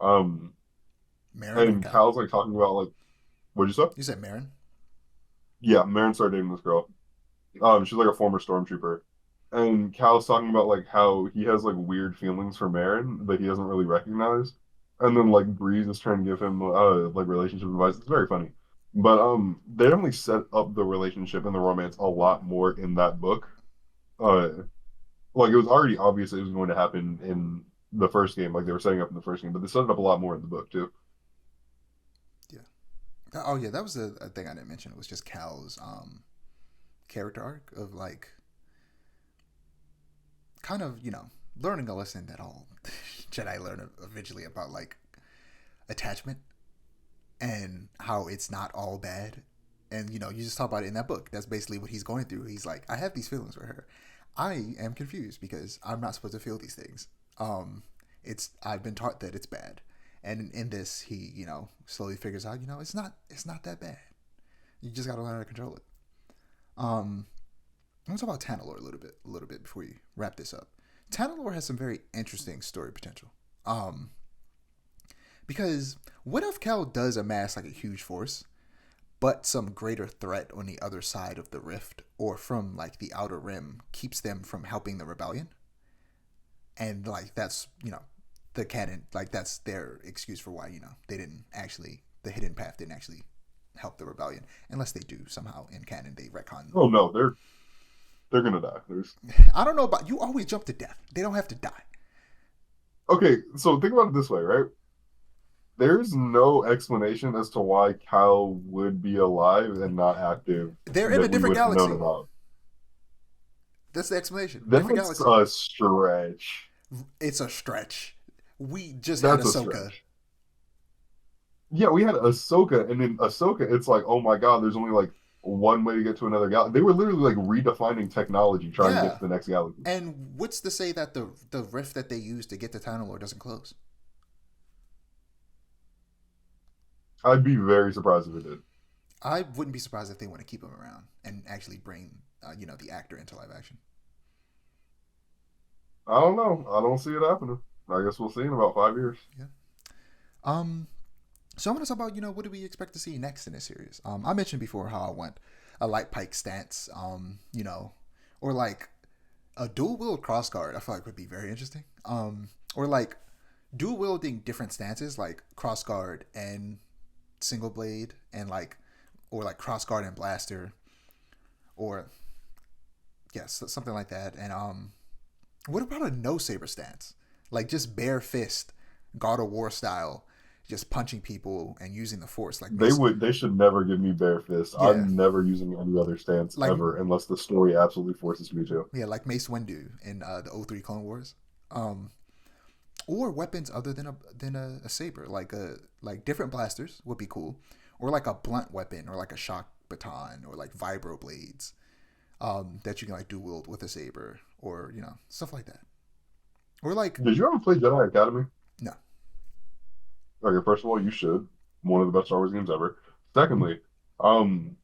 Um, Marin or and Cal? Cal's like talking about like, what'd you say? You said Marin. Yeah, Merritt started dating this girl. She's like a former stormtrooper, and Cal's talking about like how he has like weird feelings for Marin that he doesn't really recognize, and then like Breeze is trying to give him like relationship advice. It's very funny, but they definitely set up the relationship and the romance a lot more in that book. Uh, like it was already obvious it was going to happen in the first game, like they were setting up in the first game, but they set it up a lot more in the book too. Yeah. Oh yeah, that was a thing I didn't mention. It was just Cal's character arc of like kind of learning a lesson that all Jedi learn eventually about like attachment and how it's not all bad. And you just talk about it in that book. That's basically what he's going through. He's like, I have these feelings for her. I am confused because I'm not supposed to feel these things. It's I've been taught that it's bad, and in this, he slowly figures out, it's not that bad. You just got to learn how to control it. Um, let's talk about Tanalor a little bit before we wrap this up. Tanalor has some very interesting story potential. Um, because what if Cal does amass like a huge force, but some greater threat on the other side of the rift or from like the outer rim keeps them from helping the rebellion? And like that's the canon, like that's their excuse for why they didn't actually, the hidden path didn't actually help the rebellion, unless they do somehow in canon they retcon. Oh no, they're gonna die. There's I don't know about you. Always jump to death. They don't have to die. okay, so think about it this way, right? There's no explanation as to why Kyle would be alive and not active They're in a that we different would have known galaxy. about. That's the explanation. Different That's galaxy. a stretch. It's a stretch. We just had That's a Ahsoka. stretch. Yeah, we had Ahsoka, and in Ahsoka, it's like, oh my God, there's only like one way to get to another galaxy. They were literally like redefining technology trying to get Yeah. to the next galaxy. And what's to say that the rift that they use to get to Tanalore doesn't close? I'd be very surprised if it did. I wouldn't be surprised if they want to keep him around and actually bring the actor into live action. I don't know. I don't see it happening. I guess we'll see in about 5 years. Yeah. Um. So I want to talk about what do we expect to see next in this series. I mentioned before how I want a light pike stance. Or like a dual wield crossguard. I feel like would be very interesting. Or like dual wielding different stances like crossguard and single blade and like or like crossguard and blaster or yes something like that. And what about a no saber stance, like just bare fist, God of War style, just punching people and using the force like Mace. They should never give me bare fists. Yeah, I'm never using any other stance like ever unless the story absolutely forces me to. yeah, like Mace Windu in the '03 Clone Wars. Um, or weapons other than a saber, like different blasters would be cool, or like a blunt weapon, or like a shock baton, or like vibro blades that you can like dual wield with a saber, or stuff like that, or like Did you ever play Jedi Academy? no, Okay, first of all, you should. One of the best Star Wars games ever. Secondly, um,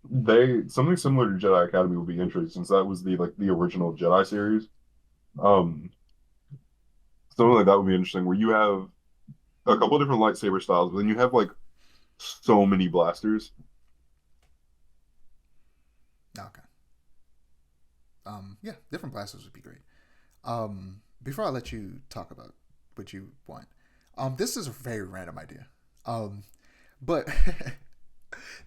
they something similar to Jedi Academy would be interesting since that was the original Jedi series. Um, something like that would be interesting where you have a couple of different lightsaber styles, but then you have like so many blasters. okay, yeah, different blasters would be great. Before I let you talk about what you want, this is a very random idea. But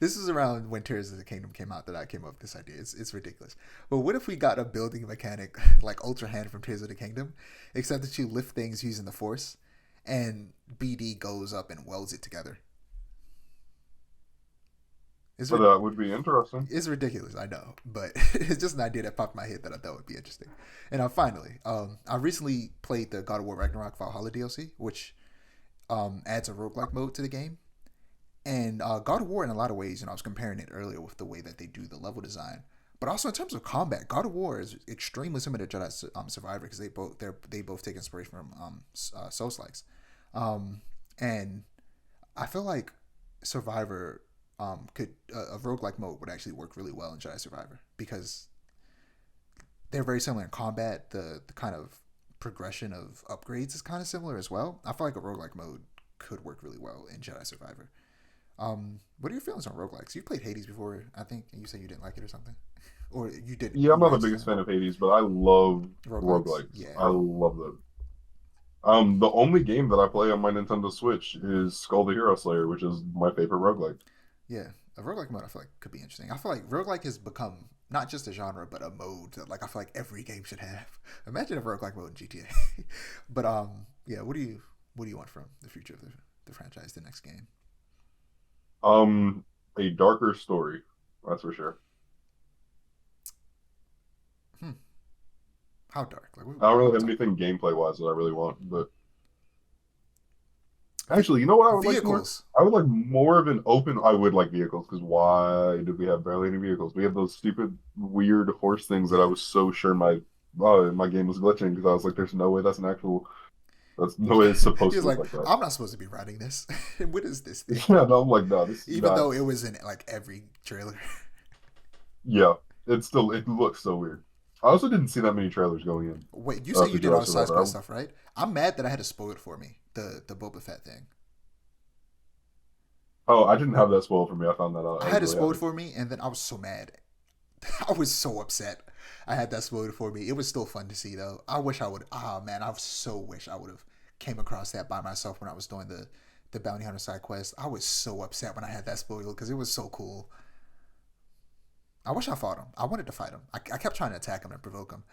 this is around when Tears of the Kingdom came out that I came up with this idea. It's ridiculous. But what if we got a building mechanic like Ultra Hand from Tears of the Kingdom, except that you lift things using the Force, and BD goes up and welds it together. It's But that would be interesting. it's ridiculous, I know, but it's just an idea that popped in my head that I thought would be interesting. And finally, I recently played the God of War Ragnarok Valhalla DLC, which adds a roguelike mode to the game. And God of War, in a lot of ways, I was comparing it earlier with the way that they do the level design, but also in terms of combat, God of War is extremely similar to Jedi Survivor because they both take inspiration from Souls likes, and I feel like Survivor could a roguelike mode would actually work really well in Jedi Survivor because they're very similar in combat. The kind of progression of upgrades is kind of similar as well. I feel like a roguelike mode could work really well in Jedi Survivor. What are your feelings on roguelikes? You played Hades before, I think, and you said you didn't like it or something, or you didn't. Yeah, I'm You not were the hesitant biggest fan of Hades, but I love roguelikes. roguelikes. Yeah, I love them. The only game that I play on my Nintendo Switch is Skull the Hero Slayer, which is my favorite roguelike. yeah. A roguelike mode I feel like could be interesting. I feel like roguelike has become not just a genre but a mode that like I feel like every game should have. Imagine a roguelike mode in GTA. But yeah, what do you want from the future of the franchise, the next game? Um, a darker story, that's for sure. Hmm. How dark? Like I don't what are really we have talking anything gameplay wise that I really want, but actually, you know what I would like more? vehicles. I would like more of an open. I would like vehicles because why do we have barely any vehicles? We have those stupid, weird horse things that I Yeah. was so sure my game was glitching because I was like, "There's no way that's an actual. That's no way it's supposed He was to look like, like that." I'm not supposed to be riding this. What is this thing? Yeah, no, I'm like, no, this Even though it that's was in like every trailer. yeah. It looks so weird. I also didn't see that many trailers going in Wait, you say for you did all Jedi the side Survivor. quest stuff, right? I'm mad that I had to spoil it for me. The Boba Fett thing. I didn't have that spoiled for me. I found that out. I I was had it really spoiled happy. for me, and then I was so mad. I was so upset. I had that spoiled for me. It was still fun to see though. I wish I would. Ah man, I so wish I would have came across that by myself when I was doing the bounty hunter side quest. I was so upset when I had that spoiled because it was so cool. I wish I fought him. I wanted to fight him. I kept trying to attack him and provoke him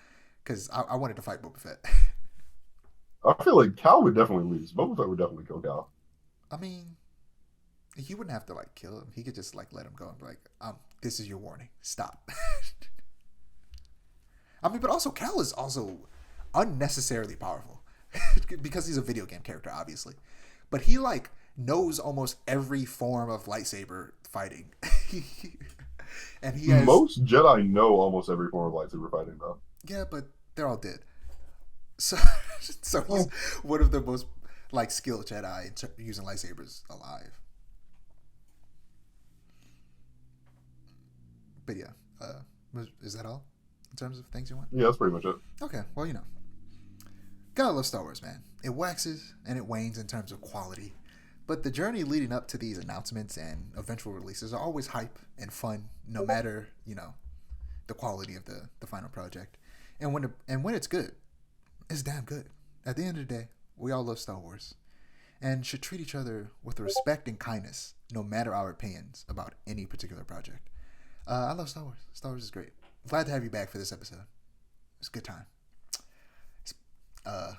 because I wanted to fight Boba Fett. I feel like Cal would definitely lose. Boba Fett would definitely kill Cal. I mean, he wouldn't have to like kill him. He could just like let him go and be like, this is your warning. Stop. I mean, but also Cal is also unnecessarily powerful because he's a video game character, obviously. But he like knows almost every form of lightsaber fighting, and he has Most Jedi know almost every form of lightsaber fighting, though. yeah, but they're all dead. So so he's Well, one of the most like skilled Jedi using lightsabers alive. But yeah, is that all in terms of things you want? yeah, that's pretty much it. Okay, well gotta love Star Wars, man. It waxes and it wanes in terms of quality, but the journey leading up to these announcements and eventual releases are always hype and fun, no matter the quality of the final project. And when it's good, it's damn good. At the end of the day, we all love Star Wars and should treat each other with respect and kindness, no matter our opinions about any particular project. I love Star Wars. Star Wars is great. Glad to have you back for this episode. It's a good time.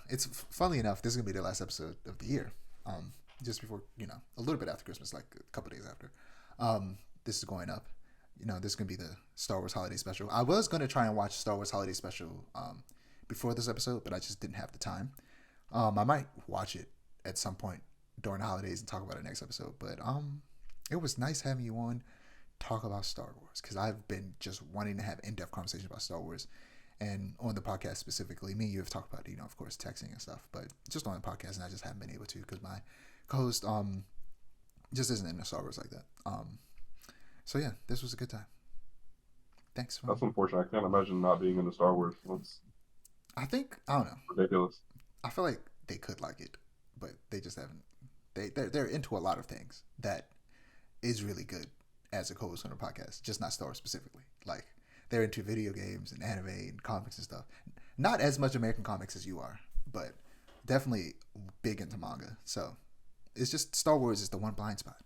It's funnily enough, this is gonna be the last episode of the year. Just before a little bit after Christmas, like a couple days after. This is going up. This is gonna be the Star Wars Holiday Special. I was gonna try and watch Star Wars Holiday Special before this episode, but I just didn't have the time. I might watch it at some point during the holidays and talk about it next episode. But it was nice having you on talk about Star Wars because I've been just wanting to have in-depth conversations about Star Wars. And on the podcast specifically, me and you have talked about, of course, texting and stuff, but just on the podcast, and I just haven't been able to because my co-host just isn't into Star Wars like that. So yeah, this was a good time. Thanks. That's unfortunate. I can't imagine not being into Star Wars. That's I don't know. ridiculous. I feel like they could like it, but they just haven't. They're into a lot of things that is really good as a co-host on a podcast, just not Star Wars specifically. Like they're into video games and anime and comics and stuff. Not as much American comics as you are, but definitely big into manga. So it's just Star Wars is the one blind spot.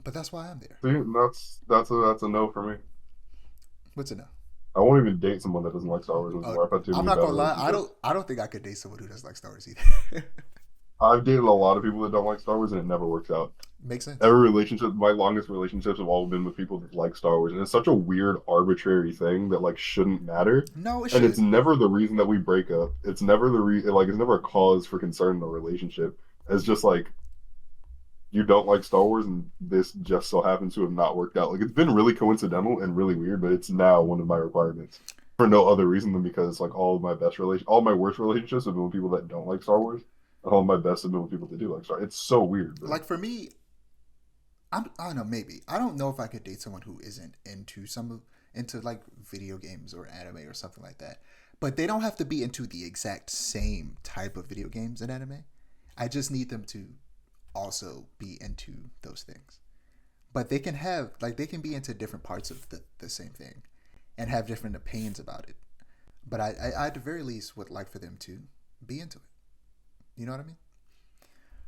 But that's why I'm there. See, that's a no for me. What's it now? I won't even date someone that doesn't like Star Wars Uh, anymore. I've had too I'm many not bad gonna lie. relationships. I don't think I could date someone who doesn't like Star Wars either. I've dated a lot of people that don't like Star Wars, and it never works out. Makes sense. Every relationship, my longest relationships have all been with people that like Star Wars, and it's such a weird, arbitrary thing that like shouldn't matter. No, it And it's should. never the reason that we break up. It's never the like it's never a cause for concern in a relationship. It's just like you don't like Star Wars, and this just so happens to have not worked out. Like it's been really coincidental and really weird, but it's now one of my requirements for no other reason than because like all my worst relationships have been with people that don't like Star Wars, and all my best have been with people that do like Star. It's so weird, bro. Like for me, I don't know. Maybe I don't know if I could date someone who isn't into into like video games or anime or something like that. But they don't have to be into the exact same type of video games and anime. I just need them to also be into those things. But they can have like they can be into different parts of the same thing and have different opinions about it. But I at the very least would like for them to be into it. You know what I mean?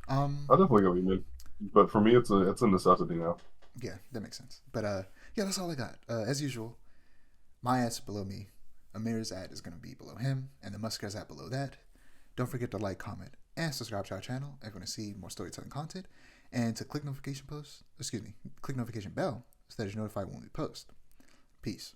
Um I definitely get what you mean, but for me, it's a necessity now. yeah, that makes sense. But yeah, that's all I got. As usual, my ad's below me. Amir's ad is gonna be below him, and the Musker's ad below that. Don't forget to like, comment, and subscribe to our channel if you want to see more storytelling content, and to click notification bell so that you're notified when we post. Peace.